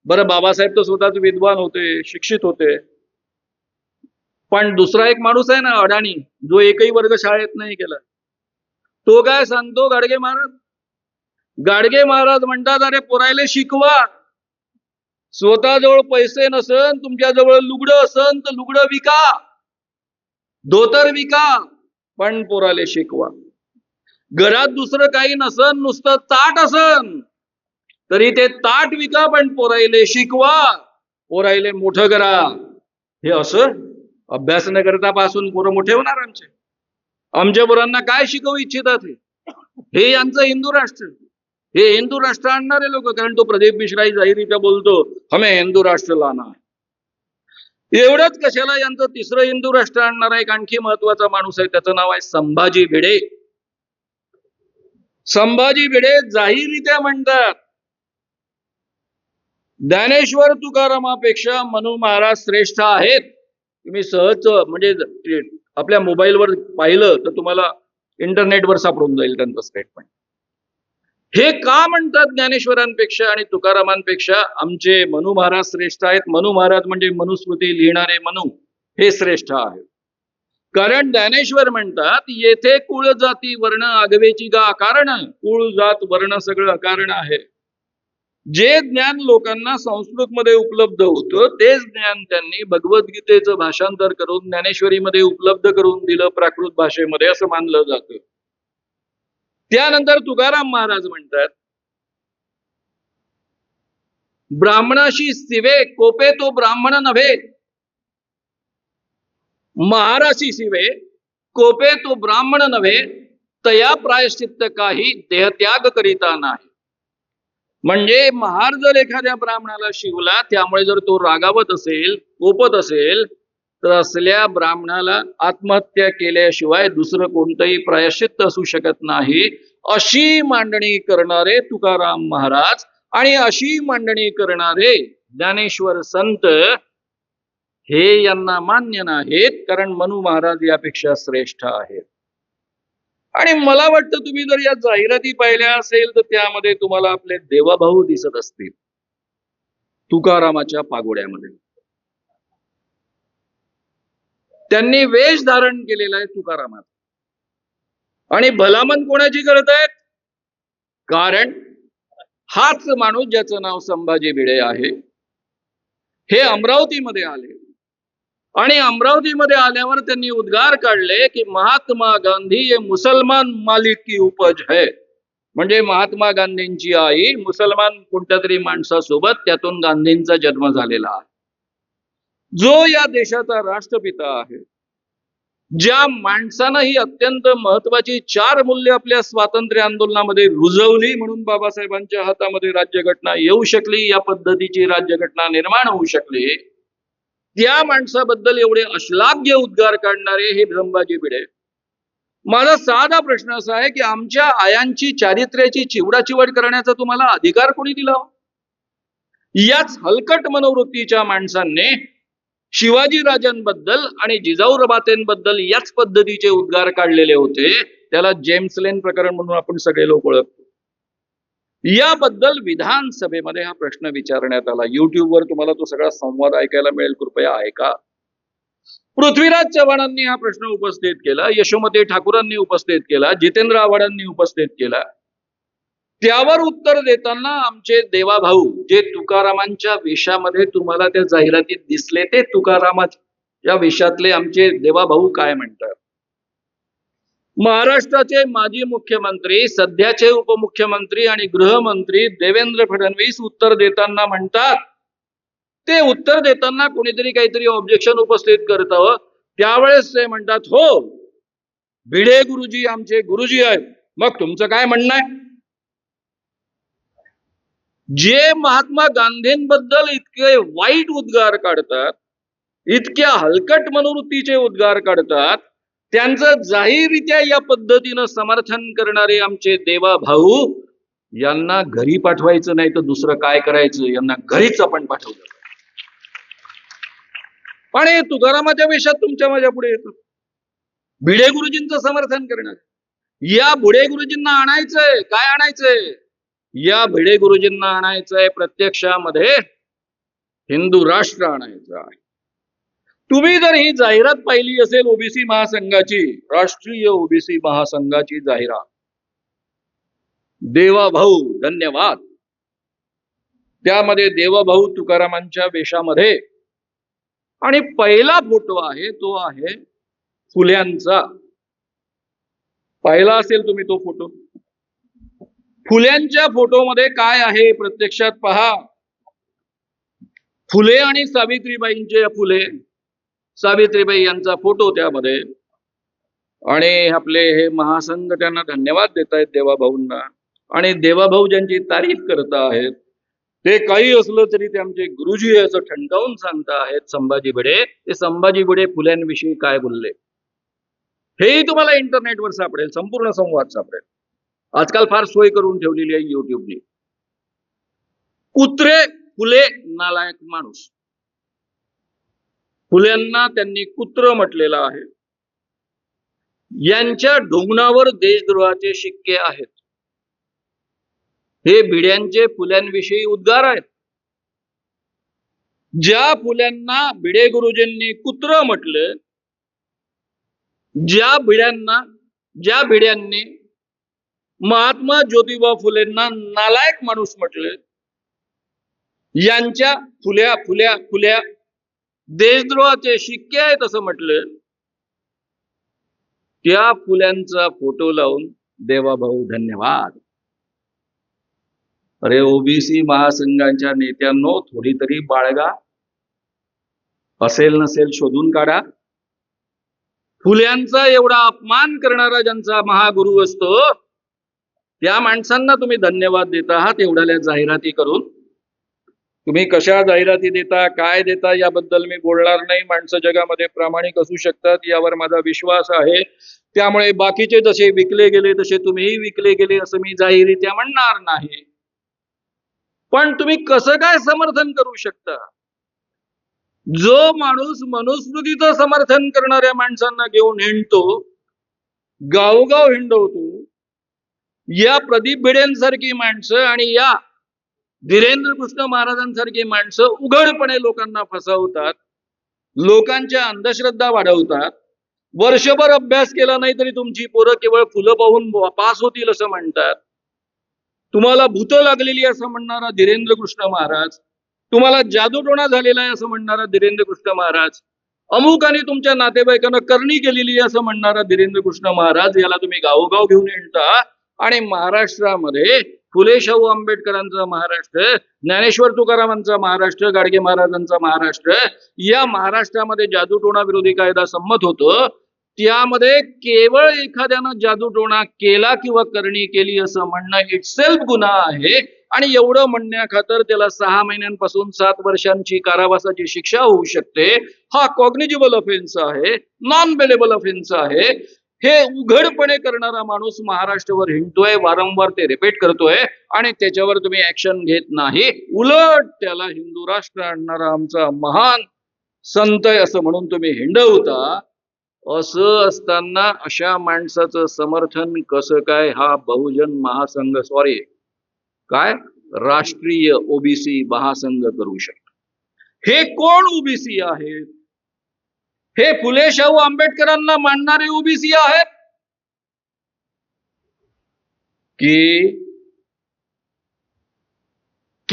बरं, बाबासाहेब तर स्वतःच विद्वान होते, शिक्षित होते. पण दुसरा एक माणूस आहे ना, अडाणी, जो एकही वर्ग शाळेत नाही केला, तो काय सांगतो? गाडगे महाराज. गाडगे महाराज म्हणतात, अरे पोरायले शिकवा. स्वतःजवळ पैसे नसन, तुमच्याजवळ लुगडं असन तर लुगडं विका, धोतर विका, पण पोराले शिकवा. घरात दुसरं काही नसन, नुसतं ताट असन तरी ते ताट विका, पण पोरायले शिकवा, पोरायले मोठं करा. हे असं अभ्यास न करता पासून पोरं मोठे होणार आमचे? आमच्या पोरांना काय शिकवू इच्छितात हे यांचं हिंदू राष्ट्र? हे हिंदू राष्ट्र आणणारे लोक. कारण तो प्रदीप मिश्राही जाहीररित्या बोलतो, हमें हिंदू राष्ट्र लाना है. एवढंच कशाला, यांचं तिसरं हिंदू राष्ट्र आणणारा एक आणखी महत्वाचा माणूस आहे, त्याचं नाव आहे संभाजी भिडे. संभाजी भिडे जाहीररित्या म्हणतात, ज्ञानेश्वर तुकारामापेक्षा मनु महाराज श्रेष्ठ आहेत. तुम्ही सहज म्हणजे आपल्या मोबाईलवर पाहिलं तर तुम्हाला इंटरनेटवर सापडून जाईल त्यांचं स्टेटमेंट. हे का म्हणतात ज्ञानेश्वरांपेक्षा आणि तुकारामांपेक्षा आमचे मनु महाराज श्रेष्ठ आहेत? मनु महाराज म्हणजे मनुस्मृती लिहिणारे मनु, हे श्रेष्ठ आहेत. कारण ज्ञानेश्वर म्हणतात, येथे कुळ जाती वर्ण आगवेची गा अकारण. कुळ जात वर्ण सगळं अकारण आहे. जे ज्ञान लोकांना संस्कृत मध्ये उपलब्ध होतं तेच ज्ञान त्यांनी भगवद्गीतेचं भाषांतर करून ज्ञानेश्वरीमध्ये उपलब्ध करून दिलं प्राकृत भाषेमध्ये, असं मानलं जातं. त्यानंतर तुकाराम महाराज म्हणतात, ब्राह्मणाशी सिवे कोपे तो ब्राह्मण नव्हे, महाराशी सिवे कोपे तो ब्राह्मण नव्हे, तया प्रायश्चित्त काही देहत्याग करिता नाही. म्हणजे महार जर एखाद्या ब्राह्मणाला शिवला, त्यामुळे जर तो रागावत असेल, कोपत असेल, तर असल्या ब्राह्मणाला आत्महत्या केल्याशिवाय दुसरं कोणतंही प्रायश्चित्त असू शकत नाही, अशी मांडणी करणारे तुकाराम महाराज आणि अशी मांडणी करणारे ज्ञानेश्वर संत हे यांना मान्य नाहीत, कारण मनु महाराज यापेक्षा श्रेष्ठ आहेत. आणि मला वाटतं तुम्ही जर या जाहिराती पाहिल्या असेल तर त्यामध्ये तुम्हाला आपले देवाभाऊ दिसत असतील तुकारामाच्या पागोड्यामध्ये. त्यांनी वेश धारण केलेला आहे तुकारामाचा. आणि भलामण कोणाची करत आहेत? कारण हाच माणूस ज्याचं नाव संभाजी भिडे आहे, हे अमरावतीमध्ये आले आणि अमरावतीमध्ये आल्यावर त्यांनी उद्गार काढले की महात्मा गांधी ये मुसलमान मालिक की उपज है. म्हणजे महात्मा गांधींची आई मुसलमान कोणत्या तरी माणसासोबत, त्यातून गांधींचा जन्म झालेला आहे. जो या देशाचा राष्ट्रपिता आहे, ज्या माणसानं ही अत्यंत महत्वाची 4 मूल्य आपल्या स्वातंत्र्य आंदोलनामध्ये रुजवली, म्हणून बाबासाहेबांच्या हातामध्ये राज्यघटना येऊ शकली, या पद्धतीची राज्यघटना निर्माण होऊ शकली, त्या माणसाबद्दल एवढे अश्लाघ्य उद्गार काढणारे हे संभाजी भिडे. माझा साधा प्रश्न असा आहे की आमच्या आयांची चारित्र्याची चिवडाचिवड करण्याचा तुम्हाला अधिकार कोणी दिला? याच हलकट मनोवृत्तीच्या माणसांनी शिवाजी राजांबद्दल आणि जिजाऊरबातेंबद्दल याच पद्धतीचे उद्गार काढलेले होते. त्याला जेम्स लेन प्रकरण म्हणून आपण सगळे लोक ओळखतो. याबद्दल विधानसभेमध्ये हा प्रश्न विचारण्यात आला. युट्यूबवर तुम्हाला तो सगळा संवाद ऐकायला मिळेल, कृपया ऐका. पृथ्वीराज चव्हाणांनी हा प्रश्न उपस्थित केला, यशोमती ठाकूरांनी उपस्थित केला, जितेंद्र आव्हाडांनी उपस्थित केला. त्यावर उत्तर देताना आमचे देवाभाऊ, जे तुकारामांच्या वेशामध्ये तुम्हाला त्या जाहिरातीत दिसले, ते तुकारामाच्या वेशातले आमचे देवाभाऊ काय म्हणतात? महाराष्ट्राचे माजी मुख्यमंत्री, सध्याचे उपमुख्यमंत्री आणि गृहमंत्री देवेंद्र फडणवीस उत्तर देताना म्हणतात, ते उत्तर देताना कोणीतरी काहीतरी ऑब्जेक्शन उपस्थित करतं, त्यावेळेस ते म्हणतात, हो भिडे गुरुजी आमचे गुरुजी आहेत, मग तुमचं काय म्हणणं आहे? जे महात्मा गांधींबद्दल इतके वाईट उद्गार काढतात, इतक्या हलकट मनोवृत्तीचे उद्गार काढतात, त्यांचं जाहीररित्या या पद्धतीनं समर्थन करणारे आमचे देवाभाऊ, यांना घरी पाठवायचं नाही तर दुसरं काय करायचं? यांना घरीच आपण पाठवलं. आणि तुकारामाच्या वेशात तुमच्या माझ्या पुढे येतात, भिडे गुरुजींचं समर्थन करणार. या भिडे गुरुजींना आणायचंय काय? आणायचंय या भिडे गुरुजींना आणायचंय प्रत्यक्षामध्ये हिंदू राष्ट्र आणायचं आहे. तुम्ही जर ही जाहिरात पाहिली असेल ओबीसी महासंघाची, राष्ट्रीय ओबीसी महासंघाची जाहिरात, देवाभाऊ धन्यवाद, त्यामध्ये देवाभाऊ तुकारामांच्या वेशामध्ये, आणि पहिला फोटो आहे तो आहे फुल्यांचा. पाहिला असेल तुम्ही तो फोटो. फुल्यांच्या फोटोमध्ये काय आहे प्रत्यक्षात पहा. फुले आणि सावित्रीबाईंचे, फुले सावित्रीबाई यांचा फोटो त्यामध्ये, आणि आपले हे महासंघ त्यांना धन्यवाद देत आहेत देवाभाऊंना, आणि देवाभाऊ ज्यांची तारीफ करत आहेत ते काही असलं तरी ते आमचे गुरुजी असं ठणकावून सांगता आहेत संभाजी भिडे. ते संभाजी भिडे फुल्यांविषयी काय बोलले हेही तुम्हाला इंटरनेटवर सापडेल, संपूर्ण संवाद सापडेल. आजकाल फार सोय करून ठेवलेली आहे युट्यूबने. कुत्रे फुले नालायक माणूस, फुल्यांना त्यांनी कुत्र म्हटलेलं आहे. यांच्या ढोंगणावर देशद्रोहाचे शिक्के आहेत. हे भिड्यांचे फुल्यांविषयी उद्गार आहेत. ज्या फुल्यांना भिडे गुरुजींनी कुत्र म्हटलं, ज्या भिड्यांनी महात्मा ज्योतिबा फुलेंना नालायक माणूस म्हटले, यांच्या फुल्या फुल्या फुल्या देशद्रोहाचे शिक्के आहेत असं म्हटलं, त्या फुल्यांचा फोटो लावून देवाभाऊ धन्यवाद. अरे ओबीसी महासंघाच्या नेत्यांनो, थोडी तरी बाळगा, असेल नसेल शोधून काढा. फुल्यांचा एवढा अपमान करणारा ज्यांचा महागुरु असतो त्या माणसांना तुम्ही धन्यवाद देत आहात एवढ्या जाहिराती करून. तुम्ही कशा जाहिराती देता, काय देता याबद्दल मी बोलणार नाही. माणसं जगामध्ये प्रामाणिक असू शकतात यावर माझा विश्वास आहे. त्यामुळे बाकीचे जसे विकले गेले तसे तुम्हीही विकले गेले असं मी जाहीररित्या म्हणणार नाही. पण तुम्ही कसं काय समर्थन करू शकता? जो माणूस मनुस्मृतीचं समर्थन करणाऱ्या माणसांना घेऊन हिंडतो, गावोगाव हिंडवतो, या प्रदीप भिडेंसारखी माणसं आणि या धीरेंद्र कृष्ण महाराजांसारखी माणसं उघडपणे लोकांना फसवतात, लोकांच्या अंधश्रद्धा वाढवतात. वर्षभर अभ्यास केला नाही तरी तुमची पोरं केवळ फुलं पाहून पास होतील असं म्हणतात. तुम्हाला भूतं लागलेली असं म्हणणारा धीरेंद्र कृष्ण महाराज, तुम्हाला जादूटोणा झालेला आहे असं म्हणणारा धीरेंद्र कृष्ण महाराज, अमुकाने तुमच्या नातेवाईकांना करणी केलेली आहे असं म्हणणारा धीरेंद्र कृष्ण महाराज, याला तुम्ही गावोगाव घेऊन येता. आणि महाराष्ट्रामध्ये फुले शाहू आंबेडकरांचा महाराष्ट्र, ज्ञानेश्वर तुकारामांचा महाराष्ट्र, गाडगे महाराजांचा महाराष्ट्र, या महाराष्ट्रामध्ये जादूटोणा विरोधी कायदा संमत होतो. त्यामध्ये केवळ एखाद्यानं जादूटोणा केला किंवा करणी केली असं म्हणणं इटसेल्फ गुन्हा आहे. आणि एवढं म्हणण्याखातर त्याला 6 महिन्यांपासून 7 वर्षांची कारावासाची शिक्षा होऊ शकते. हा कॉग्निजिबल ऑफेन्स आहे, नॉन बेलेबल ऑफेन्स आहे. हे उघडपणे करणारा माणूस महाराष्ट्रावर हिंडतोय, वारंवार ते रिपीट करतोय आणि त्याच्यावर तुम्ही ऍक्शन घेत नाही. उलट त्याला हिंदू राष्ट्र आणणारा आमचा महान संत आहे असं म्हणून तुम्ही हिंडवता. असं असताना अशा माणसाचं समर्थन कसं काय हा बहुजन महासंघ, सॉरी काय राष्ट्रीय ओबीसी महासंघ करू शकतो? हे कोण ओबीसी आहेत? हे फुले शाहू आंबेडकरांना मानणारे ओबीसी आहेत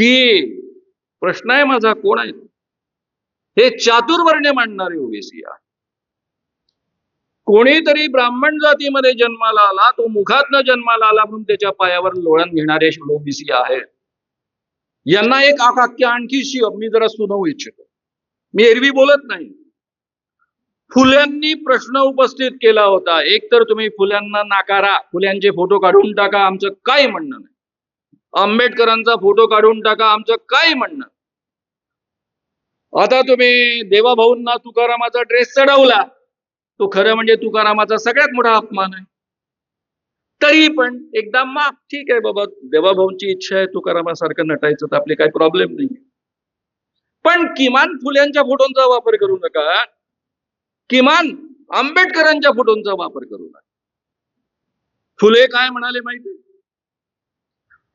की प्रश्न आहे माझा, कोण आहे? हे चातुर्वर्ण्य मानणारे ओबीसी आहेत. कोणीतरी ब्राह्मण जातीमध्ये जन्माला आला, तो मुखातनं जन्माला आला म्हणून त्याच्या पायावर लोळण घेणारे ओबीसी आहेत. यांना एक आणखी मी जरा सुनावू इच्छितो. मी एरवी बोलत नाही. फुल्यांनी प्रश्न उपस्थित केला होता, एक तर तुम्ही फुल्यांना नाकारा, फुल्यांचे फोटो काढून टाका, आमचं काही म्हणणं नाही. आंबेडकरांचा फोटो काढून टाका, आमचं काही म्हणणं. आता तुम्ही देवाभाऊंना तुकारामाचा ड्रेस चढवला, तो खरं म्हणजे तुकारामाचा सगळ्यात मोठा अपमान आहे. तरी पण एकदा माफ, ठीक आहे बाबा, देवाभाऊंची इच्छा आहे तुकारामासारखं नटायचं तर आपले काही प्रॉब्लेम नाही. पण किमान फुल्यांच्या फोटोंचा वापर करू नका, किमान आंबेडकरांच्या फोटोंचा वापर करू नका. फुले काय म्हणाले माहिती?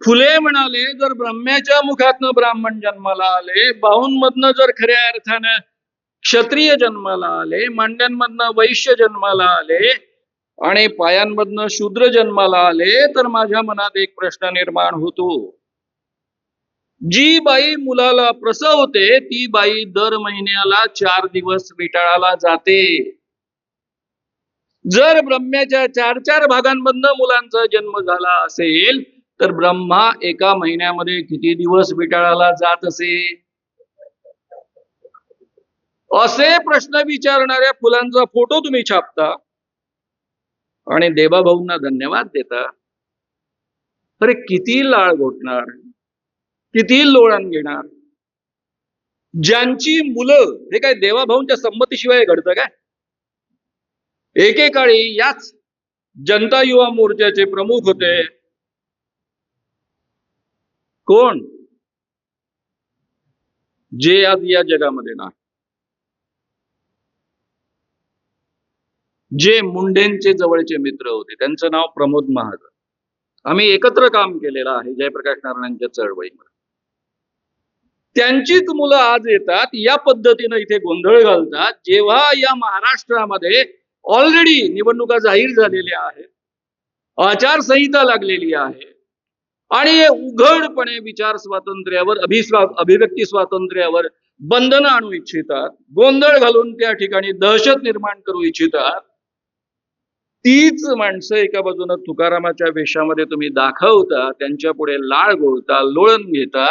फुले म्हणाले, जर ब्रह्म्याच्या मुखातनं ब्राह्मण जन्माला आले, बाहूंमधनं जर खऱ्या अर्थानं क्षत्रिय जन्माला आले, मांड्यांमधनं वैश्य जन्माला आले आणि पायांमधनं शूद्र जन्माला आले, तर माझ्या मनात एक प्रश्न निर्माण होतो. जी बाई मुलाला प्रसवते ती बाई दर महिन्याला 4 दिवस विटाळाला जाते. जर ब्रह्म्याच्या 4 भागांमधनं मुलांचा जन्म झाला असेल तर ब्रह्मा एका महिन्यामध्ये किती दिवस विटाळाला जात असेल? असे प्रश्न विचारणाऱ्या फुलांचा फोटो तुम्ही छापता आणि देवाभाऊंना धन्यवाद देता. अरे किती लाळ घोटणार, किती लोळण घेणार? ज्यांची मुलं, हे काय देवाभाऊंच्या संमतीशिवाय घडतं काय? एकेकाळी याच जनता युवा मोर्चाचे प्रमुख होते कोण, जे आज या जगामध्ये नाही, जे मुंडेंचे जवळचे मित्र होते. त्यांचं नाव प्रमोद महाजन. आम्ही एकत्र काम केलेलं आहे जयप्रकाश नारायणांच्या चळवळीमध्ये. त्यांचीच मुलं आज येतात, या पद्धतीनं इथे गोंधळ घालतात, जेव्हा या महाराष्ट्रामध्ये ऑलरेडी निवडणुका जाहीर झालेल्या आहेत, आचारसंहिता लागलेली आहे आणि उघडपणे विचार स्वातंत्र्यावर, अभिव्यक्ती स्वातंत्र्यावर बंधनं आणू इच्छितात, गोंधळ घालून त्या ठिकाणी दहशत निर्माण करू इच्छितात. तीच माणसं एका बाजूने तुकारामाच्या वेशामध्ये तुम्ही दाखवता, त्यांच्या पुढे लाळ घोळता, लोळण घेता.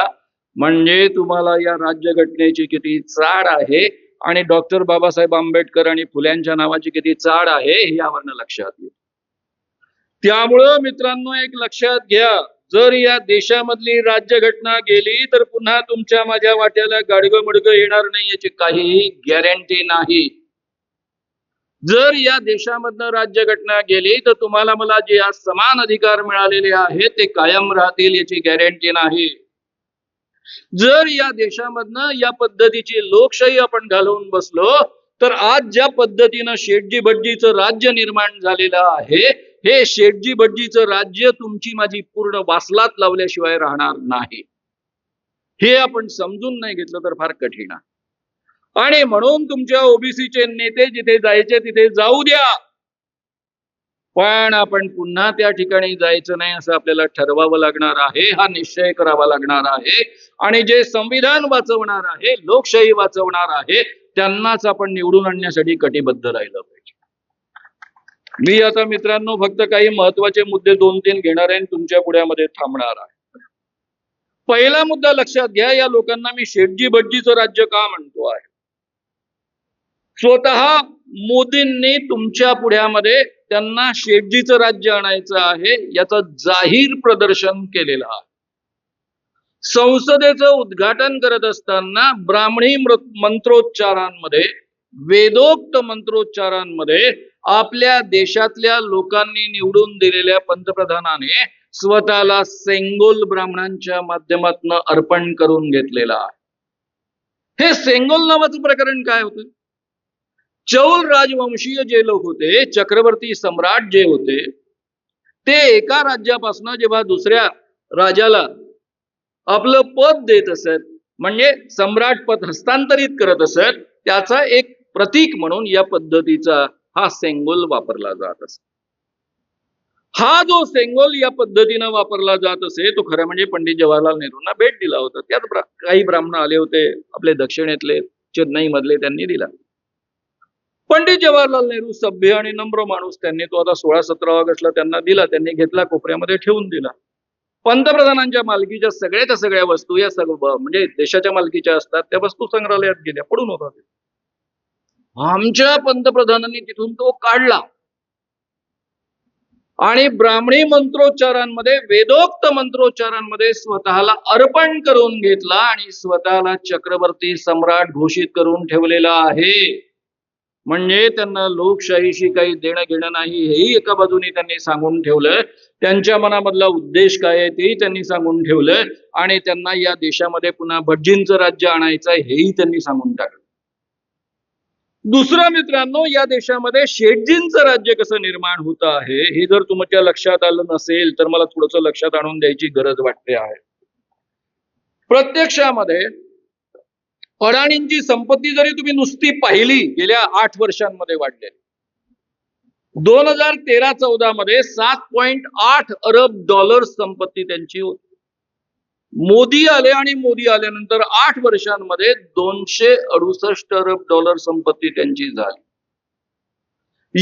म्हणजे तुम्हाला या राज्यघटनेची किती चाड आहे आणि डॉक्टर बाबासाहेब आंबेडकर आणि फुल्यांच्या नावाची किती चाड आहे हे यावरनं लक्षात येईल. त्यामुळं मित्रांनो एक लक्षात घ्या, जर या देशामधली राज्यघटना गेली तर पुन्हा तुमच्या माझ्या वाट्याला गाडगं मडगं येणार नाही याची काहीही गॅरंटी नाही. जर या देशामधनं राज्यघटना गेली तर तुम्हाला मला जे आज समान अधिकार मिळालेले आहेत ते कायम राहतील याची गॅरंटी नाही. जर या देशामधनं या पद्धतीची लोकशाही आपण घालवून बसलो तर आज ज्या पद्धतीनं शेठजी भटजीचं राज्य निर्माण झालेलं आहे, हे शेठजी भटजीचं राज्य तुमची माझी पूर्ण वासलात लावल्याशिवाय राहणार नाही. हे आपण समजून नाही घेतलं तर फार कठीण आहे. आणि म्हणून तुमच्या ओबीसीचे नेते जिथे जायचे तिथे जाऊ द्या, पण आपण पुन्हा त्या ठिकाणी जायचं नाही असं आपल्याला ठरवावं लागणार आहे. हा निश्चय करावा लागणार आहे. आणि जे संविधान वाचवणार आहे, लोकशाही वाचवणार आहे, त्यांनाच आपण निवडून आणण्यासाठी कटिबद्ध राहिलं पाहिजे. मी आता मित्रांनो फक्त काही महत्वाचे मुद्दे 2-3 घेणार आहे, तुमच्या पुढ्यामध्ये थांबणार आहे. पहिला मुद्दा लक्षात घ्या, या लोकांना मी शेठजी भटजीचं राज्य का म्हणतो आहे. स्वतः मोदींनी तुमच्या पुढ्यामध्ये त्यांना शेठजीचं राज्य आणायचं आहे याचं जाहीर प्रदर्शन केलेलं आहे. संसदेचं उद्घाटन करत असताना ब्राह्मणी मंत्रोच्चारांमध्ये, वेदोक्त मंत्रोच्चारांमध्ये आपल्या देशातल्या लोकांनी निवडून दिलेल्या पंतप्रधानाने स्वतःला सेंगोल ब्राह्मणांच्या माध्यमातून अर्पण करून घेतलेला आहे. हे सेंगोल नावाचं प्रकरण काय होतं? चौल राजवंशीय जे लोक होते, चक्रवर्ती सम्राट जे होते, ते एका राज्यापासून जेव्हा दुसऱ्या राजाला आपलं पद देत असत, म्हणजे सम्राट पद हस्तांतरित करत असत, त्याचा एक प्रतीक म्हणून या पद्धतीचा हा सेंगोल वापरला जात असे. हा जो सेंगोल या पद्धतीनं वापरला जात असे तो खरं म्हणजे पंडित जवाहरलाल नेहरूंना भेट दिला होता. त्यात काही ब्राह्मण आले होते, आपले दक्षिणेतले, चेन्नई मधले, त्यांनी दिला. पंडित जवाहरलाल नेहरू सभ्य आणि नम्र माणूस, त्यांनी तो आता 16-17 ऑगस्टला त्यांना दिला. त्यांनी घेतला, कोपऱ्यामध्ये ठेवून दिला. पंतप्रधानांच्या मालकीच्या सगळ्याच्या सगळ्या वस्तू या म्हणजे देशाच्या मालकीच्या असतात, त्या वस्तू संग्रहालयात गेल्या, पडून होतात. आमच्या पंतप्रधानांनी तिथून तो काढला आणि ब्राह्मणी मंत्रोच्चारांमध्ये, वेदोक्त मंत्रोच्चारांमध्ये स्वतःला अर्पण करून घेतला आणि स्वतःला चक्रवर्ती सम्राट घोषित करून ठेवलेला आहे. म्हणजे त्यांना लोकशाहीशी काही देणं घेणं नाही हेही एका बाजूने त्यांनी सांगून ठेवलं. त्यांच्या मनामधला उद्देश काय आहे तेही त्यांनी सांगून ठेवलं. आणि त्यांना या देशामध्ये पुन्हा भटजींचं राज्य आणायचं आहे हेही त्यांनी सांगून टाकलं. दुसरं मित्रांनो, या देशामध्ये शेठजींचं राज्य कसं निर्माण होत आहे हे जर तुमच्या लक्षात आलं नसेल तर मला थोडंसं लक्षात आणून द्यायची गरज वाटते आहे. प्रत्यक्षामध्ये अडाणींची संपत्ती जरी तुम्ही नुसती पाहिली, गेल्या 8 वर्षांमध्ये वाढलेली, 2013-14 मध्ये 7.8 अरब डॉलर संपत्ती त्यांची होती. मोदी आले आणि मोदी आल्यानंतर 8 वर्षांमध्ये 268 अरब डॉलर संपत्ती त्यांची झाली.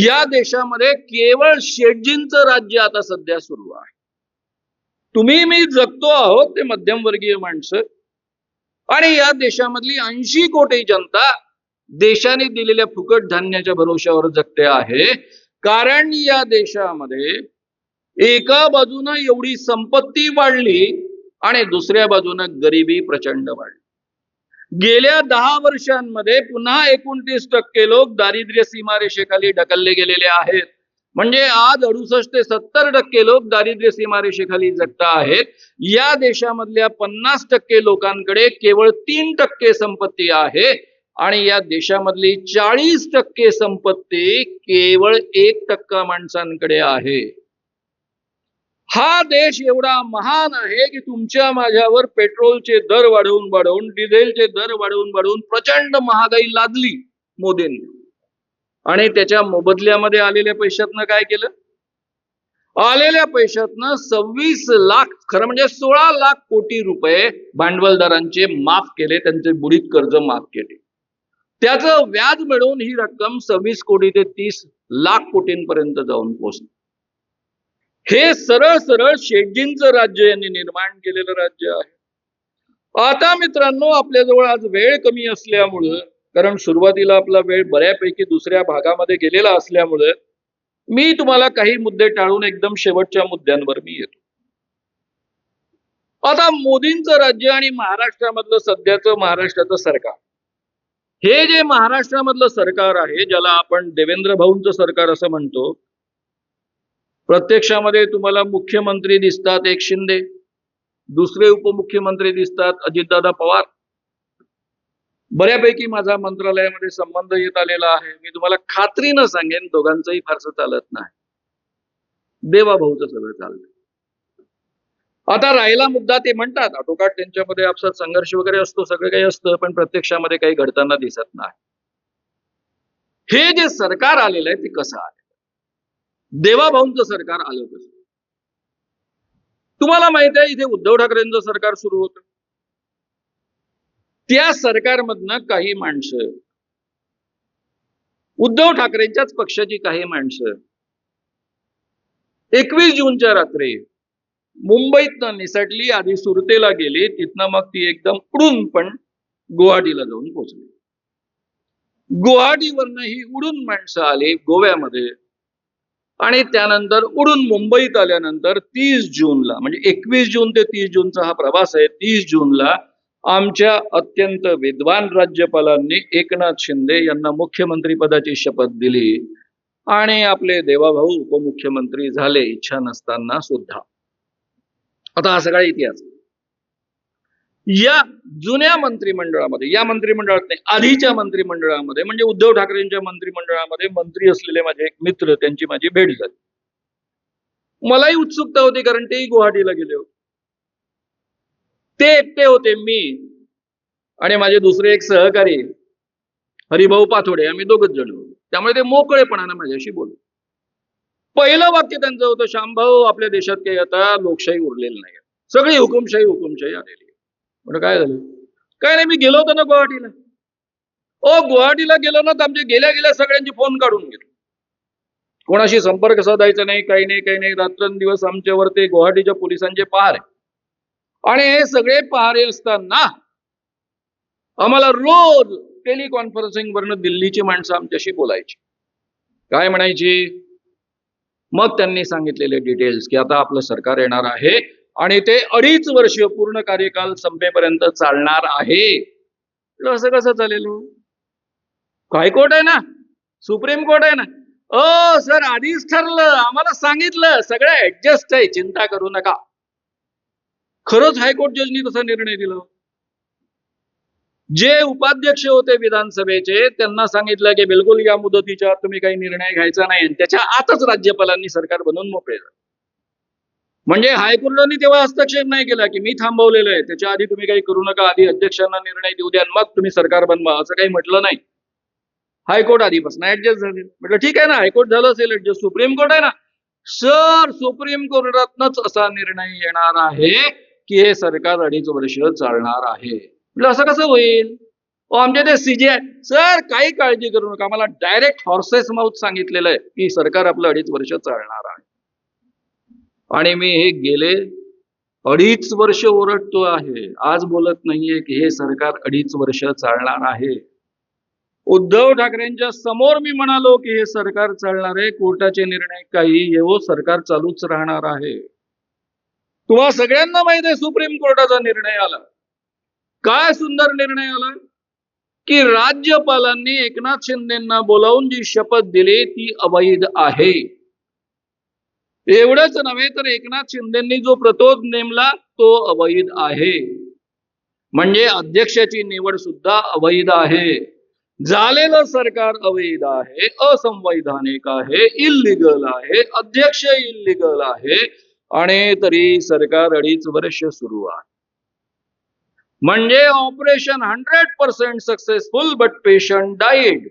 या देशामध्ये केवळ शेठजींचं राज्य आता सध्या सुरू आहे. तुम्ही मी जगतो आहोत ते मध्यमवर्गीय माणसं, आणि या देशामधली 80 कोटी जनता देशाने दिलेल्या फुकट धान्याच्या भरोश्यावर जगते आहे. कारण या देशामध्ये एका बाजूनं एवढी संपत्ती वाढली आणि दुसऱ्या बाजूनं गरिबी प्रचंड वाढली. गेल्या 10 वर्षांमध्ये पुन्हा 29% लोक दारिद्र्य सीमारेषेखाली ढकलले गेलेले आहेत. म्हणजे आज 68 ते 70% लोक दारिद्र्य सीमारेषेखाली जगत आहेत. या देशामधल्या 50% लोकांकडे केवळ 3% संपत्ती आहे आणि या देशामधली 40% संपत्ती केवळ 1% माणसांकडे आहे. हा देश एवढा महान आहे की तुमच्या माझ्यावर पेट्रोलचे दर वाढवून, डिझेलचे दर वाढवून प्रचंड महागाई लादली मोदींनी. आणि त्याच्या मोबदल्यामध्ये आलेल्या पैशातनं काय केलं? आलेल्या पैशातनं 26 लाख, खरं म्हणजे 16 लाख कोटी रुपये भांडवलदारांचे माफ केले, त्यांचे बुडीत कर्ज माफ केले. त्याचं व्याज मिळून ही रक्कम 26 कोटी ते 30 लाख कोटींपर्यंत जाऊन पोहोचली. हे सरळ सरळ शेठजींचं राज्य यांनी निर्माण केलेलं राज्य आहे. आता मित्रांनो, आपल्याजवळ आज वेळ कमी असल्यामुळं कारण सुरुवातीला आपला वेळ बऱ्यापैकी दुसऱ्या भागामध्ये गेलेला असल्यामुळे मी तुम्हाला काही मुद्दे टाळून एकदम शेवटच्या मुद्द्यांवर मी येतो. आता मोदींचं राज्य आणि महाराष्ट्रामधलं सध्याचं महाराष्ट्राचं सरकार, हे जे महाराष्ट्रामधलं सरकार आहे, ज्याला आपण देवेंद्र भाऊंचं सरकार असं म्हणतो, प्रत्यक्षामध्ये तुम्हाला मुख्यमंत्री दिसतात एक शिंदे, दुसरे उपमुख्यमंत्री दिसतात अजितदादा पवार. बऱ्यापैकी माझा मंत्रालयामध्ये संबंध येत आलेला आहे. मी तुम्हाला खात्रीनं सांगेन दोघांचंही फारसं चालत नाही. देवाभाऊचं सगळं चालतं. आता राहिला मुद्दा, ते म्हणतात आटोकाट त्यांच्यामध्ये आपसात संघर्ष वगैरे असतो, सगळं काही असतं, पण प्रत्यक्षामध्ये काही घडताना दिसत नाही. हे जे सरकार आलेलं आहे ते कसं आलं? देवाभाऊंचं सरकार आलं कसं? तुम्हाला माहित आहे इथे उद्धव ठाकरेंचं सरकार सुरू होतं. त्या सरकारमधनं काही माणसं, उद्धव ठाकरेंच्याच पक्षाची काही माणसं 21 जूनच्या रात्री मुंबईतनं निसटली, आधी सुरतेला गेली, तिथनं मग ती एकदम उडून पण गुवाहाटीला जाऊन पोहोचली. गुवाहाटीवरनं ही उडून माणसं आली गोव्यामध्ये आणि त्यानंतर उडून मुंबईत आल्यानंतर 30 जूनला, म्हणजे 21 जून ते 30 जूनचा हा प्रवास आहे, 30 जूनला आमच्या अत्यंत विद्वान राज्यपालांनी एकनाथ शिंदे यांना मुख्यमंत्री पदाची शपथ दिली आणि आपले देवाभाऊ उपमुख्यमंत्री झाले, इच्छा नसताना सुद्धा. आता हा सगळा इतिहास. या जुन्या मंत्रिमंडळामध्ये, या मंत्रिमंडळात नाही, आधीच्या मंत्रिमंडळामध्ये, म्हणजे उद्धव ठाकरेंच्या मंत्रिमंडळामध्ये मंत्री असलेले माझे एक मित्र, त्यांची माझी भेट झाली. मलाही उत्सुकता होती, कारण तेही गुवाहाटीला गेले होते. ते एकटे होते, मी आणि माझे दुसरे एक सहकारी हरिभाऊ पाथोडे, आम्ही दोघच जण होतो. त्यामुळे ते मोकळेपणाने माझ्याशी बोलले. पहिलं वाक्य त्यांचं होतं, श्यामभाऊ, आपल्या देशात काही आता लोकशाही उरलेली नाही, सगळी हुकुमशाही आलेली. म्हणजे काय झालं? काय नाही, मी गेलो होतो ना गुवाहाटीला. गुवाहाटीला गेलो ना, तर आमच्या गेल्या गेल्या सगळ्यांची फोन काढून घेतली. कोणाशी संपर्क साधायचा नाही, काही नाही. रात्रंदिवस आमच्यावर ते गुवाहाटीच्या पोलिसांचे पहारे, आणि हे सगळे पहारे असताना आम्हाला रोज टेलिकॉन्फरन्सिंग वरनं दिल्लीची माणसं आमच्याशी बोलायची. काय म्हणायची? मग त्यांनी सांगितलेले डिटेल्स की आता आपलं सरकार येणार आहे आणि ते 2.5 वर्ष पूर्ण कार्यकाल संपेपर्यंत चालणार आहे. असं कसं चालेल? हायकोर्ट आहे ना, सुप्रीम कोर्ट आहे ना. सर, आधीच ठरलं, आम्हाला सांगितलं, सगळं ऍडजस्ट आहे, चिंता करू नका. खरंच हायकोर्ट जजनी तसा निर्णय दिला. जे उपाध्यक्ष होते विधानसभेचे, त्यांना सांगितलं की बिलकुल या मुदतीच्या आत तुम्ही काही निर्णय घ्यायचा नाही, त्याच्या आतच राज्यपालांनी सरकार बनवून मोकळे झाले. म्हणजे हायकोर्टाने तेव्हा हस्तक्षेप नाही केला की मी थांबवलेलं आहे, त्याच्या आधी तुम्ही काही करू नका, आधी अध्यक्षांना निर्णय देऊ द्या, मग तुम्ही सरकार बनवा, असं काही म्हटलं नाही. हायकोर्ट आधीपासून ऍडजस्ट झाले. म्हटलं ठीक आहे ना, हायकोर्ट झालं असेल ऍडजस्ट, सुप्रीम कोर्ट आहे ना. सर, सुप्रीम कोर्टातनच असा निर्णय येणार आहे की हे सरकार 2.5 वर्ष चालणार आहे. म्हटलं असं कसं होईल? आमच्या ते सीजे, सर काही काळजी करू नका, आम्हाला डायरेक्ट हॉर्सेस माउथ सांगितलेलं आहे की सरकार आपलं 2.5 वर्ष चालणार आहे. आणि मी हे गेले 2.5 वर्ष ओरडतो आहे, आज बोलत नाहीये की हे सरकार 2.5 वर्ष चालणार आहे. उद्धव ठाकरेंच्या समोर मी म्हणालो की हे सरकार चालणार आहे, कोर्टाचे निर्णय काही येवो, सरकार चालूच राहणार आहे. तुम्हाला सगळ्यांना माहित आहे सुप्रीम कोर्टाचा निर्णय आला. काय सुंदर निर्णय आला की राज्यपालांनी एकनाथ शिंदेंना बोलावून जी शपथ दिली ती अवैध आहे. एवढंच नव्हे तर एकनाथ शिंदेंनी जो प्रतोद नेमला तो अवैध आहे. म्हणजे अध्यक्षाची निवड सुद्धा अवैध आहे. झालेलं सरकार अवैध आहे, असंवैधानिक आहे, इल्लीगल आहे, अध्यक्ष इल्लीगल आहे, आणि तरी सरकार 2.5 वर्ष सुरू आहे. म्हणजे operation 100% successful but patient died.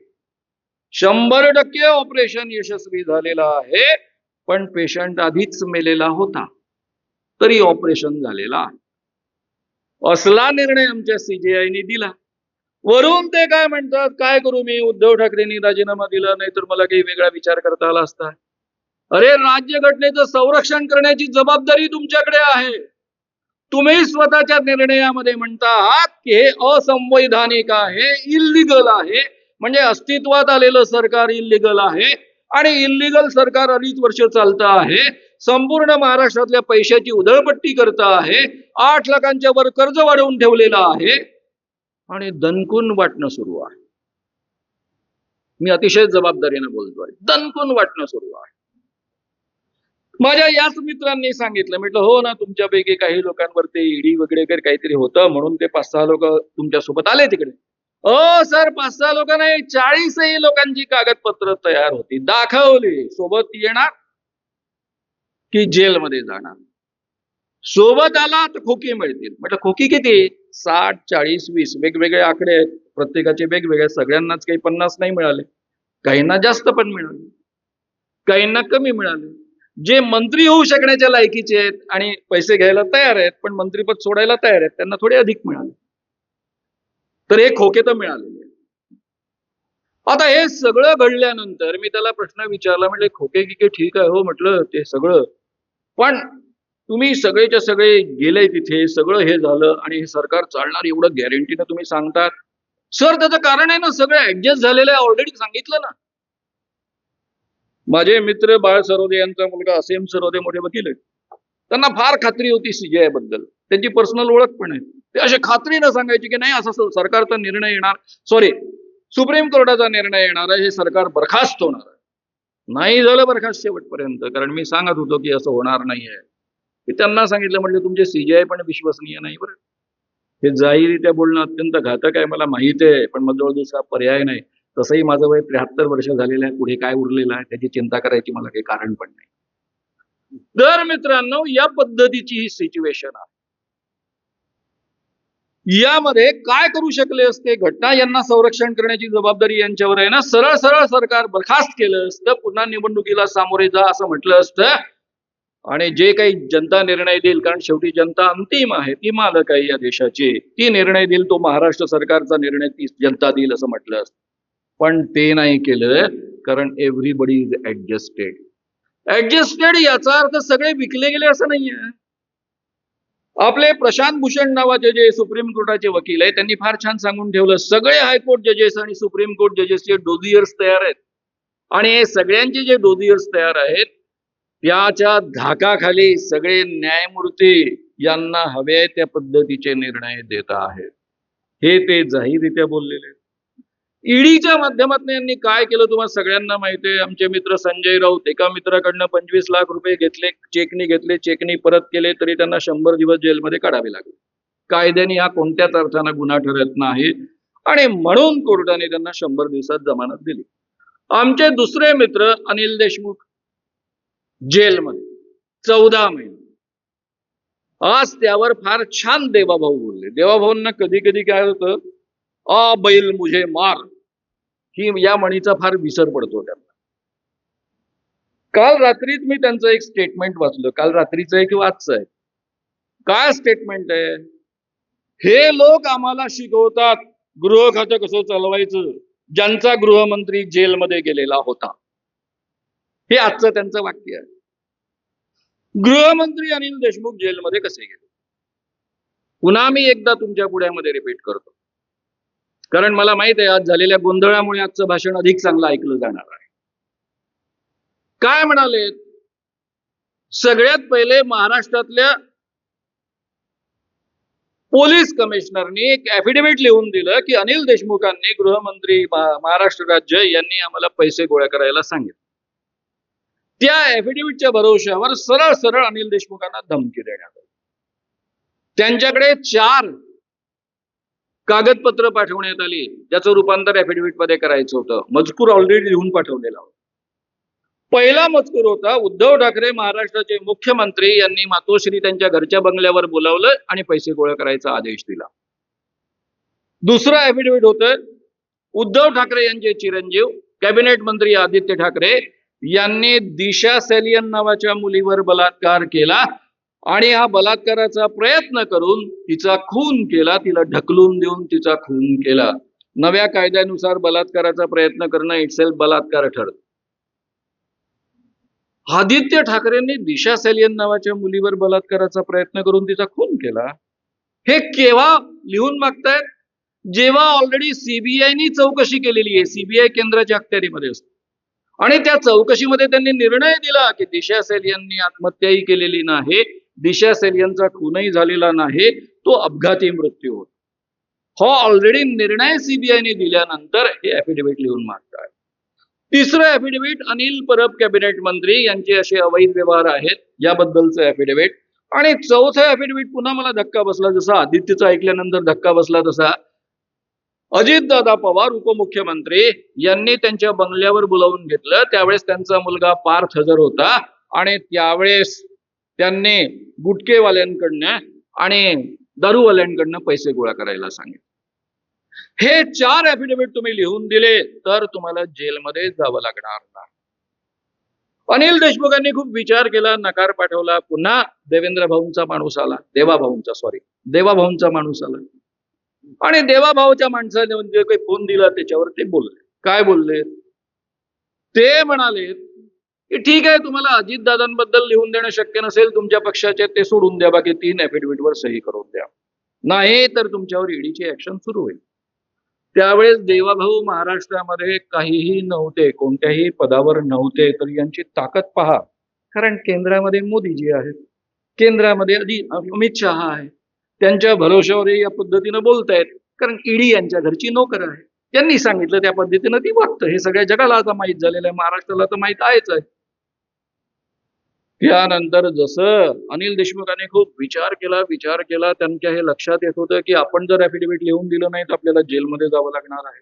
100% operation यशस्वी झालेलं आहे, पण पेशंट आधीच मेलेला होता, तरी ऑपरेशन झालेला आहे. असला निर्णय आमच्या सीजेआयने दिला. वरून ते काय म्हणतात, काय करू मी, उद्धव ठाकरेंनी राजीनामा दिला, नाही तर मला काही वेगळा विचार करता आला असता. अरे, राज्यघटनेचं संरक्षण करण्याची जबाबदारी तुमच्याकडे आहे. तुम्ही स्वतःच्या निर्णयामध्ये म्हणता आहात की हे असंवैधानिक आहे, इल्लीगल आहे, म्हणजे अस्तित्वात आलेलं सरकार इल्लीगल आहे आणि इल्लीगल सरकार 2.5 वर्ष चालतं आहे. संपूर्ण महाराष्ट्रातल्या पैशाची उधळपट्टी करत आहे. 8 लाखांच्या वर कर्ज वाढवून ठेवलेलं आहे आणि दणकून वाटणं सुरू आहे. मी अतिशय जबाबदारीने बोलतोय, दणकून वाटणं सुरू आहे. माझ्या याच मित्रांनी सांगितलं, म्हटलं हो ना, तुमच्यापैकी काही लोकांवर ते ईडी वगैरे काहीतरी होतं म्हणून ते 5-6 लोक तुमच्यासोबत आले तिकडे. सर, 5-6 लोक नाही, 40ही लोकांची कागदपत्र तयार होती, दाखवली. सोबत येणार की जेलमध्ये जाणार. सोबत आला तर खोकी मिळतील. म्हटलं खोकी किती? 60, 40, 20 वेगवेगळे आकडे आहेत, प्रत्येकाचे वेगवेगळे. सगळ्यांनाच काही 50 नाही मिळाले, काहींना जास्त पण मिळाले, काहींना कमी मिळाले. जे मंत्री होऊ शकण्याच्या लायकीचे आहेत आणि पैसे घ्यायला तयार आहेत पण मंत्रीपद सोडायला तयार आहेत, त्यांना थोडे अधिक मिळाले. तर हे खोके तर मिळालेले. आता हे सगळं घडल्यानंतर मी त्याला प्रश्न विचारला, म्हटलं खोके की ठीक आहे हो, म्हटलं ते सगळं, पण तुम्ही सगळेच्या सगळे गेले तिथे, सगळं हे झालं आणि हे सरकार चालणार एवढं गॅरंटीनं तुम्ही सांगतात. सर, त्याचं कारण आहे ना, सगळं ऍडजस्ट झालेलं आहे, ऑलरेडी सांगितलं ना. माझे मित्र बाळ सरोदे यांचा मुलगा असीम सरोदे मोठे वकील आहेत. त्यांना फार खात्री होती सीजीआय बद्दल, त्यांची पर्सनल ओळख पण आहे. ते असे खात्रीनं सांगायचे की नाही, असं सरकारचा निर्णय येणार, सॉरी सुप्रीम कोर्टाचा निर्णय येणार आहे, हे सरकार बरखास्त होणार आहे. नाही झालं बरखास्त शेवटपर्यंत, कारण मी सांगत होतो की असं होणार नाहीये. मी त्यांना सांगितलं, म्हटलं तुमचे सीजीआय पण विश्वसनीय नाही बरं. हे जाहीररित्या बोलणं अत्यंत घातक आहे, मला माहिती आहे, पण मग दुसरा पर्याय नाही. तसंही माझं वय 73 वर्ष झालेलं आहे, पुढे काय उरलेलं आहे त्याची चिंता करायची मला काही कारण पण नाही. तर मित्रांनो, या पद्धतीची ही सिच्युएशन आहे. यामध्ये काय करू शकले असते? घटना यांना संरक्षण करण्याची जबाबदारी यांच्यावर आहे ना. सरळ सरळ सरकार बरखास्त केलं असतं, पुन्हा निवडणुकीला सामोरे जा असं म्हटलं असतं आणि जे काही जनता निर्णय देईल, कारण शेवटी जनता अंतिम आहे, ती मालक आहे या देशाची, ती निर्णय देईल, तो महाराष्ट्र सरकारचा निर्णय ती जनता देईल असं म्हटलं असतं. पण ते नाही केलं, कारण एव्हरीबडी इज ऍडजस्टेड. ऍडजस्टेड याचा अर्थ सगळे विकले गेले असं नाहीये. आपले प्रशांत भूषण नावाचे जे सुप्रीम कोर्टाचे वकील आहेत, त्यांनी फार छान सांगून ठेवलं, सगळे हायकोर्ट जजेस आणि सुप्रीम कोर्ट जजेसचे डोजियर्स तयार आहेत आणि हे सगळ्यांचे जे डोजियर्स तयार आहेत त्याच्या धाकाखाली सगळे न्यायमूर्ती यांना हवे त्या पद्धतीचे निर्णय देत आहेत. हे ते जाहीररित्या बोललेले. ईडीच्या माध्यमातून यांनी काय केलं तुम्हाला सगळ्यांना माहिती आहे. आमचे मित्र संजय राऊत, एका मित्राकडनं 25 लाख रुपये घेतले, चेकनी परत केले, तरी त्यांना 100 दिवस जेलमध्ये काढावे लागले. कायद्याने हा कोणत्याच अर्थानं गुन्हा ठरत नाही आणि म्हणून कोर्टाने त्यांना 100 दिवसात जमानत दिली. आमचे दुसरे मित्र अनिल देशमुख जेलमध्ये 14 महिने. आज त्यावर फार छान देवाभाऊ बोलले. देवाभाऊंना कधी कधी काय होतं, बैल मुझे मार, ही या म्हणीचा फार विसर पडतो त्यांना. काल रात्रीच मी त्यांचं एक स्टेटमेंट वाचलं, काल रात्रीचं आहे किंवा आजचं आहे. काय स्टेटमेंट आहे? हे लोक आम्हाला शिकवतात गृह खातं कसं चालवायचं, ज्यांचा गृहमंत्री जेलमध्ये गेलेला होता. हे आजचं त्यांचं वाक्य आहे. गृहमंत्री अनिल देशमुख जेलमध्ये कसे गेले? पुन्हा मी एकदा तुमच्या पुढ्यामध्ये रिपीट करतो, कारण मला माहित आहे आज झालेल्या गोंधळामुळे आजचं भाषण अधिक चांगलं ऐकलं जाणार आहे. काय म्हणाले? सगळ्यात पहिले महाराष्ट्रातल्या पोलीस कमिशनरनी एक ऍफिडेव्हिट लिहून दिलं की अनिल देशमुखांनी, गृहमंत्री महाराष्ट्र राज्य यांनी आम्हाला पैसे गोळा करायला सांगितले. त्या ऍफिडेव्हिटच्या भरोश्यावर सरळ सरळ अनिल देशमुखांना धमकी देण्यात आली. त्यांच्याकडे 4 कागदपत्र पाठवण्यात आली, ज्याचं रूपांतर ऍफिडेव्हिट मध्ये करायचं होतं. मजकूर ऑलरेडी लिहून पाठवलेला होता. पहिला मजकूर होता, उद्धव ठाकरे महाराष्ट्राचे मुख्यमंत्री यांनी मातोश्री त्यांच्या घरच्या बंगल्यावर बोलावलं आणि पैसे गोळा करायचा आदेश दिला. दुसरा ऍफिडेव्हिट होतं, उद्धव ठाकरे यांचे चिरंजीव कॅबिनेट मंत्री आदित्य ठाकरे यांनी दिशा सॅलियन नावाच्या मुलीवर बलात्कार केला आणि हा बलात्काराचा प्रयत्न करून तिचा खून केला, तिला ढकलून देऊन तिचा खून केला. नव्या कायद्यानुसार बलात्काराचा प्रयत्न करणं इटसेल्फ बलात्कार ठरत. आदित्य ठाकरेंनी दिशा सॅलियन नावाच्या मुलीवर बलात्काराचा प्रयत्न करून तिचा खून केला. हे केव्हा लिहून मागतायत? जेव्हा ऑलरेडी सीबीआयनी चौकशी केलेली आहे. सीबीआय केंद्राच्या अखत्यारीमध्ये असते आणि त्या चौकशीमध्ये त्यांनी निर्णय दिला की दिशा सॅलियननी आत्महत्याही केलेली नाही, दिशा सॅलियनचा खूनही झालेला नाही, तो अपघाती मृत्यू होता. हो ऑलरेडी निर्णय सीबीआयने दिल्यानंतर हे ऍफिडेव्हिट लिहून मागतात. तिसरं ऍफिडेव्हिट अनिल परब कॅबिनेट मंत्री यांचे असे अवैध व्यवहार आहेत याबद्दलचं ऍफिडेव्हिट. आणि चौथं ऍफिडेव्हिट पुन्हा मला धक्का बसला, जसा आदित्यचं ऐकल्यानंतर धक्का बसला तसा अजितदादा पवार उपमुख्यमंत्री यांनी त्यांच्या बंगल्यावर बोलावून घेतलं. त्यावेळेस त्यांचा मुलगा पार्थ हजर होता आणि त्यावेळेस त्यांनी गुटखेवाल्यांकडनं आणि दारूवाल्यांकडनं पैसे गोळा करायला सांगितले. हे 4 ऍफिडेव्हिट तुम्ही लिहून दिले तर तुम्हाला जेलमध्ये जावं लागणार नाही. अनिल देशमुखांनी खूप विचार केला, नकार पाठवला. पुन्हा देवेंद्र भाऊंचा माणूस आला, देवाभाऊंचा माणूस आला आणि देवाभाऊच्या माणसाने जे काही फोन दिला त्याच्यावर ते बोलले. काय बोलले? ते म्हणाले की ठीक आहे, तुम्हाला अजितदादांबद्दल लिहून देणं शक्य नसेल, तुमच्या पक्षाचे ते सोडून द्या, बाकी 3 ऍफिडेव्हिटवर सही करून द्या, नाही तर तुमच्यावर ईडीची ऍक्शन सुरू होईल. त्यावेळेस देवाभाऊ महाराष्ट्रामध्ये काहीही नव्हते, कोणत्याही पदावर नव्हते, तर यांची ताकद पहा. कारण केंद्रामध्ये मोदीजी आहेत, केंद्रामध्ये अमित शहा आहे, त्यांच्या भरोश्यावर या पद्धतीनं बोलतायत. कारण ईडी यांच्या घरची नोकर आहे, त्यांनी सांगितलं त्या पद्धतीनं ती वागतं. हे सगळ्या जगाला आता माहित झालेलं आहे, महाराष्ट्राला तर माहित आहेच आहे. त्यानंतर जसं अनिल देशमुखांनी खूप विचार केला, त्यांच्या हे लक्षात येत होतं की आपण जर ऍफिडेव्हिट लिहून दिलं नाही तर आपल्याला जेलमध्ये जावं लागणार आहे.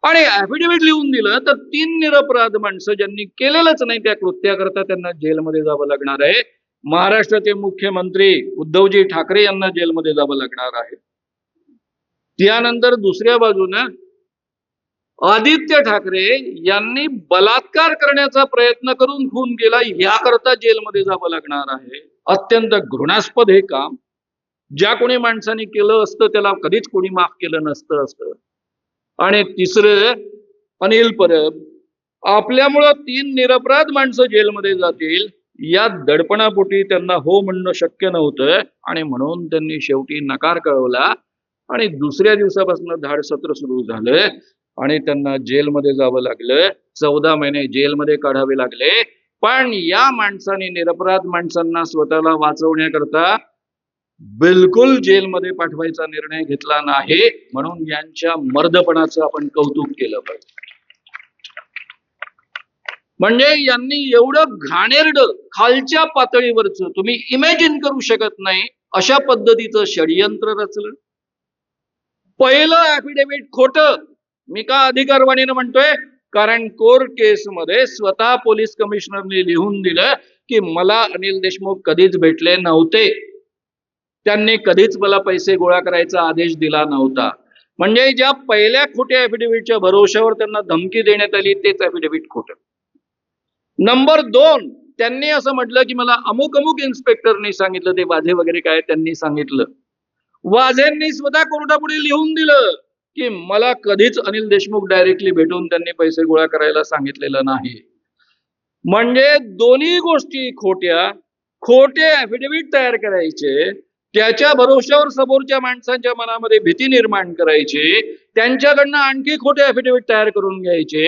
आणि ऍफिडेव्हिट लिहून दिलं तर 3 निरपराध माणसं ज्यांनी केलेलंच नाही त्या कृत्याकरता त्यांना जेलमध्ये जावं लागणार आहे. महाराष्ट्राचे मुख्यमंत्री उद्धवजी ठाकरे यांना जेलमध्ये जावं लागणार आहे. त्यानंतर दुसऱ्या बाजूनं आदित्य ठाकरे यांनी बलात्कार करण्याचा प्रयत्न करून खून केला, याकरता जेलमध्ये जावं लागणार आहे. अत्यंत घृणास्पद हे काम. ज्या कोणी माणसाने केलं असतं त्याला कधीच कोणी माफ केलं नसतं असतं. आणि तिसरं अनिल परब, आपल्यामुळं 3 निरपराध माणसं जेलमध्ये जातील या दडपणापोटी त्यांना हो म्हणणं शक्य नव्हतं आणि म्हणून त्यांनी शेवटी नकार कळवला आणि दुसऱ्या दिवसापासून धाड सत्र सुरू झालं आणि त्यांना जेलमध्ये जावं लागलं. 14 महिने जेलमध्ये काढावे लागले. पण या माणसाने, निरपराध माणसांना स्वतःला वाचवण्याकरता बिलकुल जेलमध्ये पाठवायचा निर्णय घेतला नाही. म्हणून यांच्या मर्दपणाचं आपण कौतुक केलं पाहिजे. म्हणजे यांनी एवढं घाणेरडं खालच्या पातळीवरचं तुम्ही इमॅजिन करू शकत नाही अशा पद्धतीचं षडयंत्र रचलं. पहिलं ऍफिडेव्हिट खोटं. मी का अधिकारवाणीनं म्हणतोय? कारण कोर्ट केसमध्ये स्वतः पोलीस कमिशनरने लिहून दिलं की मला अनिल देशमुख कधीच भेटले नव्हते, त्यांनी कधीच मला पैसे गोळा करायचा आदेश दिला नव्हता. म्हणजे ज्या पहिल्या खोट्या ऍफिडेव्हिटच्या भरोश्यावर त्यांना धमकी देण्यात आली तेच ऍफिडेव्हिट खोटं. नंबर 2, त्यांनी असं म्हटलं की मला अमुक अमुक इन्स्पेक्टरनी सांगितलं, ते वाझे वगैरे काय त्यांनी सांगितलं. वाझेंनी स्वतः कोर्टापुढे लिहून दिलं की मला कधीच अनिल देशमुख डायरेक्टली भेटून त्यांनी पैसे गोळा करायला सांगितलेलं नाही. म्हणजे दोन्ही गोष्टी खोट्या. खोटे ऍफिडेव्हिट तयार करायचे, त्याच्या भरोश्यावर समोरच्या माणसांच्या मनामध्ये भीती निर्माण करायची, त्यांच्याकडनं आणखी खोटे ऍफिडेव्हिट तयार करून घ्यायचे,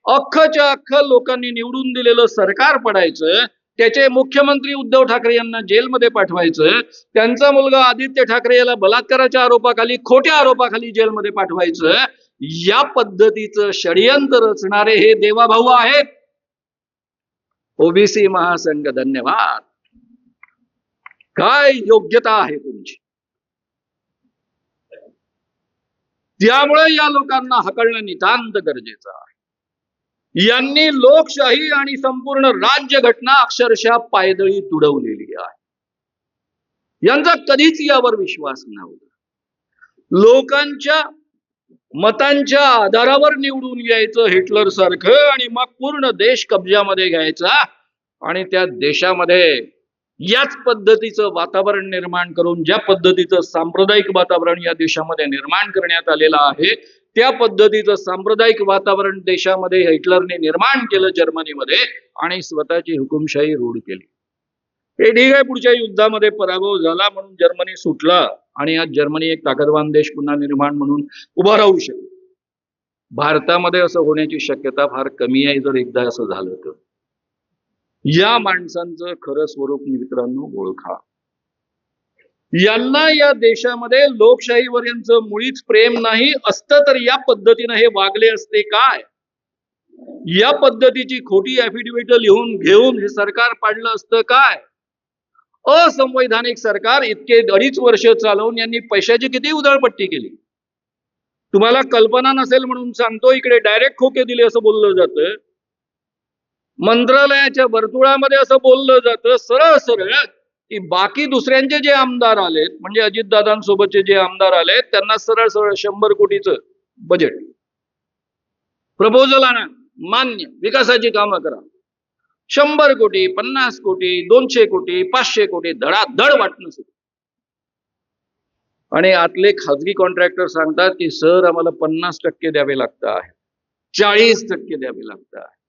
अख्खच्या अख्खं लोकांनी निवडून दिलेलं सरकार पडायचं, त्याचे मुख्यमंत्री उद्धव ठाकरे यांना जेलमध्ये पाठवायचं, त्यांचा मुलगा आदित्य ठाकरे याला बलात्काराच्या आरोपाखाली, खोट्या आरोपाखाली जेलमध्ये पाठवायचं. या पद्धतीचं षडयंत्र रचणारे हे देवाभाऊ आहेत. ओबीसी महासंघ धन्यवाद. काय योग्यता आहे तुमची. त्यामुळे या लोकांना हकलणं नितांत गरजेचं आहे. यांनी लोकशाही आणि संपूर्ण राज्यघटना अक्षरशः पायदळी तुडवलेली आहे. यांचा कधीच यावर विश्वास नव्हता. लोकांच्या मतांच्या आधारावर निवडून यायचं हिटलर सारखं आणि मग पूर्ण देश कब्जामध्ये घ्यायचा आणि त्या देशामध्ये याच पद्धतीचं वातावरण निर्माण करून, ज्या पद्धतीचं सांप्रदायिक वातावरण या देशामध्ये निर्माण करण्यात आलेलं आहे त्या पद्धतीचं सांप्रदायिक वातावरण देशामध्ये हिटलरने निर्माण केलं जर्मनीमध्ये आणि स्वतःची हुकुमशाही रूढ केली. हे ठीक आहे, पुढच्या युद्धामध्ये पराभव झाला म्हणून जर्मनी सुटला आणि आज जर्मनी एक ताकदवान देश पुन्हा निर्माण म्हणून उभा राहू शकतो. भारतामध्ये असं होण्याची शक्यता फार कमी आहे जर एकदा असं झालं तर. या माणसांचं खरं स्वरूप मित्रांनो ओळखा. यांना या देशामध्ये लोकशाहीवर यांचं मुळीच प्रेम नाही असतं तर या पद्धतीने हे वागले असते काय? या पद्धतीची खोटी ऍफिडेव्हिट लिहून घेऊन हे सरकार पाडलं असतं काय? असंवैधानिक सरकार इतके 2.5 वर्ष चालवून यांनी पैशाची किती उधळपट्टी केली. तुम्हाला कल्पना नसेल म्हणून सांगतो, इकडे डायरेक्ट खोके दिले असं बोललं जातं, मंत्रालयाच्या वर्तुळामध्ये असं बोललं जातं सरळ सरळ की बाकी दुसऱ्यांचे जे आमदार आलेत म्हणजे अजितदादांसोबतचे जे आमदार आलेत त्यांना सरळ सरळ 100 कोटीचं बजेट प्रपोजल आणा, मान्य, विकासाची कामं करा. 100 कोटी, 50 कोटी, 200 कोटी, 500 कोटी धडाधड वाटणं सुरू. आणि आतले खाजगी कॉन्ट्रॅक्टर सांगतात की सर आम्हाला 50% द्यावे लागतं आहे, 40% द्यावे लागतं आहे.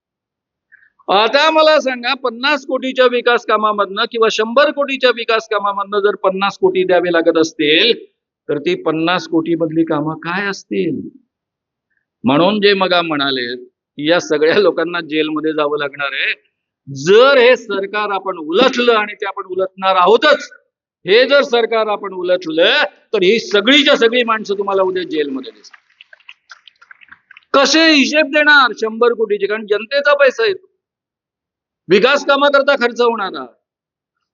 आता मला सांगा 50 कोटीच्या विकास कामामधनं किंवा 100 कोटीच्या विकास कामामधनं जर 50 कोटी द्यावे लागत असतील तर ती 50 कोटी मधली कामं काय असतील? म्हणून जे मग म्हणाले या सगळ्या लोकांना जेलमध्ये जावं लागणार आहे. जर हे सरकार आपण उलटलं आणि ते आपण उलटणार आहोतच, हे जर सरकार आपण उलटलं तर ही सगळीच्या सगळी माणसं तुम्हाला उद्या जेलमध्ये दिसतात. कसे हिशेब देणार 100 कोटीचे? कारण जनतेचा पैसा येतो, विकास कामाकरता खर्च होणारा.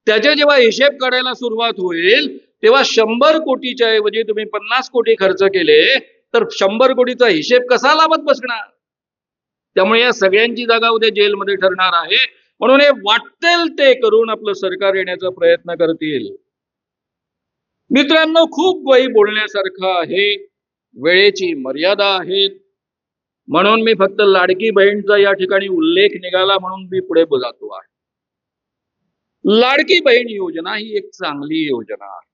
त्याचे जेव्हा हिशेब काढायला सुरुवात होईल तेव्हा 100 कोटीच्या ऐवजी तुम्ही 50 कोटी खर्च केले तर 100 कोटीचा हिशेब कसा लावत बसणार? त्यामुळे या सगळ्यांची जागा उद्या जेलमध्ये ठरणार आहे. म्हणून हे वाटेल ते करून आपलं सरकार येण्याचा प्रयत्न करतील. मित्रांनो, खूप काही बोलण्यासारखं आहे, वेळेची मर्यादा आहे, म्हणून मी फक्त लाडकी बहीणचा या ठिकाणी उल्लेख निघाला म्हणून मी पुढे जातो आहे. लाडकी बहीण योजना ही एक चांगली योजना आहे.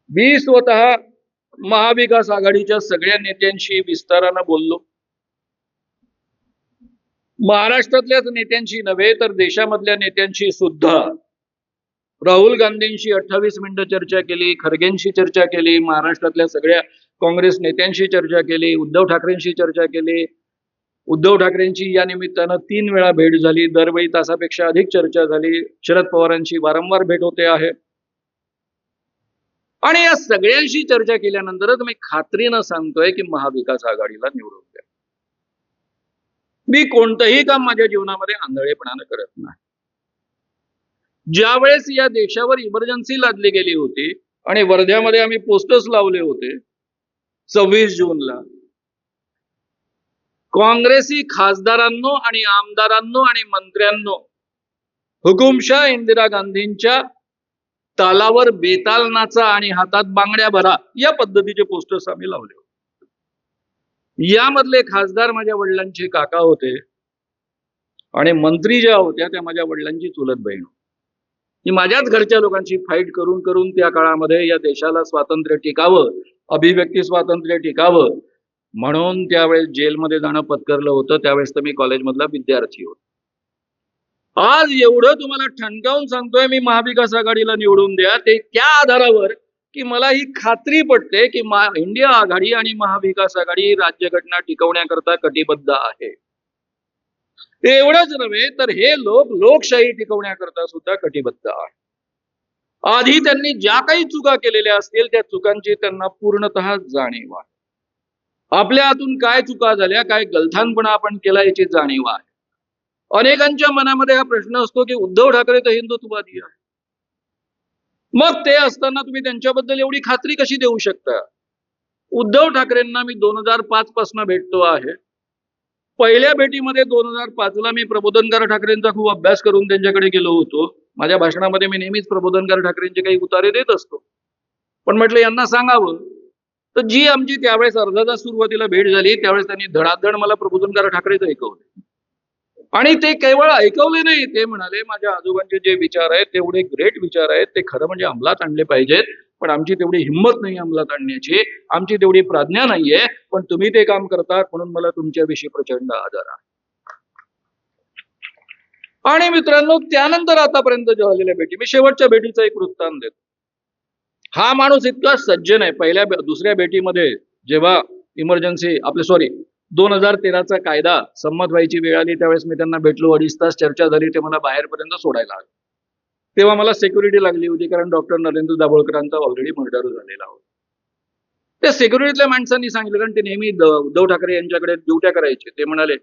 मी स्वतः महाविकास आघाडीच्या सगळ्या नेत्यांशी विस्तारानं बोललो. महाराष्ट्रातल्याच नेत्यांशी नव्हे तर देशामधल्या नेत्यांशी सुद्धा. राहुल गांधींशी 28 मिनिटं चर्चा केली, खरगेंशी चर्चा केली, महाराष्ट्रातल्या सगळ्या काँग्रेस नेत्यांशी चर्चा केली, उद्धव ठाकरेंशी चर्चा केली. उद्धव ठाकरेंची या निमित्तानं 3 वेळा भेट झाली, दरवेळी तासापेक्षा अधिक चर्चा झाली. शरद पवारांशी वारंवार भेट होते आहे. आणि या सगळ्यांशी चर्चा केल्यानंतरच मी खात्रीनं सांगतोय की महाविकास आघाडीला निवडून द्या. मी कोणतंही काम माझ्या जीवनामध्ये आंधळेपणानं करत नाही. ज्या वेळेस या देशावर इमर्जन्सी लादली गेली होती आणि वर्ध्यामध्ये आम्ही पोस्टर्स लावले होते 26 जूनला, काँग्रेसी खासदारांनो आणि आमदारांनो आणि मंत्र्यांनो, हुकुमशाह इंदिरा गांधींच्या तालावर बेताल नाचा आणि हातात बांगड्या भरा या पद्धतीचे पोस्टर्स आम्ही लावले होते. यामधले खासदार माझ्या वडिलांचे काका होते आणि मंत्री ज्या होत्या त्या माझ्या वडिलांची चुलत बहीण होती. ही माझ्याच घरच्या लोकांची फाईट करून करून त्या काळामध्ये या देशाला स्वातंत्र्य टिकावं, अभिव्यक्ती स्वातंत्र्य टिकावं म्हणून त्यावेळेस जेलमध्ये जाणं पत्करलं होतं. त्यावेळेस तर मी कॉलेजमधला विद्यार्थी होतो. आज एवढं तुम्हाला ठणकावून सांगतोय मी महाविकास आघाडीला निवडून द्या, ते त्या आधारावर की मला ही खात्री पटते की इंडिया आघाडी आणि महाविकास आघाडी राज्यघटना टिकवण्याकरता कटिबद्ध आहे. एवढंच नव्हे तर हे लोक लोकशाही टिकवण्याकरता सुद्धा कटिबद्ध आहे. आधी त्यांनी ज्या काही चुका केलेल्या असतील त्या चुकांची त्यांना पूर्णतः जाणीव आहे. आपल्या हातून काय चुका झाल्या, काय गलथानपणा आपण केला याची जाणीव आहे. अनेकांच्या मनामध्ये हा प्रश्न असतो की उद्धव ठाकरे तर हिंदुत्ववादी आहे, मग ते असताना तुम्ही त्यांच्याबद्दल एवढी खात्री कशी देऊ शकता? उद्धव ठाकरेंना मी 2005 पासून भेटतो आहे. पहिल्या भेटीमध्ये 2005ला मी प्रबोधनकार ठाकरेंचा खूप अभ्यास करून त्यांच्याकडे गेलो होतो. माझ्या भाषणामध्ये मी नेहमीच प्रबोधनकार ठाकरेंचे काही उतारे देत असतो. पण म्हटलं यांना सांगावं, तर जी आमची त्यावेळेस अर्धा तास सुरुवातीला भेट झाली त्यावेळेस त्यांनी धडाधड मला प्रबोधनकार ठाकरेच ऐकवले. आणि ते केवळ ऐकवले नाही, ते म्हणाले माझ्या आजोबांचे जे विचार आहेत तेवढे ग्रेट विचार आहेत, ते खरं म्हणजे अंमलात आणले पाहिजेत पण आमची तेवढी हिंमत नाही अंमलात आणण्याची, आमची तेवढी प्रज्ञा नाहीये, पण तुम्ही ते काम करतात म्हणून मला तुमच्याविषयी प्रचंड आदर आहे. आणि मित्रांनो, त्यानंतर आतापर्यंत झालेल्या भेटी, मी शेवटच्या भेटीचा एक वृत्तांत देतो. हा माणूस इतका सज्जन आहे. दुसऱ्या भेटीमध्ये जेव्हा इमर्जन्सी 2013चा कायदा संमत व्हायची वेळ आली, त्यावेळेस मी त्यांना भेटलो, 2.5 तास चर्चा झाली, ते मला बाहेरपर्यंत सोडायला आले. तेव्हा मला सिक्युरिटी लागली होती, कारण डॉक्टर नरेंद्र दाभोळकरांचा ऑलरेडी मर्डर झालेला होता. त्या सिक्युरिटीतल्या माणसांनी सांगितलं, कारण ते नेहमी उद्धव ठाकरे यांच्याकडे ड्युट्या करायचे. ते म्हणाले,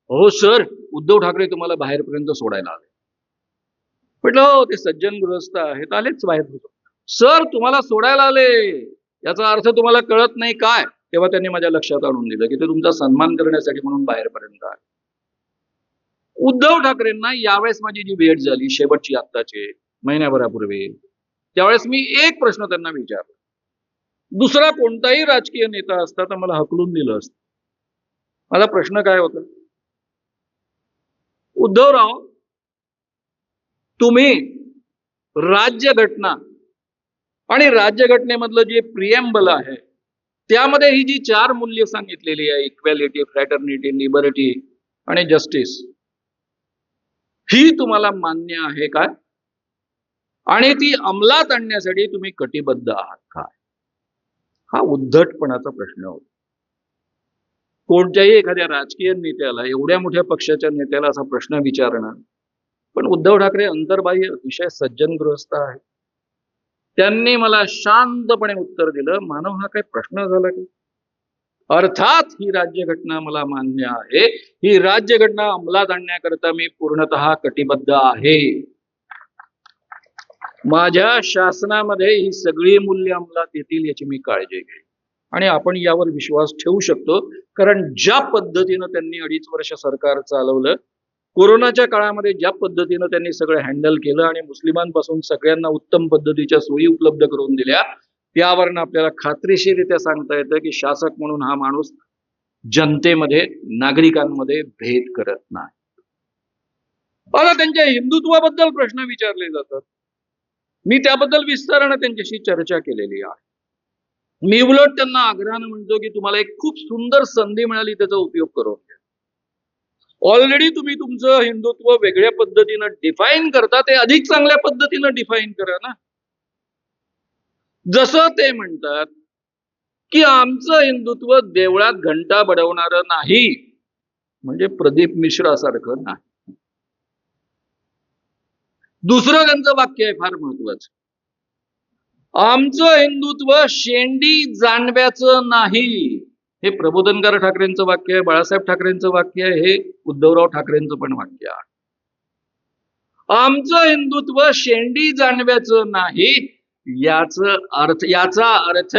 हो सर, उद्धव ठाकरे तुम्हाला बाहेरपर्यंत सोडायला आले. म्हटलं हो, ते सज्जन गृहस्थ आहेत, आलेच बाहेर. सर तुम्हाला सोडायला आले, याचा अर्थ तुम्हाला कळत नाही काय? तेव्हा त्यांनी माझ्या लक्षात आणून दिलं की ते तुमचा सन्मान करण्यासाठी म्हणून बाहेरपर्यंत आले. उद्धव ठाकरेंना यावेळेस माझी जी भेट झाली, शेवटची आत्ताची महिन्याभरापूर्वी, त्यावेळेस मी एक प्रश्न त्यांना विचारला. दुसरा कोणताही राजकीय नेता असता तर मला हकलून दिलं असतं. माझा प्रश्न काय होता? उद्धवराव, तुम्ही राज्यघटना आणि राज्यघटनेमधलं जे प्रिएम्बल आहे, त्यामध्ये ही जी 4 मूल्य सांगितलेली आहे, इक्वॅलिटी, फ्रॅटर्निटी, लिबर्टी आणि जस्टिस, ही तुम्हाला मान्य आहे काय? आणि ती अंमलात आणण्यासाठी तुम्ही कटिबद्ध आहात काय? हा उद्धटपणाचा प्रश्न होता. कोणत्याही एखाद्या राजकीय नेत्याला, एवढ्या मोठ्या पक्षाच्या नेत्याला असा प्रश्न विचारणं. पण उद्धव ठाकरे अंतर्बाह्य अतिशय सज्जन गृहस्थ आहे. त्यांनी मला शांतपणे उत्तर दिलं, मानव हा काही प्रश्न झाला की? अर्थात ही राज्यघटना मला मान्य आहे, ही राज्यघटना अंमलात आणण्याकरता मी पूर्णतः कटिबद्ध आहे. माझ्या शासनामध्ये ही सगळी मूल्य अंमलात येतील याची मी काळजी घेईन. आणि आपण यावर विश्वास ठेवू शकतो, कारण ज्या पद्धतीनं त्यांनी 2.5 वर्ष सरकार चालवलं, कोरोनाच्या काळामध्ये ज्या पद्धतीनं त्यांनी सगळं हँडल केलं आणि मुस्लिमांपासून सगळ्यांना उत्तम पद्धतीच्या सोयी उपलब्ध करून दिल्या, त्यावरनं आपल्याला खात्रीशीररित्या सांगता येतं की शासक म्हणून हा माणूस जनतेमध्ये, नागरिकांमध्ये भेद करत नाही. आता त्यांच्या हिंदुत्वाबद्दल प्रश्न विचारले जातात. मी त्याबद्दल विस्ताराने त्यांच्याशी चर्चा केलेली आहे. मी उलट त्यांना आग्रहानं म्हणतो की तुम्हाला एक खूप सुंदर संधी मिळाली, त्याचा उपयोग करून घ्या. ऑलरेडी तुम्ही तुमचं हिंदुत्व वेगळ्या पद्धतीनं डिफाईन करता, ते अधिक चांगल्या पद्धतीनं डिफाईन करा ना. जसं ते म्हणतात की आमचं हिंदुत्व देवळात घंटा बडवणारं नाही, म्हणजे प्रदीप मिश्रासारखं नाही. दुसरं त्यांचं वाक्य आहे फार महत्वाचं, आमचं हिंदुत्व शेंडी जानव्याचं नाही. हे प्रबोधनकार ठाकरेंचं वाक्य आहे, बाळासाहेब ठाकरेंचं वाक्य आहे, हे उद्धवराव ठाकरेंचं पण वाक्य आहे. आमचं हिंदुत्व शेंडी जानव्याचं नाही, याचा अर्थ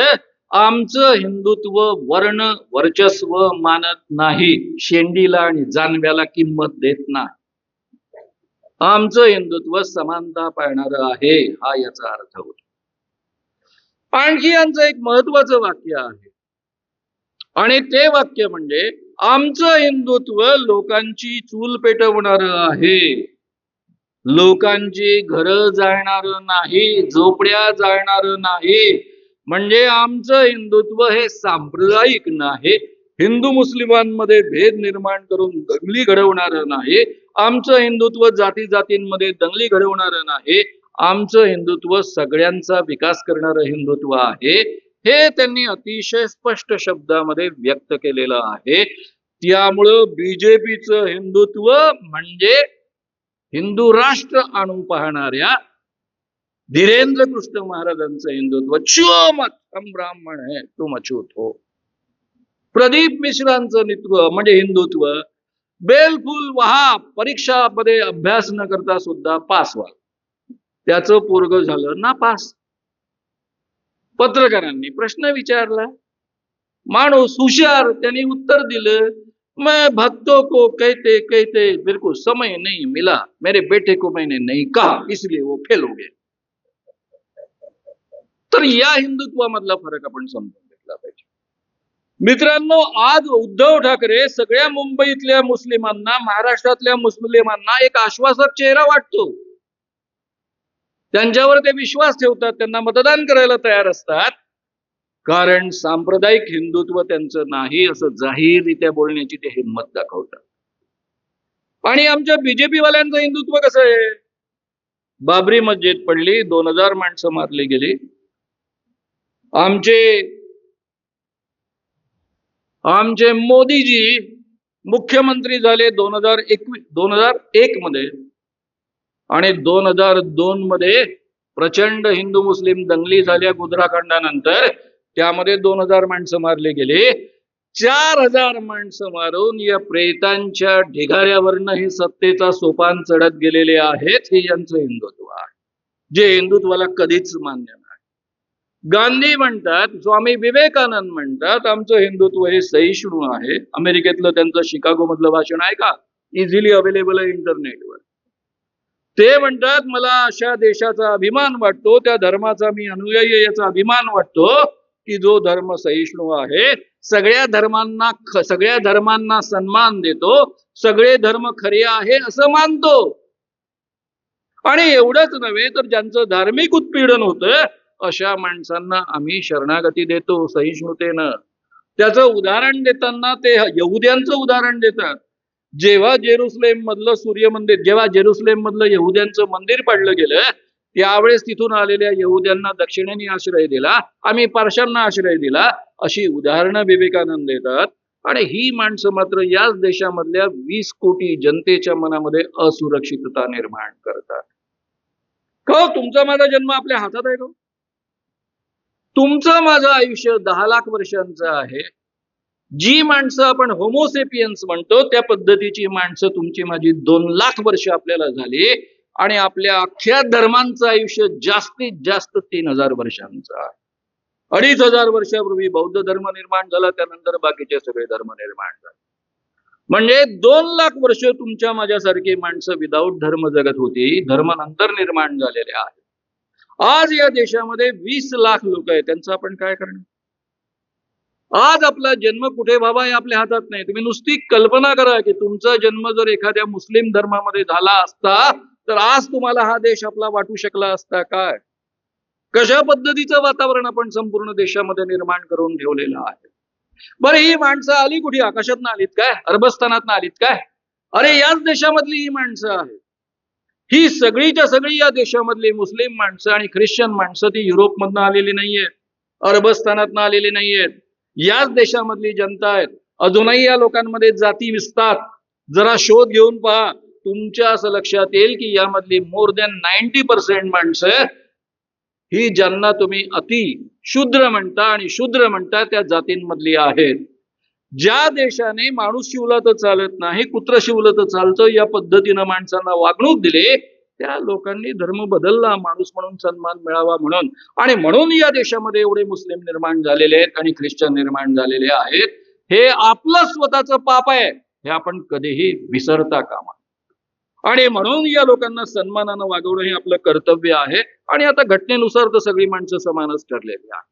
आमचं हिंदुत्व वर्ण वर्चस्व मानत नाही, शेंडीला आणि जानव्याला किंमत देत नाही. आमचं हिंदुत्व समानता पाळणारं आहे, हा याचा अर्थ होतो. आणखी यांचं एक महत्वाचं वाक्य आहे, आणि ते वाक्य म्हणजे आमचं हिंदुत्व लोकांची चूल पेटवणारं आहे, लोकांची घरं जाळणारं नाही, झोपड्या जाळणारं नाही. म्हणजे आमचं हिंदुत्व हे सांप्रदायिक नाही, हिंदू मुस्लिमांमध्ये भेद निर्माण करून दंगली घडवणारं नाही. आमचं हिंदुत्व जाती जातींमध्ये दंगली घडवणारं नाही. आमचं हिंदुत्व सगळ्यांचा विकास करणारं हिंदुत्व आहे. हे त्यांनी अतिशय स्पष्ट शब्दामध्ये व्यक्त केलेलं आहे. त्यामुळं बीजेपीचं हिंदुत्व म्हणजे हिंदू राष्ट्र आणून पाहणाऱ्या धीरेंद्र कृष्ण महाराजांचं हिंदुत्व, जो मत हम ब्राह्मण है तुम अछूत हो. प्रदीप मिश्रांचं नेतृत्व म्हणजे हिंदुत्व, बेलफुल वहा, परीक्षामध्ये अभ्यास न करता सुद्धा पास व्हा, त्याचं पोरग झालं नापास. पत्रकारांनी प्रश्न विचारला, माणूस हुशार, त्यांनी उत्तर दिलं, मैं भक्तों को कहते कहते मेरे को समय नहीं मिला, मेरे बेटे को मैंने नहीं कहा, इसलिए वो फेल हो गए. तर या हिंदुत्वामधला फरक आपण समजून घेतला पाहिजे. मित्रांनो, आज उद्धव ठाकरे सगळ्या मुंबईतल्या मुस्लिमांना, महाराष्ट्रातल्या मुस्लिमांना एक आश्वासक चेहरा वाटतो. त्यांच्यावर ते विश्वास ठेवतात, त्यांना मतदान करायला तयार असतात, कारण सांप्रदायिक हिंदुत्व त्यांचं नाही असं जाहीररित्या बोलण्याची ते हिंमत दाखवतात. आणि आमच्या बीजेपी वाल्यांचं हिंदुत्व कसं आहे? बाबरी मस्जिद पडली, 2000 माणसं मारली गेली. आमचे मोदीजी मुख्यमंत्री झाले 2001 मध्ये, आणि 2002 मध्ये प्रचंड हिंदू मुस्लिम दंगली झाल्या उत्तराखंडानंतर. त्यामध्ये 2000 माणसं मारले गेले. 4000 माणसं मारून या प्रेतांच्या ढिगाऱ्यावरनं हे सत्तेचा सोपान चढत गेलेले आहेत. हे यांचं हिंदुत्व आहे, जे हिंदुत्वाला कधीच मान्य नाही. गांधी म्हणतात, स्वामी विवेकानंद म्हणतात, आमचं हिंदुत्व हे सहिष्णू आहे. अमेरिकेतलं त्यांचं शिकागो मधलं भाषण आहे का, इझिली अवेलेबल आहे इंटरनेटवर. ते म्हणतात, मला अशा देशाचा अभिमान वाटतो, त्या धर्माचा मी अनुयायी याचा अभिमान वाटतो की जो धर्म सहिष्णू आहे, सगळ्या धर्मांना सन्मान देतो, सगळे धर्म खरे आहे असं मानतो. आणि एवढंच नव्हे तर ज्यांचं धार्मिक उत्पीडन होतं अशा माणसांना आम्ही शरणागती देतो सहिष्णुतेनं. त्याचं उदाहरण देताना ते यहुद्यांचं उदाहरण देतात. जेव्हा जेरुसलेम मधलं यहुद्यांचं मंदिर पाडलं गेलं, त्यावेळेस तिथून आलेल्या यहुद्यांना दक्षिणेने आश्रय दिला, आम्ही पारशांना आश्रय दिला, अशी उदाहरणं विवेकानंद देतात. आणि ही माणसं मात्र याच देशामधल्या 20 कोटी जनतेच्या मनामध्ये असुरक्षितता निर्माण करतात. का तुमचा माझा जन्म आपल्या हातात आहे का? तुमचं माझं आयुष्य 10 लाख वर्षांचं आहे. जी माणसं आपण होमोसेपियन्स म्हणतो त्या पद्धतीची माणसं तुमची माझी 2 लाख वर्ष आपल्याला झाली. आणि आपल्या अख्ख्या धर्मांचं आयुष्य जास्तीत जास्त 3000 वर्षांचं आहे. 2500 वर्षापूर्वी बौद्ध धर्म निर्माण झाला, त्यानंतर बाकीचे सगळे धर्म निर्माण झाले. म्हणजे 2 लाख वर्ष तुमच्या माझ्यासारखी माणसं विदाऊट धर्म जगत होती, धर्म नंतर निर्माण झालेले आहेत. आज या देशामध्ये 20 लाख लोक आहेत, त्यांचं आपण काय करणार? आज आपला जन्म कुठे व्हावा हे आपल्या हातात नाही. तुम्ही नुसती कल्पना करा की तुमचा जन्म जर एखाद्या मुस्लिम धर्मामध्ये झाला असता तर आज तुम्हाला हा देश आपला वाटू शकला असता काय? कशा पद्धतीचं वातावरण आपण संपूर्ण देशामध्ये निर्माण करून ठेवलेलं आहे. बरं, ही माणसं आली कुठे? आकाशातनं आलीत काय? अरबस्थानातनं आलीत काय? अरे याच देशामधली ही माणसं आहेत. ही सगळीच्या सगळी या देशामधली मुस्लिम माणसं आणि ख्रिश्चन माणसं ती युरोपमधनं आलेली नाहीयेत, अरबस्थानातनं आलेली नाहीयेत, याच देशामधली जनता आहेत. अजूनही या लोकांमध्ये जाती विस्तार जरा शोध घेऊन पहा, तुमच्या असं लक्षात येईल की यामधली मोर दॅन 90% माणसं ही ज्यांना तुम्ही अति शूद्र म्हणता आणि शूद्र म्हणता त्या जातींमधली आहेत. ज्या देशाने माणूस शिवला तर चालत नाही, कुत्र शिवलं तर चालतं, या पद्धतीनं माणसांना वागणूक दिली, त्या लोकांनी धर्म बदलला माणूस म्हणून सन्मान मिळावा म्हणून. आणि म्हणून या देशामध्ये एवढे मुस्लिम निर्माण झालेले आहेत आणि ख्रिश्चन निर्माण झालेले आहेत. हे आपलं स्वतःचं पाप आहे, हे आपण कधीही विसरता कामा. आणि म्हणून या लोकांना सन्मानानं वागवणं हे आपलं कर्तव्य आहे. आणि आता घटनेनुसार तर सगळी माणसं समानच ठरलेली आहेत.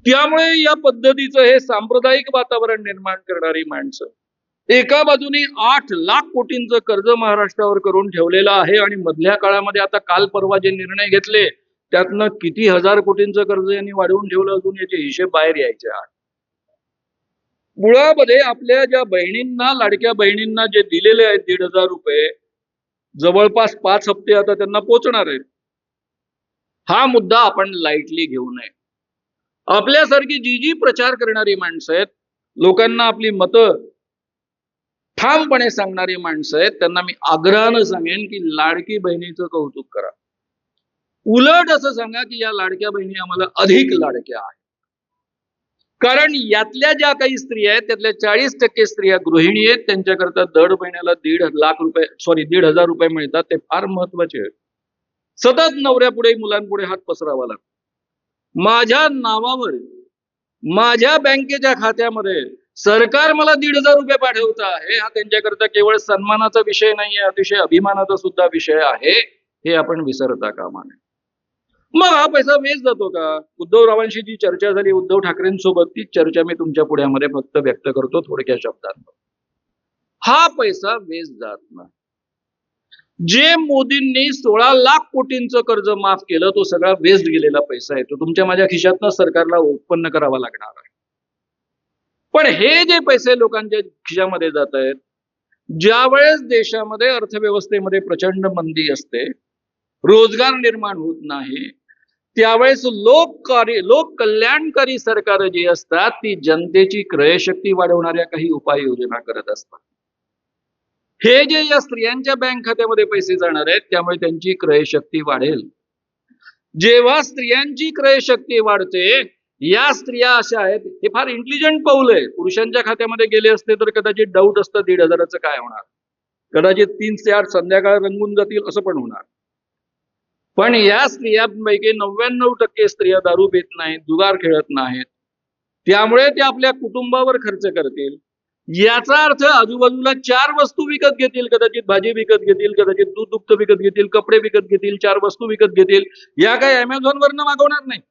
त्यामुळे या पद्धतीचं हे सांप्रदायिक वातावरण निर्माण करणारी माणसं, एका बाजूने 8 लाख कोटींचं कर्ज महाराष्ट्रावर करून ठेवलेलं आहे. आणि मधल्या काळामध्ये आता काल परवा जे निर्णय घेतले त्यातनं किती हजार कोटींचं कर्ज यांनी वाढवून ठेवलं, अजून याचे हिशेब बाहेर यायचे आहेत. मुळामध्ये आपल्या ज्या बहिणींना, लाडक्या बहिणींना जे दिलेले आहेत 1,500 रुपये, जवळपास 5 हप्ते आता त्यांना पोचणार आहेत. हा मुद्दा आपण लाईटली घेऊ नये. आपल्यासारखी जी प्रचार करणारी माणसं आहेत, लोकांना आपली मतं ठामपणे सांगणारी माणसं आहेत, त्यांना मी आग्रहानं सांगेन की लाडकी बहिणीचं कौतुक करा. उलट असं सांगा की या लाडक्या बहिणी आम्हाला अधिक लाडक्या आहेत. कारण यातल्या ज्या काही स्त्रिया आहेत त्यातल्या 40% स्त्रिया गृहिणी आहेत. त्यांच्याकरता दर महिन्याला 1,500 रुपये मिळतात. ते फार महत्वाचे आहेत. सतत नवऱ्यापुढे मुलांपुढे हात पसरावा लागतो. माझ्या नावावर माझ्या बँकेच्या खात्यामध्ये सरकार मला 1,500 रुपये पाठवत आहे. हा त्यांच्याकरता केवळ सन्मानाचा विषय नाहीये, अतिशय अभिमानाचा सुद्धा विषय आहे. हे आपण विसरता कामा नये. मग हा पैसा वेस्ट जातो का? उद्धवरावांशी जी चर्चा झाली उद्धव ठाकरेंसोबत, ती चर्चा मी तुमच्या पुढ्यामध्ये फक्त व्यक्त करतो थोडक्या शब्दात. हा पैसा वेस्ट जात नाही. जे मोदींनी 16 लाख कोटींचं कर्ज माफ केलं तो सगळा वेस्ट गेलेला पैसा आहे, तो तुमच्या माझ्या खिशातनं सरकारला उत्पन्न करावा लागणार आहे. पण हे जे पैसे लोकांच्या खिशामध्ये जात आहेत, ज्यावेळेस देशामध्ये अर्थव्यवस्थेमध्ये प्रचंड मंदी असते, रोजगार निर्माण होत नाही, त्यावेळेस लोक कल्याणकारी सरकार जी असतात ती जनतेची क्रयशक्ती वाढवणाऱ्या काही उपाययोजना करत असतात. हे जे या स्त्रियांच्या बँक खात्यामध्ये पैसे जाणार आहेत त्यामुळे त्यांची क्रयशक्ती वाढेल. जेव्हा स्त्रियांची क्रयशक्ती वाढते, या स्त्रिया अशा आहेत, हे फार इंटेलिजंट पाऊल आहे. पुरुषांच्या खात्यामध्ये गेले असते तर कदाचित डाऊट असतं 1,500चं काय होणार, कदाचित 3 ते 8 संध्याकाळ रंगून जातील असं पण होणार. पण या स्त्रियांपैकी 99% स्त्रिया दारू पित नाहीत, जुगार खेळत नाहीत, त्यामुळे ते आपल्या कुटुंबावर खर्च करतील. याचा अर्थ आजूबाजूला 4 वस्तू विकत घेतील, कदाचित भाजी विकत घेतील, कदाचित दूध दुग्ध विकत घेतील, कपडे विकत घेतील, 4 वस्तू विकत घेतील. या काही अमेझॉनवरनं मागवणार नाही,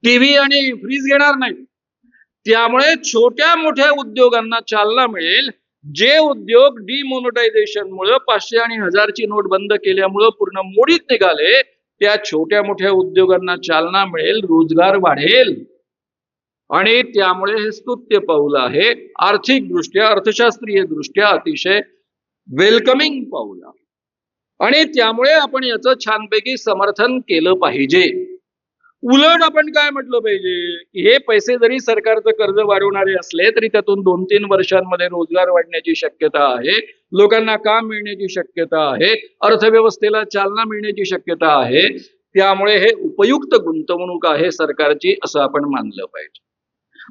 टीव्ही आणि फ्रीज घेणार नाही. त्यामुळे छोट्या मोठ्या उद्योगांना चालना मिळेल. जे उद्योग डिमॉनिटायझेशनमुळे 500 आणि 1000ची नोट बंद केल्यामुळे पूर्ण मोडीत निघाले, त्या छोट्या मोठ्या उद्योगांना चालना मिळेल, रोजगार वाढेल. आणि त्यामुळे हे स्तुत्य पाऊल आहे, आर्थिकदृष्ट्या अर्थशास्त्रीय दृष्ट्या अतिशय वेलकमिंग पाऊल आहे. आणि त्यामुळे आपण याचं छानपैकी समर्थन केलं पाहिजे. उलट आपण काय म्हटलं पाहिजे की हे पैसे जरी सरकारचं कर्ज वाढवणारे असले तरी त्यातून 2-3 वर्षांमध्ये रोजगार वाढण्याची शक्यता आहे, लोकांना काम मिळण्याची शक्यता आहे, अर्थव्यवस्थेला चालना मिळण्याची शक्यता आहे. त्यामुळे हे उपयुक्त गुंतवणूक आहे सरकारची असं आपण मानलं पाहिजे.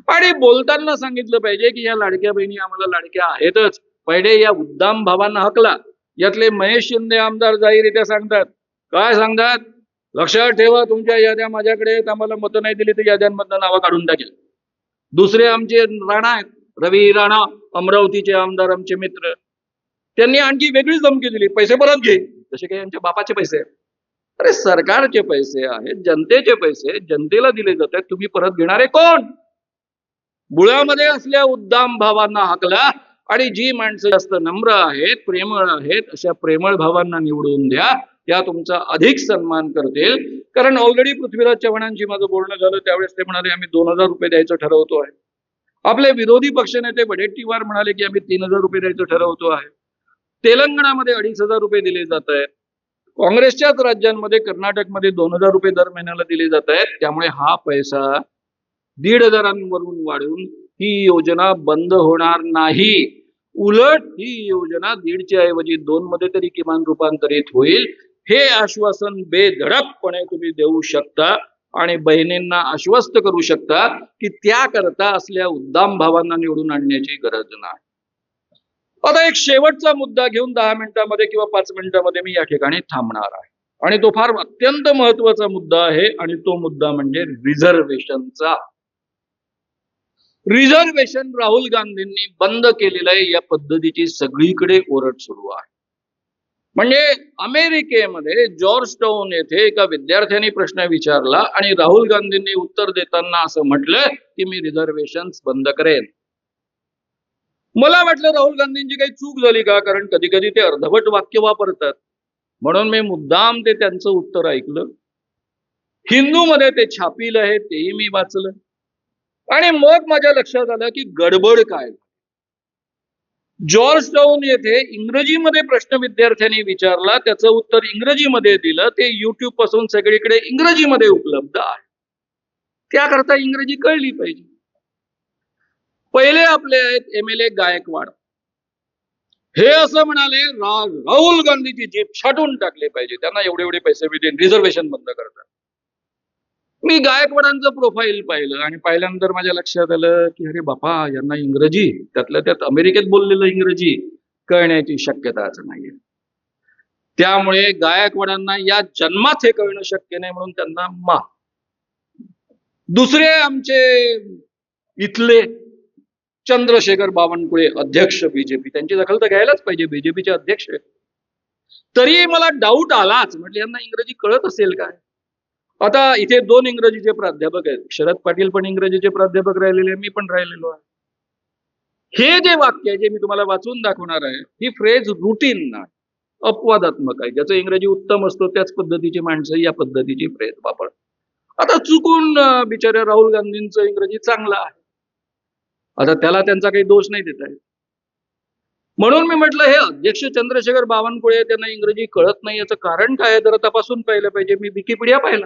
आणि बोलताना सांगितलं पाहिजे की या लाडक्या बहिणी आम्हाला लाडक्या आहेतच. पहिले या उद्दाम भावांना हकला. यातले महेश शिंदे आमदार जाहीररित्या सांगतात, काय सांगतात, लक्षात ठेवा तुमच्या याद्या माझ्याकडे आहेत, आम्हाला मतं नाही दिली तर याद्यांमधनं नावं काढून टाकेल. दुसरे आमचे राणा आहेत, रवी राणा, अमरावतीचे आमदार आमचे मित्र, त्यांनी आणखी वेगळीच धमकी दिली, पैसे परत घे. जसे काही यांच्या बापाचे पैसे आहेत. अरे सरकारचे पैसे आहेत, जनतेचे पैसे जनतेला दिले जात आहेत, तुम्ही परत घेणारे कोण? बुळामध्ये असल्या उद्दाम भावांना हाकला आणि जी माणसं जास्त नम्र आहेत, प्रेमळ आहेत, अशा प्रेमळ भावांना निवडून द्या. त्या तुमचा अधिक सन्मान करतील. कारण ऑलरेडी पृथ्वीराज चव्हाणांशी माझं बोलणं झालं, त्यावेळेस ते म्हणाले आम्ही 2000 रुपये द्यायचं ठरवतो आहे. आपले विरोधी पक्षनेते वडेट्टीवार म्हणाले की आम्ही 3000 रुपये द्यायचं ठरवतो आहे. तेलंगणामध्ये 2500 रुपये दिले जात आहेत. काँग्रेसच्याच राज्यांमध्ये कर्नाटकमध्ये 2000 रुपये दर महिन्याला दिले जात आहेत. त्यामुळे हा पैसा 1500वरून वाढून ही योजना बंद होणार नाही. उलट ही योजना 1.5च्या ऐवजी 2 मध्ये तरी किमान रूपांतरित होईल. हे आश्वासन बेधडकपणे तुम्ही देऊ शकता आणि बहिणींना आश्वस्त करू शकता की त्याकरता असल्या उद्दाम भावांना निवडून आणण्याची गरज नाही. आता एक शेवटचा मुद्दा घेऊन 10 मिनिटांमध्ये किंवा 5 मिनिटांमध्ये मी या ठिकाणी थांबणार आहे. आणि तो फार अत्यंत महत्वाचा मुद्दा आहे आणि तो मुद्दा म्हणजे रिझर्वेशनचा. रिझर्वेशन राहुल गांधींनी बंद केलेलं आहे, या पद्धतीची सगळीकडे ओरड सुरू आहे. म्हणजे अमेरिकेमध्ये जॉर्ज टाउन येथे एका विद्यार्थ्याने प्रश्न विचारला आणि राहुल गांधींनी उत्तर देताना असं म्हटलं की मी रिझर्वेशन बंद करेन. मला वाटलं राहुल गांधींची काही चूक झाली का, कारण कधी कधी ते अर्धवट वाक्य वापरतात. म्हणून मी मुद्दाम ते त्यांचं उत्तर ऐकलं. हिंदूमध्ये ते छापील आहे, तेही मी वाचलं. आणि मग माझ्या लक्षात आलं की गडबड काय. जॉर्ज टाउन येथे इंग्रजीमध्ये प्रश्न विद्यार्थ्यांनी विचारला, त्याचं उत्तर इंग्रजीमध्ये दिलं. ते युट्यूब पासून सगळीकडे इंग्रजीमध्ये उपलब्ध आहे. त्याकरता इंग्रजी कळली पाहिजे. पहिले आपले आहेत MLA गायकवाड. हे असं म्हणाले राहुल गांधीची जीभ छाटून टाकले पाहिजे, त्यांना एवढे एवढे पैसे मिळतील, रिझर्वेशन बंद करतात. मी गायकवाडांचं प्रोफाईल पाहिलं आणि पाहिल्यानंतर माझ्या लक्षात आलं की अरे बापा, यांना इंग्रजी, त्यातल्या त्यात अमेरिकेत बोललेलं इंग्रजी कळण्याची शक्यताच नाहीये. त्यामुळे गायकवाडांना या जन्मात हे कळणं शक्य नाही, म्हणून त्यांना माफ. दुसरे आमचे इथले चंद्रशेखर बावनकुळे, अध्यक्ष बीजेपी, त्यांची दखल तर घ्यायलाच पाहिजे, बीजेपीचे अध्यक्ष आहेत. तरी मला डाऊट आलाच, म्हटलं यांना इंग्रजी कळत असेल काय. आता इथे 2 इंग्रजीचे प्राध्यापक आहेत, शरद पाटील पण इंग्रजीचे प्राध्यापक राहिलेले, मी पण राहिलेलो आहे. हे जे वाक्य आहे जे मी तुम्हाला वाचून दाखवणार आहे, ही फ्रेज रुटीन नाही. अपवादात्मक आहे. ज्याचं इंग्रजी उत्तम असतं त्याच पद्धतीची माणसं या पद्धतीची फ्रेज वापरतात. आता चुकून बिचाऱ्या राहुल गांधींचं इंग्रजी चांगलं आहे. आता त्याला त्यांचा काही दोष नाही देता येत. म्हणून मी म्हटलं हे अध्यक्ष चंद्रशेखर बावनकुळे त्यांना इंग्रजी कळत नाही याचं कारण काय आहे जरा तपासून पाहिलं पाहिजे. मी विकिपीडिया पाहिला.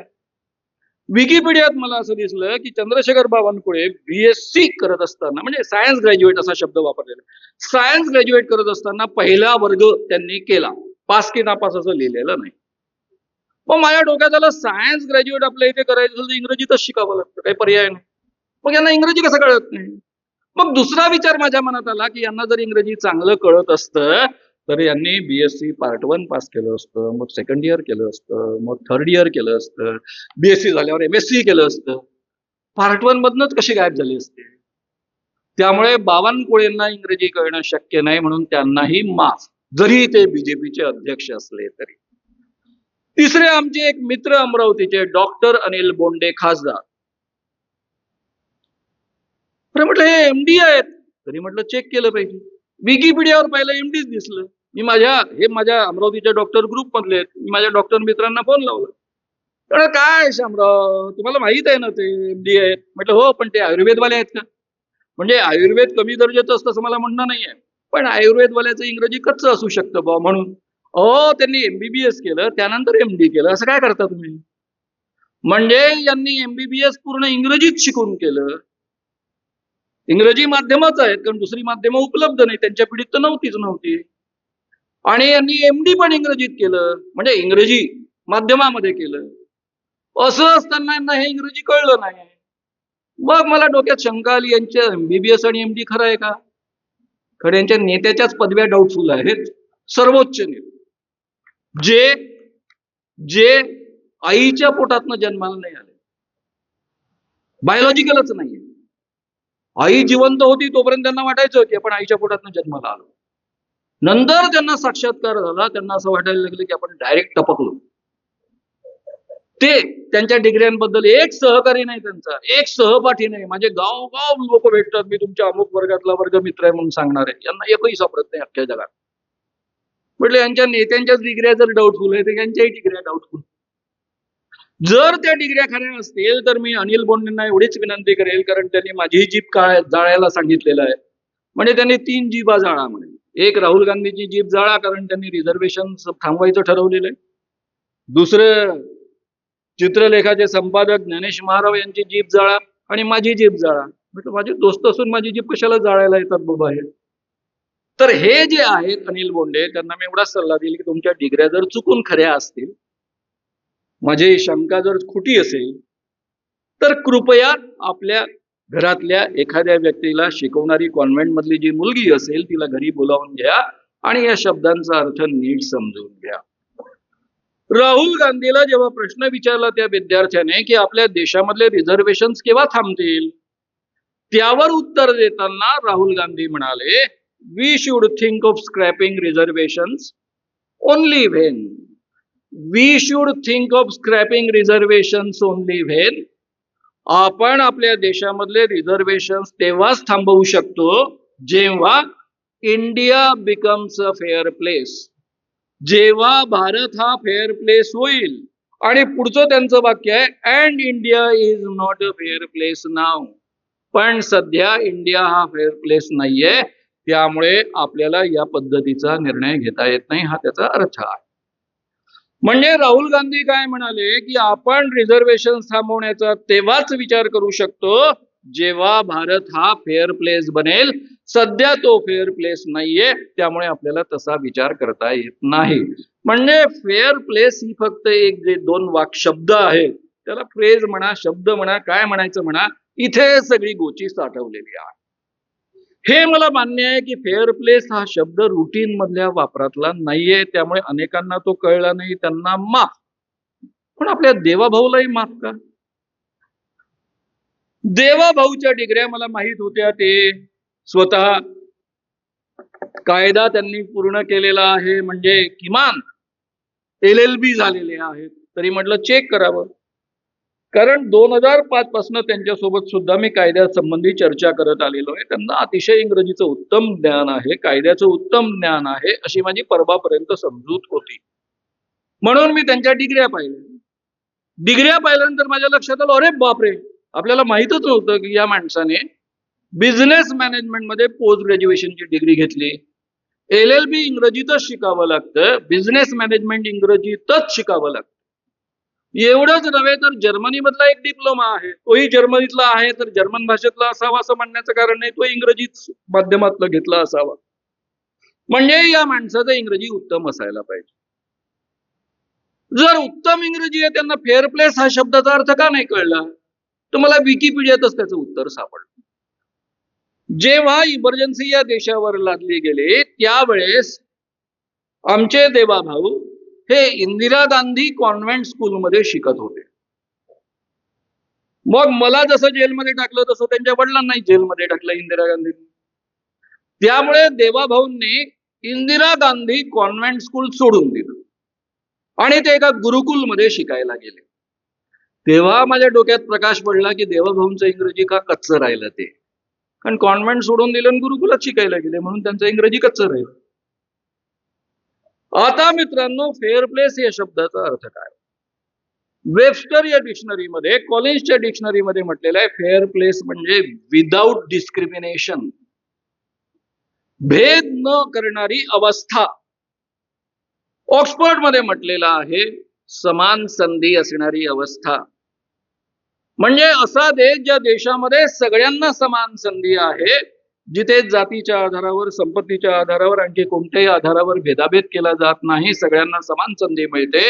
विकिपीडियात मला असं दिसलं की चंद्रशेखर बावनकुळे बीएससी करत असताना, म्हणजे सायन्स ग्रॅज्युएट असा शब्द वापरलेला, सायन्स ग्रॅज्युएट करत असताना पहिला वर्ग त्यांनी केला. पास की नापास असं लिहिलेलं नाही. मग माझ्या डोक्यात आलं सायन्स ग्रॅज्युएट आपल्या इथे करायचं असेल तर इंग्रजीतच शिकावं लागतं, काही पर्याय नाही. मग यांना इंग्रजी कसं कळत नाही? मग दुसरा विचार माझ्या मनात आला की यांना जर इंग्रजी चांगलं कळत असतं तर यांनी बीएससी पार्ट 1 पास केलं असतं, मग सेकंड इयर केलं असतं, मग थर्ड इयर केलं असतं, बीएससी झाल्यावर एमएससी केलं असतं. पार्ट 1 मधनच कशी गायब झाली असते? त्यामुळे बावनकुळेंना इंग्रजी कळणं शक्य नाही म्हणून त्यांनाही माफ, जरी ते बीजेपीचे अध्यक्ष असले तरी. तिसरे आमचे एक मित्र अमरावतीचे डॉक्टर अनिल बोंडे खासदार. अरे म्हटलं हे एमडी आहेत, तरी म्हटलं चेक केलं पाहिजे. विकिपीडियावर पाहिलं एमडीच दिसलं. मी माझ्या अमरावतीच्या डॉक्टर ग्रुप मधले आहेत. मी माझ्या डॉक्टर मित्रांना फोन लावला. तर काय शामराव, तुम्हाला माहित आहे ना ते एमडी आहेत? म्हटलं हो, पण ते आयुर्वेदवाले आहेत का? म्हणजे आयुर्वेद कमी दर्जाचं असतं असं मला म्हणणं नाहीये, पण आयुर्वेदवाल्याचं इंग्रजी कच्चं असू शकतं बा म्हणून. त्यांनी एमबीबीएस केलं त्यानंतर एमडी केलं, असं काय करता तुम्ही? म्हणजे यांनी एमबीबीएस पूर्ण इंग्रजीत शिकून केलं. इंग्रजी माध्यमच आहेत कारण दुसरी माध्यमं उपलब्ध नाही, त्यांच्या पिढीत तर नव्हती. आणि यांनी एमडी पण इंग्रजीत केलं, म्हणजे इंग्रजी माध्यमामध्ये केलं. असं असताना यांना हे इंग्रजी कळलं नाही. मग मला डोक्यात शंका आली, यांच्या एमबीबीएस आणि एमडी खरं आहे का? खरं यांच्या नेत्याच्याच पदव्या डाऊटफुल आहेत. सर्वोच्च नेते जे आईच्या पोटातनं जन्माला नाही आले, बायोलॉजिकलच नाहीये. आई जिवंत होती तोपर्यंत त्यांना वाटायचं की आपण आईच्या पोटातनं जन्माला आलो. नंतर त्यांना साक्षात्कार झाला, त्यांना असं वाटायला लागलं की आपण डायरेक्ट टपकलो. ते त्यांच्या डिग्र्यांबद्दल एक सहकारी नाही, त्यांचा एक सहपाठी नाही. माझे गाव लोक भेटतात, मी तुमच्या अमुक वर्गातला वर्ग मित्र आहे म्हणून सांगणार आहे, यांना एकही सापडत नाही अख्ख्या जगात. म्हटलं यांच्या नेत्यांच्याच डिग्र्या जर डाऊटफुल आहे तर यांच्याही डिग्र्या डाऊटफुल. जर त्या डिग्र्या खऱ्या असतील तर मी अनिल बोंडेंना एवढीच विनंती करेल, कारण त्यांनी माझी जीभ जाळायला सांगितलेलं आहे. म्हणजे त्यांनी 3 जीभा जाळा म्हणे. एक राहुल गांधीची जीभ जाळा, कारण त्यांनी रिझर्वेशन थांबवायचं ठरवलेलं आहे. दुसरं चित्रलेखाचे संपादक ज्ञानेश महाराव यांची जीभ जाळा, आणि माझी जीभ जाळा. म्हटलं माझे दोस्त असून माझी जीभ कशाला जाळायला येतात बाबा हे? तर हे जे आहेत अनिल बोंडे, त्यांना मी एवढाच सल्ला देईल की तुमच्या डिग्र्या जर चुकून खऱ्या असतील, माझी शंका जर खोटी असेल, तर कृपया आपल्या घरातल्या एखाद्या व्यक्तीला शिकवणारी कॉन्व्हेंट मधली जी मुलगी असेल तिला घरी बोलावून घ्या आणि या शब्दांचा अर्थ नीट समजून घ्या. राहुल गांधीला जेव्हा प्रश्न विचारला त्या विद्यार्थ्याने की आपल्या देशामधले रिझर्वेशन केव्हा थांबतील, त्यावर उत्तर देताना राहुल गांधी म्हणाले, we should think of scrapping reservations only when we should think of scrapping reservations only when आपण आपल्या देशामधले रिझर्वेशन्स तेव्हाच थांबवू शकतो जेव्हा India becomes a fair place. जेव्हा भारत हा फेअर प्लेस होईल. आणि पुढचं त्यांचं वाक्य आहे, and India is not a fair place नाव. पण सध्या इंडिया हा फेअर प्लेस नाहीये, त्यामुळे आपल्याला या पद्धतीचा निर्णय घेता येत नाही, हा त्याचा अर्थ आहे. म्हणजे राहुल गांधी काय म्हणाले की आपण रिझर्वेशन थांबवण्याचा तेव्हाच विचार करू शकतो जेव्हा भारत हा फेअर प्लेस बनेल. सध्या तो फेअर प्लेस नाहीये, त्यामुळे आपल्याला तसा विचार करता येत नाही. म्हणजे फेअर प्लेस ही फक्त एक जे 2 वाक शब्द आहेत, त्याला फ्रेज म्हणा, शब्द म्हणा, काय म्हणायचं म्हणा, इथे सगळी गोची साठवलेली आहे. हे मला मान्य आहे की फेअर प्लेस हा शब्द रुटीन मधल्या वापरातला नाहीये, त्यामुळे अनेकांना तो कळला नाही, त्यांना माफ. पण आपल्या देवाभाऊलाही माफ का? देवाभाऊच्या डिग्र्या मला माहित होत्या, ते स्वतः कायदा त्यांनी पूर्ण केलेला आहे, म्हणजे किमान LLB झालेले आहेत, तरी म्हटलं चेक करावं. कारण 2005 पासून त्यांच्यासोबत सुद्धा मी कायद्यासंबंधी चर्चा करत आलेलो आहे. त्यांना अतिशय इंग्रजीचं उत्तम ज्ञान आहे, कायद्याचं उत्तम ज्ञान आहे, अशी माझी परवापर्यंत समजूत होती. म्हणून मी त्यांच्या डिग्र्या पाहिल्या. डिग्र्या पाहिल्यानंतर माझ्या लक्षात आलं, अरे बापरे, आपल्याला माहीतच नव्हतं की या माणसाने बिझनेस मॅनेजमेंट मध्ये पोस्ट ग्रॅज्युएशनची डिग्री घेतली. LLB इंग्रजीतच शिकावं लागतं, बिझनेस मॅनेजमेंट इंग्रजीतच शिकावं लागतं. एवढंच नव्हे तर जर्मनी मधला एक डिप्लोमा आहे, तोही जर्मनीतला आहे, तर जर्मन भाषेतला असावा असं म्हणण्याचं कारण नाही, तो इंग्रजीत माध्यमातला घेतला असावा. म्हणजे या माणसाचं इंग्रजी उत्तम असायला पाहिजे. जर उत्तम इंग्रजी आहे, त्यांना फेअर प्लेस हा शब्दाचा अर्थ का नाही कळला, तर मला विकिपीडियातच त्याचं उत्तर सापडलं. जेव्हा इमर्जन्सी या देशावर लादली गेली त्यावेळेस आमचे देवाभाऊ हे इंदिरा गांधी कॉन्व्हेंट स्कूलमध्ये शिकत होते. मग मला जसं जेलमध्ये टाकलं तसं त्यांच्या वडिलांनाही जेलमध्ये टाकलं इंदिरा गांधींनी. त्यामुळे देवाभाऊंनी इंदिरा गांधी कॉन्व्हेंट स्कूल सोडून दिलं आणि ते एका गुरुकुलमध्ये शिकायला गेले. तेव्हा माझ्या डोक्यात प्रकाश पडला की देवाभाऊंचं इंग्रजी का कच्चं राहिलं ते. कारण कॉन्व्हेंट सोडून दिलं आणि गुरुकुलात शिकायला गेले म्हणून त्यांचं इंग्रजी कच्चं राहिलं. आता मित्रांनो, फेअर प्लेस या शब्दाचा अर्थ काय? वेबस्टर या डिक्शनरीमध्ये, कॉलिन्सच्या डिक्शनरीमध्ये म्हटलेलं आहे, फेअर प्लेस म्हणजे विदाउट डिस्क्रिमिनेशन, भेद न करणारी अवस्था. ऑक्सफर्ड मध्ये म्हटलेलं आहे समान संधी असणारी अवस्था. म्हणजे असा देश ज्या देशामध्ये सगळ्यांना समान संधी आहे, जिथे जातीच्या आधारावर, संपत्तीच्या आधारावर, आणखी कोणत्याही आधारावर भेदाभेद केला जात नाही, सगळ्यांना समान संधी मिळते,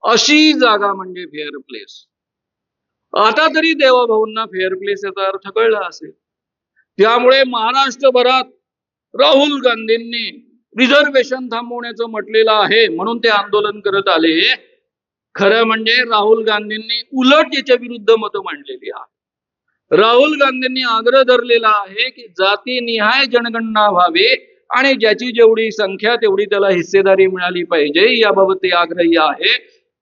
अशी जागा म्हणजे फेअर प्लेस. आता तरी देवाभाऊंना फेअर प्लेस याचा अर्थ कळला असेल. त्यामुळे महाराष्ट्रभरात राहुल गांधींनी रिझर्वेशन थांबवण्याचं म्हटलेलं आहे म्हणून ते आंदोलन करत आले. खरं म्हणजे राहुल गांधींनी उलट याच्या विरुद्ध मतं मांडलेली आहे. राहुल गांधींनी आग्रह धरलेला आहे की जातीनिहाय जनगणना व्हावी आणि ज्याची जेवढी संख्या तेवढी त्याला हिस्सेदारी मिळाली पाहिजे, याबाबत ते आग्रही आहे.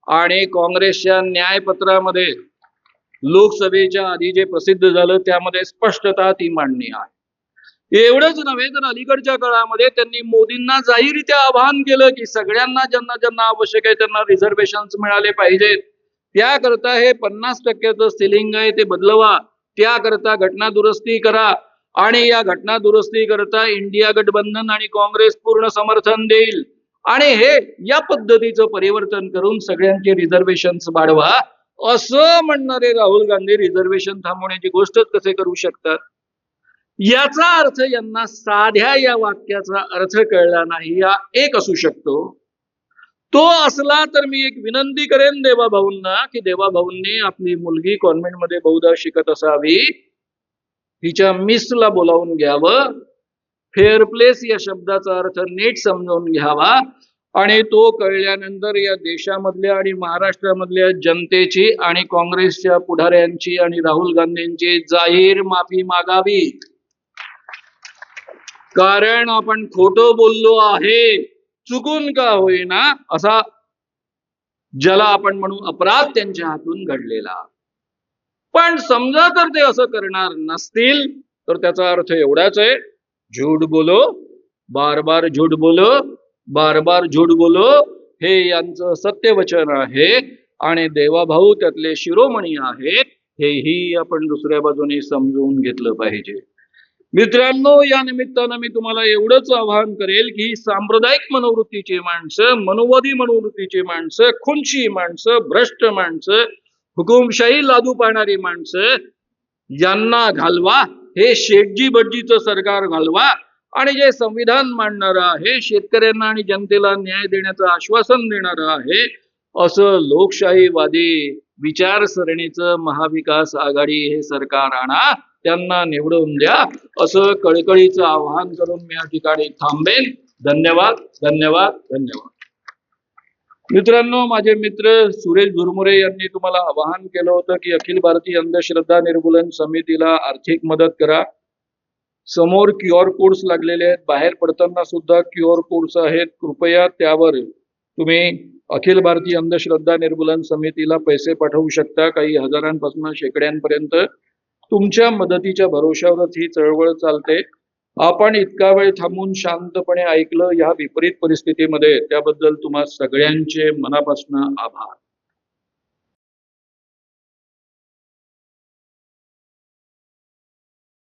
आणि काँग्रेसच्या न्यायपत्रामध्ये लोकसभेच्या आधी जे प्रसिद्ध झालं त्यामध्ये स्पष्टता ती मांडणी आहे. एवढंच नव्हे तर अलीकडच्या काळामध्ये त्यांनी मोदींना जाहीररित्या आवाहन केलं की सगळ्यांना ज्यांना ज्यांना आवश्यक आहे त्यांना रिझर्वेशन्स मिळाले पाहिजेत. त्याकरता हे 50% सिलिंग आहे ते बदलवा, त्याकरता घटना दुरुस्ती करा आणि या घटना दुरुस्ती करता इंडिया गठबंधन आणि काँग्रेस पूर्ण समर्थन देईल आणि हे या पद्धतीचं परिवर्तन करून सगळ्यांचे रिझर्वेशन्स वाढवा, असं म्हणणारे राहुल गांधी रिझर्वेशन थांबवण्याची गोष्टच कसे करू शकतात? याचा अर्थ यांना साध्या या वाक्याचा अर्थ कळला नाही. हा एक असू शकतो. तो असला तर मी एक विनंती करेन देवाभाऊंना की देवाभाऊंनी आपली मुलगी कॉन्व्हेंटमध्ये बहुधा शिकत असावी, तिच्या मिसला बोलावून घ्यावं, फेअर प्लेस या शब्दाचा अर्थ नीट समजावून घ्यावा आणि तो कळल्यानंतर या देशामधल्या आणि महाराष्ट्रामधल्या जनतेची आणि काँग्रेसच्या पुढाऱ्यांची आणि राहुल गांधींची जाहीर माफी मागावी. कारण आपण खोटं बोललो आहे, चुकून का होईना, असा ज्याला आपण म्हणू अपराध त्यांच्या हातून घडलेला. पण समजा तर ते असं करणार नसतील तर त्याचा अर्थ एवढाच आहे, झूठ बोलो, बार बार झूठ बोलो, बार बार झूठ बोलो, हे यांचं सत्यवचन आहे आणि देवाभाऊ त्यातले शिरोमणी आहेत, हेही आपण दुसऱ्या बाजूने समजून घेतलं पाहिजे. मित्रांनो, या निमित्तानं मी तुम्हाला एवढंच आवाहन करेल की सांप्रदायिक मनोवृत्तीची माणसं, मनोवादी मनोवृत्तीची माणसं, खुनशी माणसं, भ्रष्ट माणसं, हुकुमशाही लादू पाहणारी माणसं यांना घालवा. हे शेटजी भटजीचं सरकार घालवा आणि जे संविधान मांडणारं आहे, शेतकऱ्यांना आणि जनतेला न्याय देण्याचं आश्वासन देणारं आहे, असं लोकशाहीवादी विचारसरणीचं महाविकास आघाडी हे सरकार आणा, त्यांना निवडून द्या, असं कळकळीचं आवाहन करून मी या ठिकाणी थांबेन. धन्यवाद, धन्यवाद, धन्यवाद. मित्रांनो, माझे मित्र सुरेश झुरमुरे यांनी तुम्हाला आवाहन केलं होतं की अखिल भारतीय अंधश्रद्धा निर्मूलन समितीला आर्थिक मदत करा. समोर QR कोड्स लागलेले आहेत, बाहेर पडताना सुद्धा QR कोड्स आहेत, कृपया त्यावर तुम्ही अखिल भारतीय अंधश्रद्धा निर्मूलन समितीला पैसे पाठवू शकता, काही हजारांपासून शेकड्यांपर्यंत. तुमच्या मदतीच्या भरोश्यावरच ही चळवळ चालते. आपण इतका वेळ थांबून शांतपणे ऐकलं ह्या विपरीत परिस्थितीमध्ये, त्याबद्दल तुम्हा सगळ्यांचे मनापासून आभार.